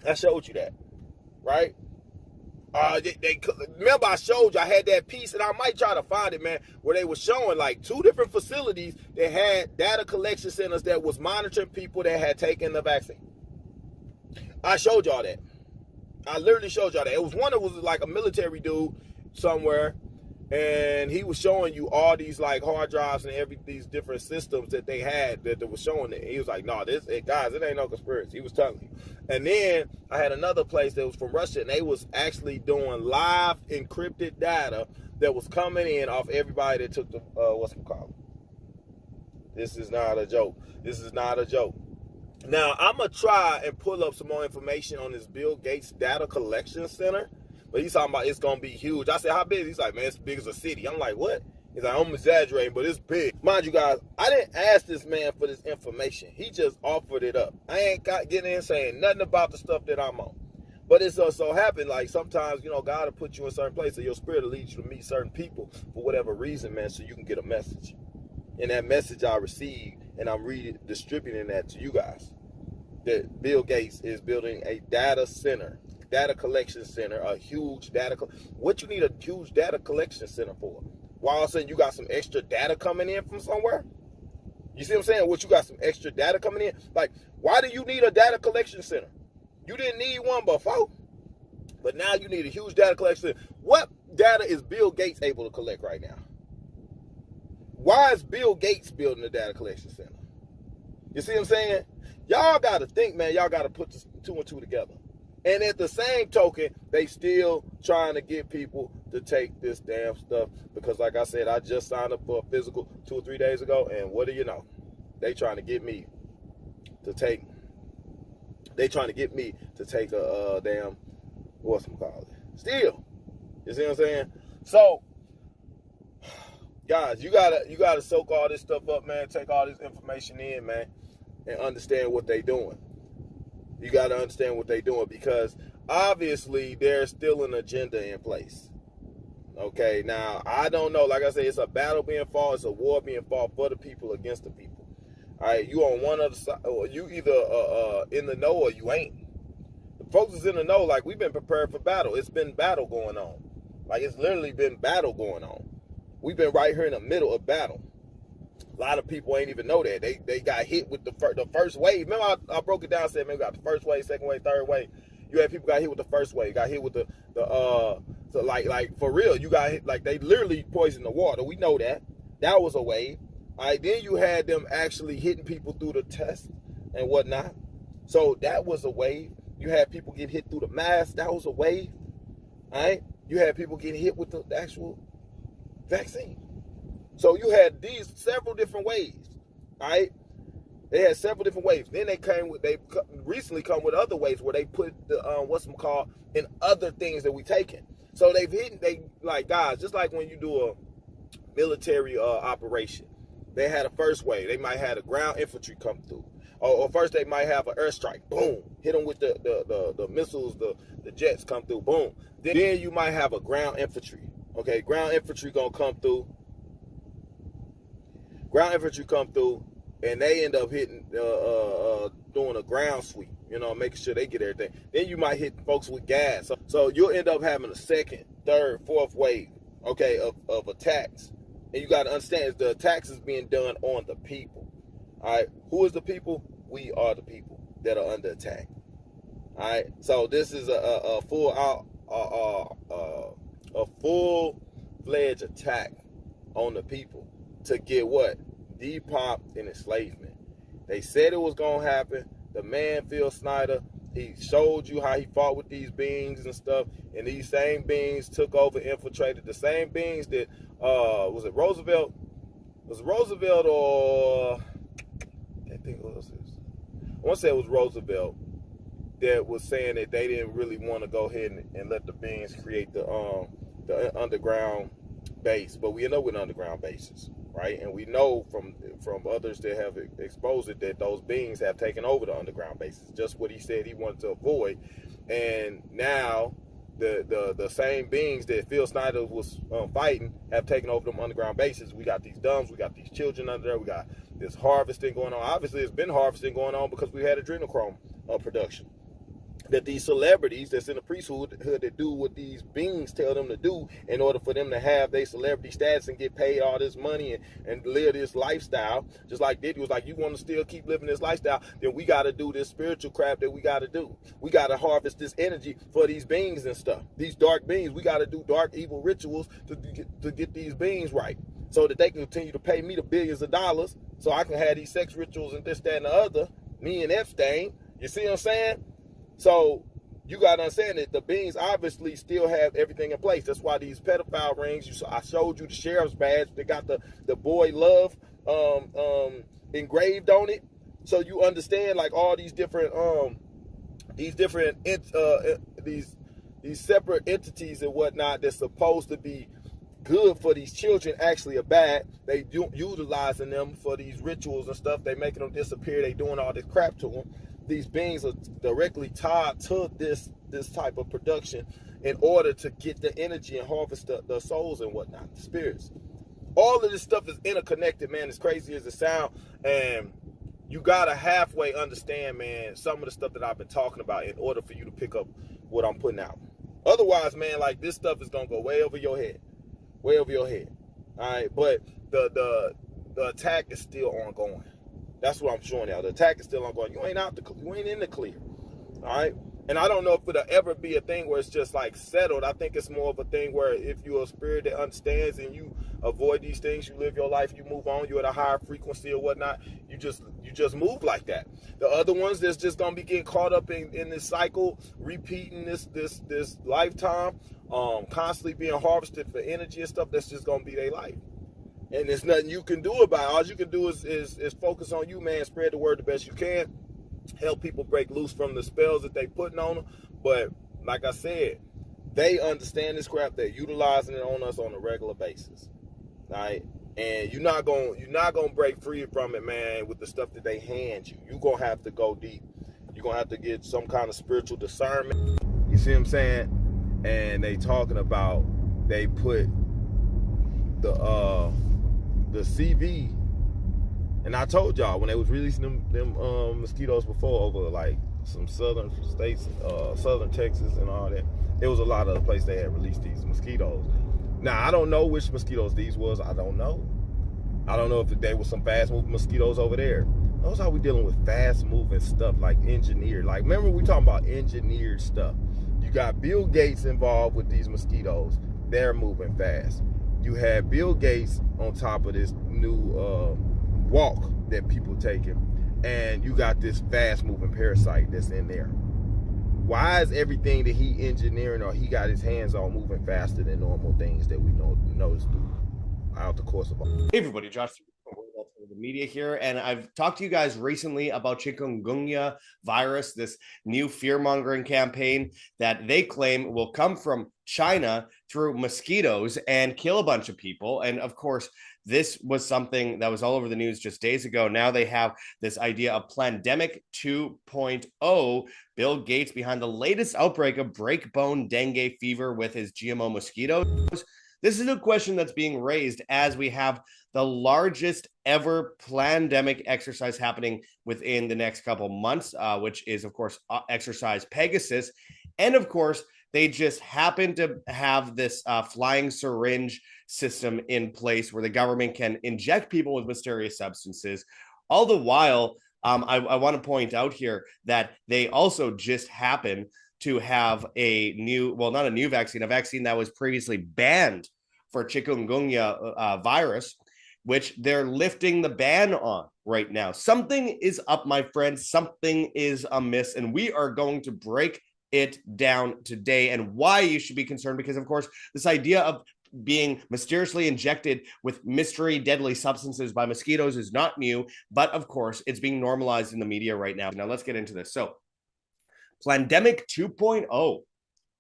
I showed you that. Right? Remember I showed you, I had that piece, and I might try to find it, man, where they were showing like 2 different facilities that had data collection centers that was monitoring people that had taken the vaccine. I showed y'all that. I literally showed y'all that. It was one that was like a military dude somewhere, and he was showing you all these like hard drives and these different systems that they had that was showing it. He was like, no, guys, it ain't no conspiracy. He was telling you. And then I had another place that was from Russia, and they was actually doing live encrypted data that was coming in off everybody that took the, This is not a joke. This is not a joke. Now, I'm going to try and pull up some more information on this Bill Gates data collection center. But he's talking about it's going to be huge. I said, how big? He's like, man, it's as big as a city. I'm like, what? He's like, I'm exaggerating, but it's big. Mind you guys, I didn't ask this man for this information. He just offered it up. I ain't getting in saying nothing about the stuff that I'm on. But it's so happened, like sometimes, God will put you in certain places. Your spirit will lead you to meet certain people for whatever reason, man, so you can get a message. And that message I received, and I'm distributing that to you guys. That Bill Gates is building a data collection center, a huge what you need a huge data collection center for? Why all of a sudden you got some extra data coming in from somewhere? You see what I'm saying? What, you got some extra data coming in? Like, why do you need a data collection center? You didn't need one before, but now you need a huge data collection center. What data is Bill Gates able to collect right now? Why is Bill Gates building a data collection center? You see what I'm saying? Y'all got to think, man. Y'all got to put 2 and 2 together. And at the same token, they still trying to get people to take this damn stuff. Because like I said, I just signed up for a physical 2 or 3 days ago. And what do you know? They trying to get me to take a damn, still. You see what I'm saying? So, guys, you gotta soak all this stuff up, man. Take all this information in, man. And understand what they doing. You got to understand what they're doing because obviously there's still an agenda in place. Okay, now I don't know. Like I said, it's a battle being fought. It's a war being fought for the people against the people. All right, you on one of the side, or you either in the know or you ain't. The folks is in the know, like we've been prepared for battle. It's been battle going on. Like it's literally been battle going on. We've been right here in the middle of battle. A lot of people ain't even know that. They got hit with the first wave. Remember I broke it down, said, man, we got the first wave, second wave, third wave. You had people got hit with the first wave, got hit with so like for real, you got hit, like they literally poisoned the water. We know that. That was a wave. All right, then you had them actually hitting people through the test and whatnot. So that was a wave. You had people get hit through the mask. That was a wave. All right. You had people getting hit with the actual vaccine. So you had these several different waves. All right. They had several different waves. Then they recently come with other waves where they put the what's them called in other things that we taking. So they like guys, just like when you do a military operation, they had a first wave. They might have a ground infantry come through. Or first they might have an airstrike. Boom. Hit them with the missiles, the jets come through. Boom. Then you might have a ground infantry. Okay, ground infantry gonna come through. Ground infantry come through, and they end up hitting, doing a ground sweep. You know, making sure they get everything. Then you might hit folks with gas. So you'll end up having a second, third, fourth wave, okay, of attacks. And you got to understand, the attacks is being done on the people. All right, who is the people? We are the people that are under attack. All right, so this is a full-fledged attack on the people to get what? Depop and enslavement. They said it was gonna happen. The man Phil Snyder, he showed you how he fought with these beings and stuff, and these same beings took over, infiltrated the same beings that was it Roosevelt? Was it Roosevelt or I think it was. I want to say it was Roosevelt that was saying that they didn't really want to go ahead and let the beings create the underground base, but we end up with underground bases, right? And we know from others that have exposed it that those beings have taken over the underground bases, just what he said he wanted to avoid. And now the same beings that Phil Snyder was fighting have taken over them underground bases. We got these dumbs, we got these children under there, we got this harvesting going on. Obviously, it's been harvesting going on because we had adrenochrome production. That these celebrities that's in the priesthood that do what these beings tell them to do in order for them to have their celebrity status and get paid all this money and live this lifestyle. Just like Diddy was like, you want to still keep living this lifestyle, then we got to do this spiritual crap that we got to do. We got to harvest this energy for these beings and stuff. These dark beings, we got to do dark, evil rituals to get these beings right, so that they can continue to pay me the billions of dollars so I can have these sex rituals and this, that, and the other, me and Epstein. You see what I'm saying? So you got to understand that the beings obviously still have everything in place. That's why these pedophile rings, I showed you the sheriff's badge. They got the boy love engraved on it. So you understand, like, all these different these separate entities and whatnot that's supposed to be good for these children actually are bad. They utilizing them for these rituals and stuff. They making them disappear. They doing all this crap to them. These beings are directly tied to this type of production in order to get the energy and harvest the souls and whatnot, the spirits. All of this stuff is interconnected, man, as crazy as it sounds. And you gotta halfway understand, man, some of the stuff that I've been talking about in order for you to pick up what I'm putting out. Otherwise, man, like, this stuff is gonna go way over your head. Way over your head. All right, but the attack is still ongoing. That's what I'm showing y'all. The attack is still ongoing. You ain't in the clear. All right? And I don't know if it'll ever be a thing where it's just like settled. I think it's more of a thing where if you're a spirit that understands and you avoid these things, you live your life, you move on, you're at a higher frequency or whatnot, you just move like that. The other ones that's just gonna be getting caught up in this cycle, repeating this lifetime, constantly being harvested for energy and stuff, that's just gonna be their life. And there's nothing you can do about it. All you can do is focus on you, man. Spread the word the best you can. Help people break loose from the spells that they putting on them. But like I said, they understand this crap. They're utilizing it on us on a regular basis. All right? And you're not gonna break free from it, man, with the stuff that they hand you. You're gonna have to go deep. You're gonna have to get some kind of spiritual discernment. You see what I'm saying? And they talking about they put the CV, and I told y'all when they was releasing them mosquitoes before over like some southern states, southern Texas and all that, there was a lot of places they had released these mosquitoes. Now I don't know which mosquitoes these was. I don't know if there was some fast moving mosquitoes over there. Those how we dealing with fast moving stuff, like engineered. Like, remember we talking about engineered stuff. You got Bill Gates involved with these mosquitoes. They're moving fast. You have Bill Gates on top of this new walk that people taking, and you got this fast moving parasite that's in there. Why is everything that he engineering or he got his hands on moving faster than normal things that we notice out the course of Hey everybody, Josh from the media here, and I've talked to you guys recently about chikungunya virus, this new fear-mongering campaign that they claim will come from China through mosquitoes and kill a bunch of people. And of course, this was something that was all over the news just days ago. Now they have this idea of Plandemic 2.0, Bill Gates behind the latest outbreak of break-bone dengue fever with his GMO mosquitoes. This is a question that's being raised as we have the largest ever plandemic exercise happening within the next couple months, which is, of course, Exercise Pegasus. And, of course, they just happen to have this flying syringe system in place where the government can inject people with mysterious substances. All the while, I want to point out here that they also just happen to have a new, well, not a new vaccine, a vaccine that was previously banned for chikungunya virus, which they're lifting the ban on right now. Something is up, my friends. Something is amiss, and we are going to break it down today and why you should be concerned, because, of course, this idea of being mysteriously injected with mystery deadly substances by mosquitoes is not new, but, of course, it's being normalized in the media right now. Now, let's get into this. So, Plandemic 2.0.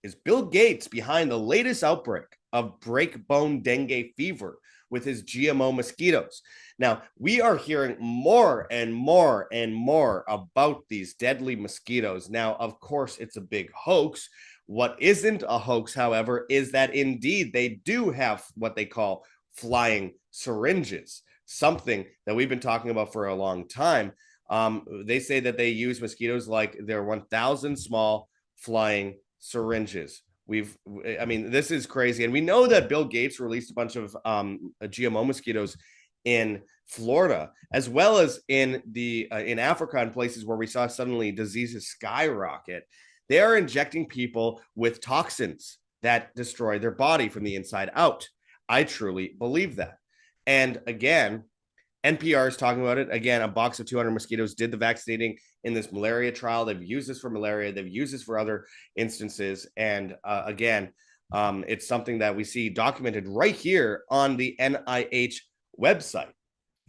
Is Bill Gates behind the latest outbreak of break-bone dengue fever with his GMO mosquitoes? Now, we are hearing more and more and more about these deadly mosquitoes. Now, of course, it's a big hoax. What isn't a hoax, however, is that indeed they do have what they call flying syringes, something that we've been talking about for a long time. They say that they use mosquitoes like their 1,000 small flying syringes. I mean, this is crazy. And we know that Bill Gates released a bunch of GMO mosquitoes in Florida, as well as in Africa, and places where we saw suddenly diseases skyrocket. They are injecting people with toxins that destroy their body from the inside out. I truly believe that. And again, NPR is talking about it. Again, a box of 200 mosquitoes did the vaccinating in this malaria trial. They've used this for malaria. They've used this for other instances. And again, it's something that we see documented right here on the NIH website,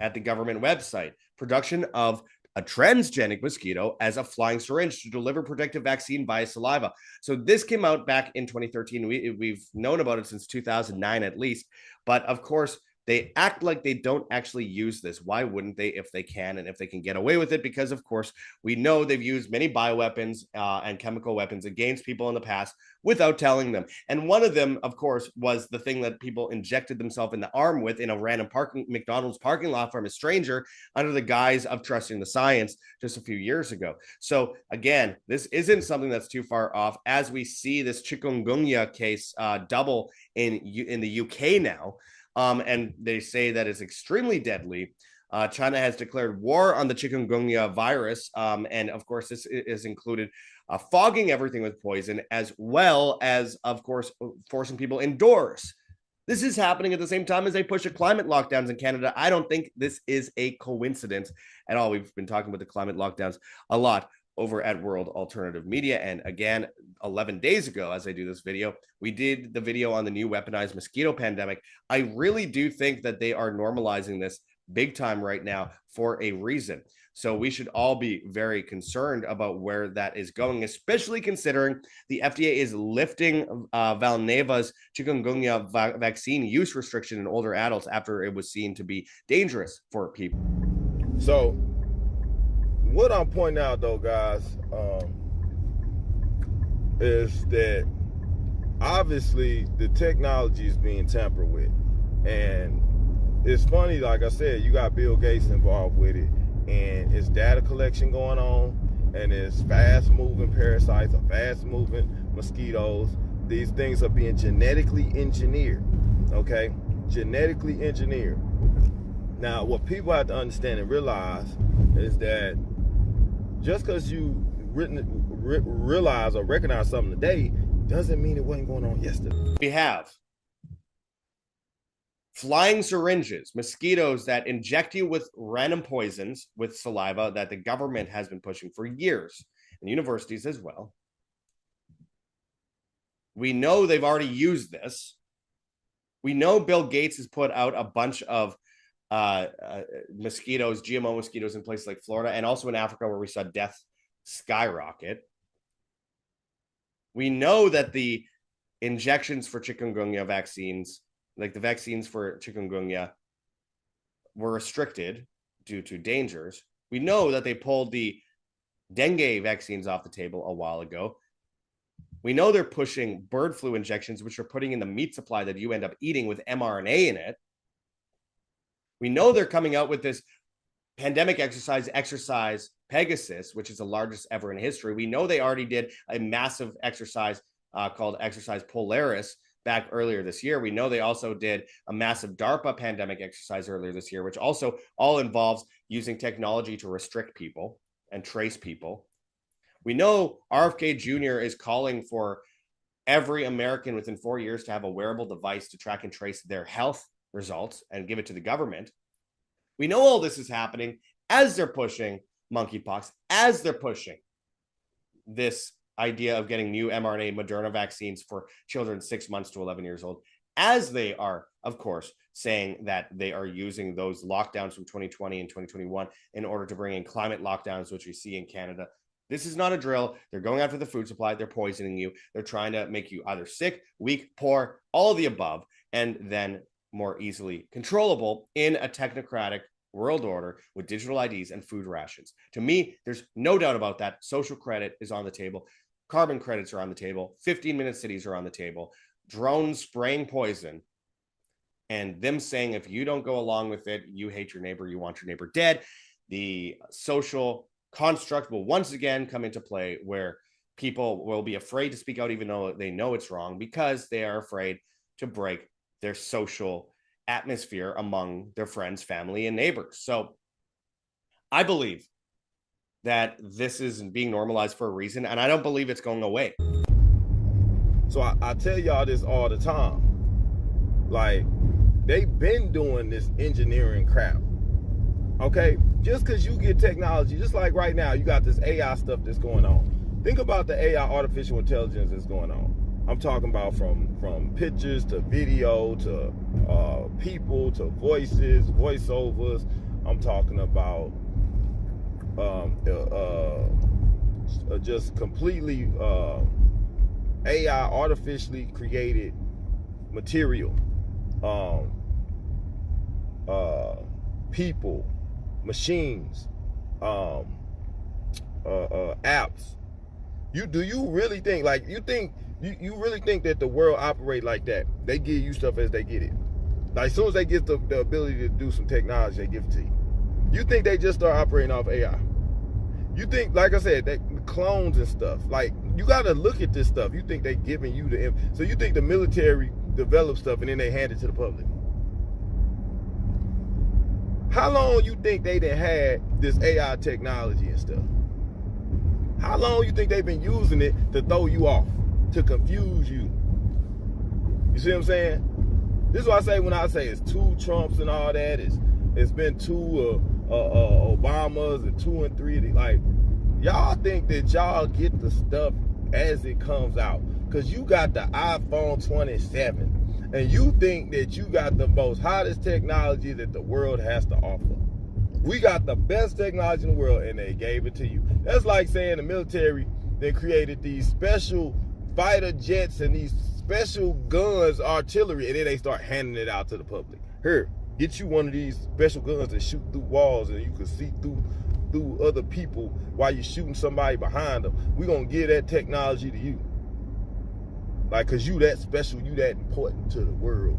at the government website. Production of a transgenic mosquito as a flying syringe to deliver protective vaccine via saliva. So this came out back in 2013. We've known about it since 2009 at least. But of course, they act like they don't actually use this. Why wouldn't they if they can and if they can get away with it? Because, of course, we know they've used many bioweapons and chemical weapons against people in the past without telling them. And one of them, of course, was the thing that people injected themselves in the arm with in a random McDonald's parking lot from a stranger under the guise of trusting the science just a few years ago. So, again, this isn't something that's too far off, as we see this chikungunya case double in the UK now. And they say that it's extremely deadly. China has declared war on the chikungunya virus. And of course, this is included fogging everything with poison, as well as, of course, forcing people indoors. This is happening at the same time as they push the climate lockdowns in Canada. I don't think this is a coincidence at all. We've been talking about the climate lockdowns a lot over at World Alternative Media. And again, 11 days ago, as I do this video, we did the video on the new weaponized mosquito pandemic. I really do think that they are normalizing this big time right now for a reason. So we should all be very concerned about where that is going, especially considering the FDA is lifting Valneva's chikungunya vaccine use restriction in older adults after it was seen to be dangerous for people. So what I'm pointing out, though, guys, is that obviously the technology is being tampered with. And it's funny, like I said, you got Bill Gates involved with it, and it's data collection going on, and it's fast moving parasites or fast moving mosquitoes. These things are being genetically engineered, okay? Genetically engineered. Now, what people have to understand and realize is that just because you realize or recognize something today doesn't mean it wasn't going on yesterday. We have flying syringes, mosquitoes that inject you with random poisons with saliva that the government has been pushing for years, and universities as well. We know they've already used this. We know Bill Gates has put out a bunch of mosquitoes, GMO mosquitoes in places like Florida and also in Africa where we saw death skyrocket. We know that the injections for chikungunya vaccines, like the vaccines for chikungunya, were restricted due to dangers. We know that they pulled the dengue vaccines off the table a while ago. We know they're pushing bird flu injections, which are putting in the meat supply that you end up eating with mRNA in it. We know they're coming out with this pandemic exercise Pegasus, which is the largest ever in history. We know they already did a massive exercise called Exercise Polaris back earlier this year. We know they also did a massive DARPA pandemic exercise earlier this year, which also all involves using technology to restrict people and trace people. We know RFK Jr. is calling for every American within 4 years to have a wearable device to track and trace their health results and give it to the government. We know all this is happening as they're pushing monkeypox, as they're pushing this idea of getting new mRNA Moderna vaccines for children 6 months to 11 years old, as they are, of course, saying that they are using those lockdowns from 2020 and 2021 in order to bring in climate lockdowns, which we see in Canada. This is not a drill. They're going after the food supply. They're poisoning you. They're trying to make you either sick, weak, poor, all of the above, and then more easily controllable in a technocratic world order with digital IDs and food rations. To me, there's no doubt about that. Social credit is on the table. Carbon credits are on the table. 15-minute cities are on the table. Drones spraying poison. And them saying, if you don't go along with it, you hate your neighbor, you want your neighbor dead. The social construct will once again come into play where people will be afraid to speak out even though they know it's wrong because they are afraid to break their social atmosphere among their friends, family, and neighbors. So I believe that this is being normalized for a reason, and I don't believe it's going away. So I tell y'all this all the time. Like, they've been doing this engineering crap. Okay? Just because you get technology, just like right now, you got this AI stuff that's going on. Think about the AI, artificial intelligence, that's going on. I'm talking about from pictures to video to people to voices, voiceovers. I'm talking about just completely AI, artificially created material. People, machines, apps. Do you really think, like, you really think that the world operate like that? They give you stuff as they get it. Like, as soon as they get the ability to do some technology, they give it to you. You think they just start operating off AI? You think, like I said, that clones and stuff, like, you got to look at this stuff. You think they giving you so you think the military develop stuff and then they hand it to the public? How long you think they done had this AI technology and stuff? How long you think they've been using it to throw you off, to confuse you? You see what I'm saying? This is what I say when I say it's two Trumps and all that. It's been two Obamas and 2 and 3. Like, y'all think that y'all get the stuff as it comes out because you got the iPhone 27 and you think that you got the most hottest technology that the world has to offer. We got the best technology in the world and they gave it to you. That's like saying the military, they created these special fighter jets and these special guns, artillery, and then they start handing it out to the public. Here, get you one of these special guns that shoot through walls and you can see through other people while you're shooting somebody behind them. We're going to give that technology to you. Like, cause you that special, you that important to the world.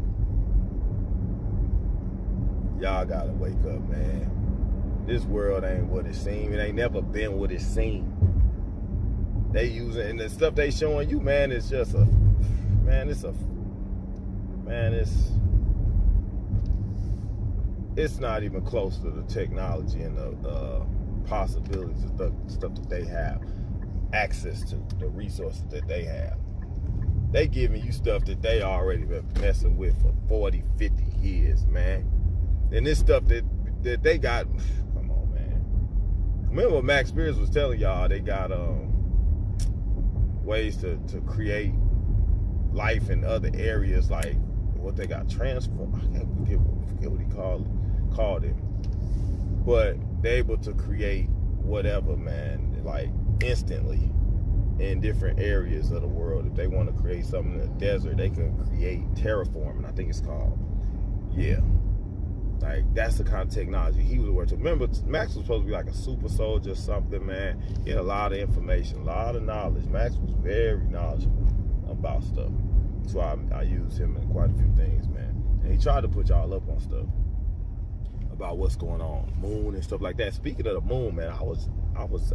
Y'all gotta wake up, man. This world ain't what it seems. It ain't never been what it seemed. They using, and the stuff they showing you, man, it's just a, man, it's not even close to the technology and the possibilities of stuff that they have access to, the resources that they have. They giving you stuff that they already been messing with for 40, 50 years, man. And this stuff that they got, come on, man. Remember what Max Spears was telling y'all, they got ways to create life in other areas, like what they got transformed. I can't forget what he called it. But they're able to create whatever, man, like instantly in different areas of the world. If they want to create something in the desert, they can create terraforming, I think it's called. Yeah. Like, that's the kind of technology he was working. Remember, Max was supposed to be like a super soldier or something, man. He had a lot of information, a lot of knowledge. Max was very knowledgeable about stuff. That's why I used him in quite a few things, man. And he tried to put y'all up on stuff about what's going on, moon and stuff like that. Speaking of the moon, man, I was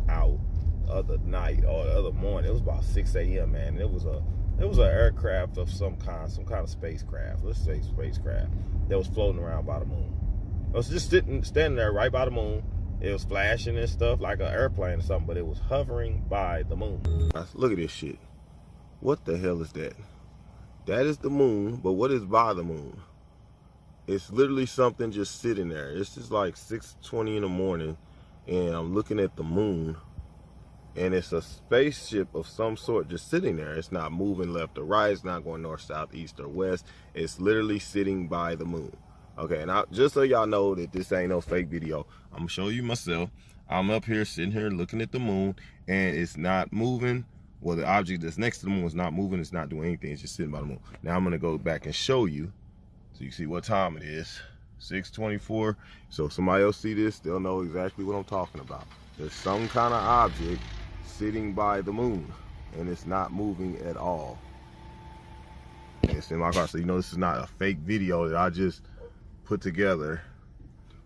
out the other night or the other morning. It was about 6 a.m., man. And it was an aircraft of some kind of spacecraft. Let's say spacecraft that was floating around by the moon. It was just standing there right by the moon. It was flashing and stuff like an airplane or something, but it was hovering by the moon. Look at this shit. What the hell is that? That is the moon, but what is by the moon? It's literally something just sitting there. It's just like 6:20 in the morning, and I'm looking at the moon, and it's a spaceship of some sort just sitting there. It's not moving left or right. It's not going north, south, east, or west. It's literally sitting by the moon. Okay, and just so y'all know that this ain't no fake video, I'm gonna show you myself. I'm up here, sitting here, looking at the moon, and it's not moving. Well, the object that's next to the moon is not moving. It's not doing anything. It's just sitting by the moon. Now I'm gonna go back and show you, so you see what time it is. 6:24. So if somebody else see this, they'll know exactly what I'm talking about. There's some kind of object sitting by the moon, and it's not moving at all. And it's in my car, so you know this is not a fake video that I just put together.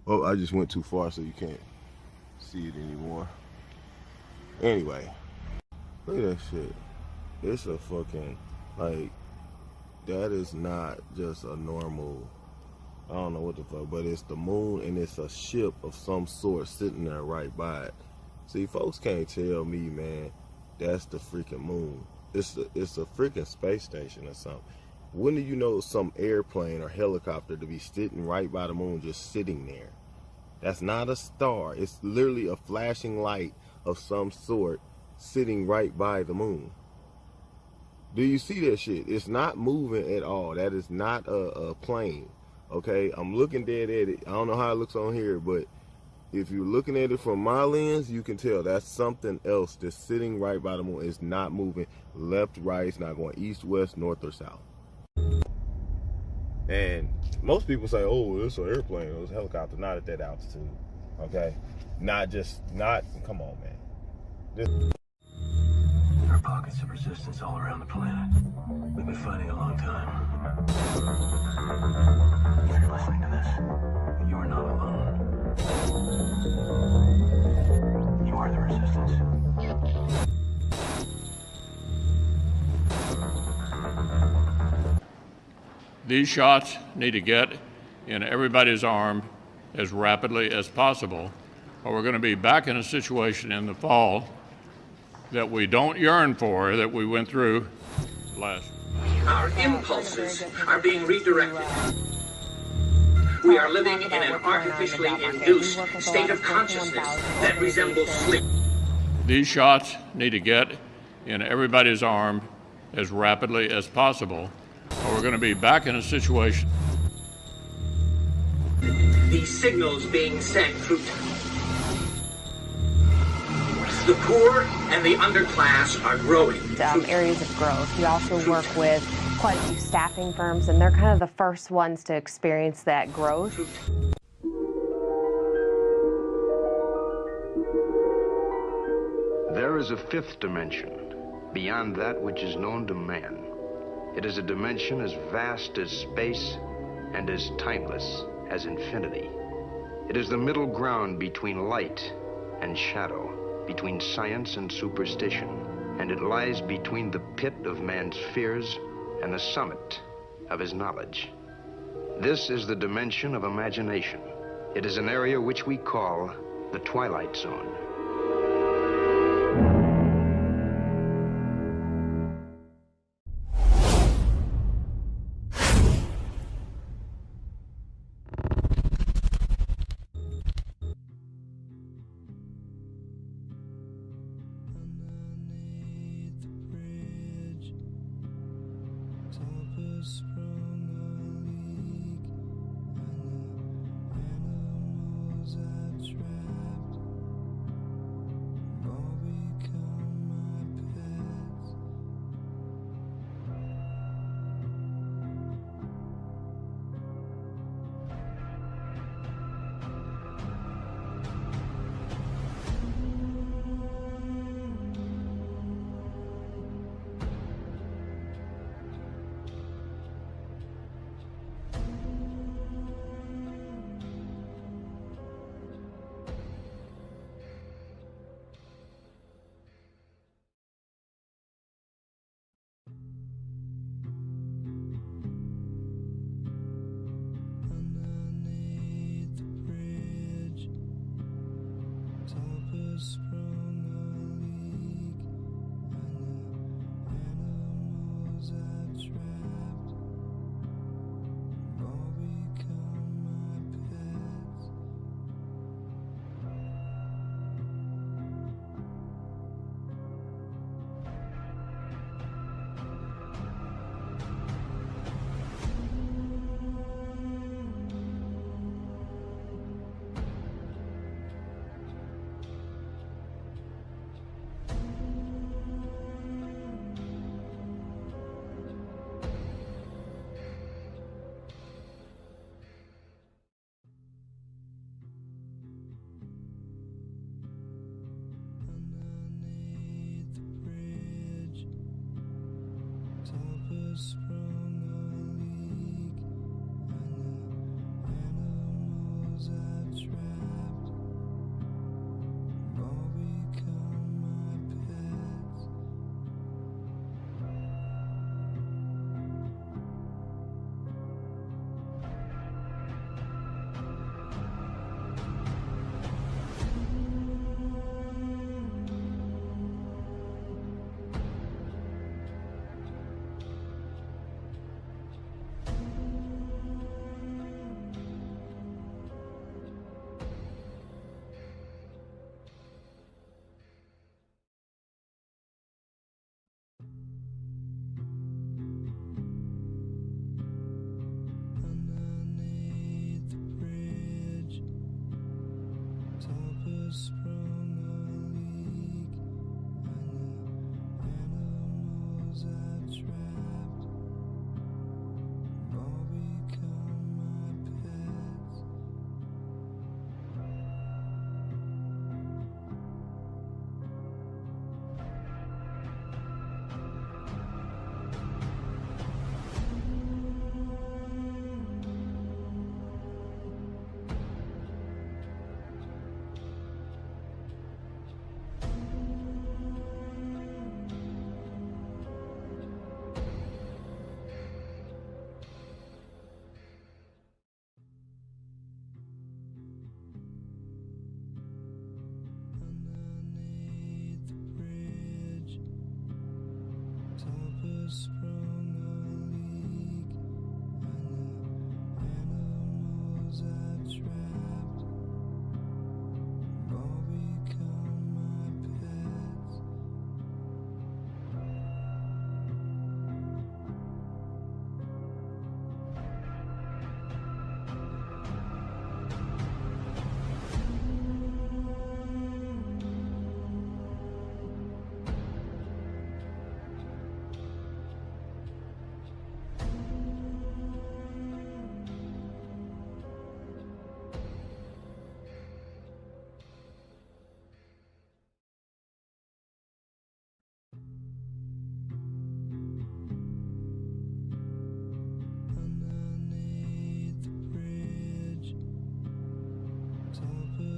Oh, I just went too far, so you can't see it anymore. Anyway, look at that shit. It's a fucking, like, that is not just a normal, I don't know what the fuck, but it's the moon, and it's a ship of some sort sitting there right by it. See, folks can't tell me, man, that's the freaking moon. It's a freaking space station or something. When do you know some airplane or helicopter to be sitting right by the moon, just sitting there? That's not a star. It's literally a flashing light of some sort sitting right by the moon. Do you see that shit? It's not moving at all. That is not a plane. Okay, I'm looking dead at it. I don't know how it looks on here, but if you're looking at it from my lens, you can tell that's something else that's sitting right by the moon. It's not moving left, right. It's not going east, west, north, or south. And most people say, oh, it's an airplane, it's a helicopter. Not at that altitude, okay? Come on, man. There are pockets of resistance all around the planet. We've been fighting a long time. If you're listening to this, you are not alone. You are the resistance. These shots need to get in everybody's arm as rapidly as possible, or we're going to be back in a situation in the fall that we don't yearn for, that we went through last. Our impulses are being redirected. We are living in an artificially induced state of consciousness that resembles sleep. These shots need to get in everybody's arm as rapidly as possible, or we're going to be back in a situation. These signals being sent through the poor and the underclass are growing. Areas of growth. We also work with quite a few staffing firms, and they're kind of the first ones to experience that growth. There is a fifth dimension, beyond that which is known to man. It is a dimension as vast as space and as timeless as infinity. It is the middle ground between light and shadow, between science and superstition, and it lies between the pit of man's fears and the summit of his knowledge. This is the dimension of imagination. It is an area which we call the Twilight Zone.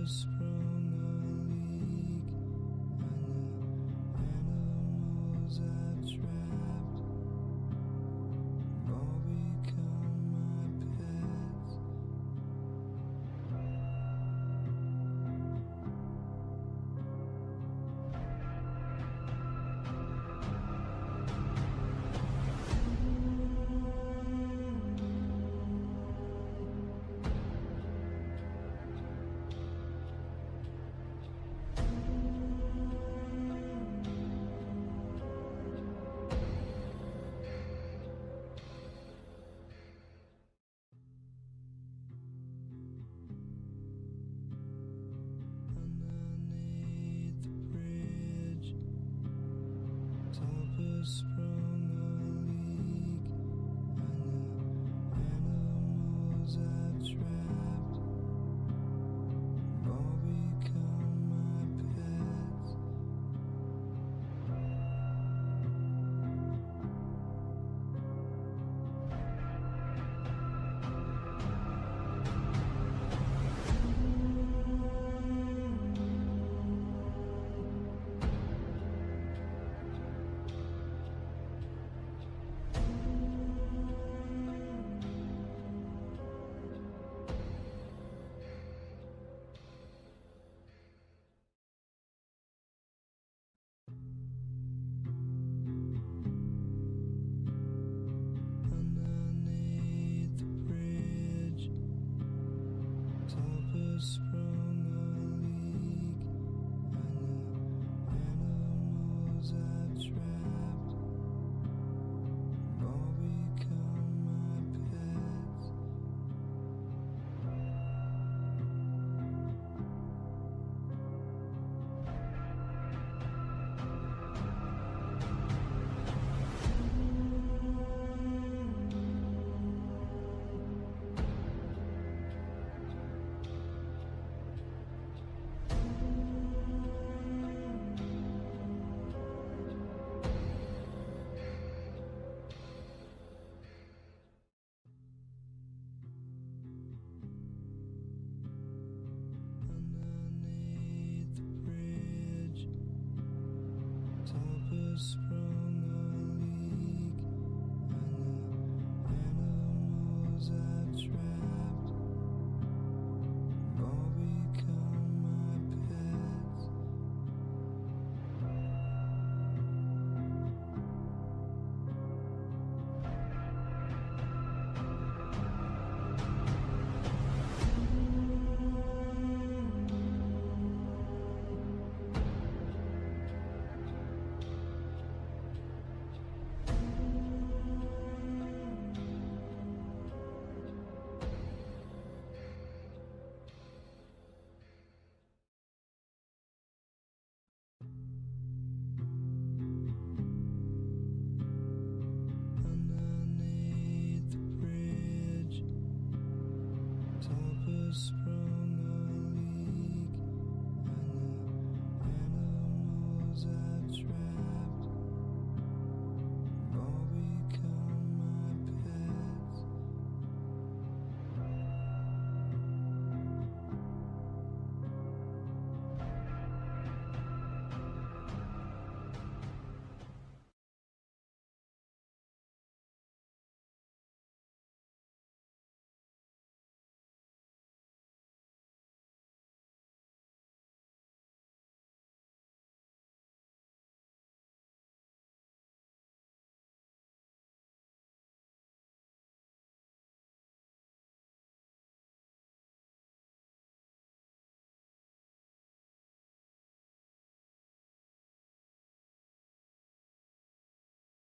news.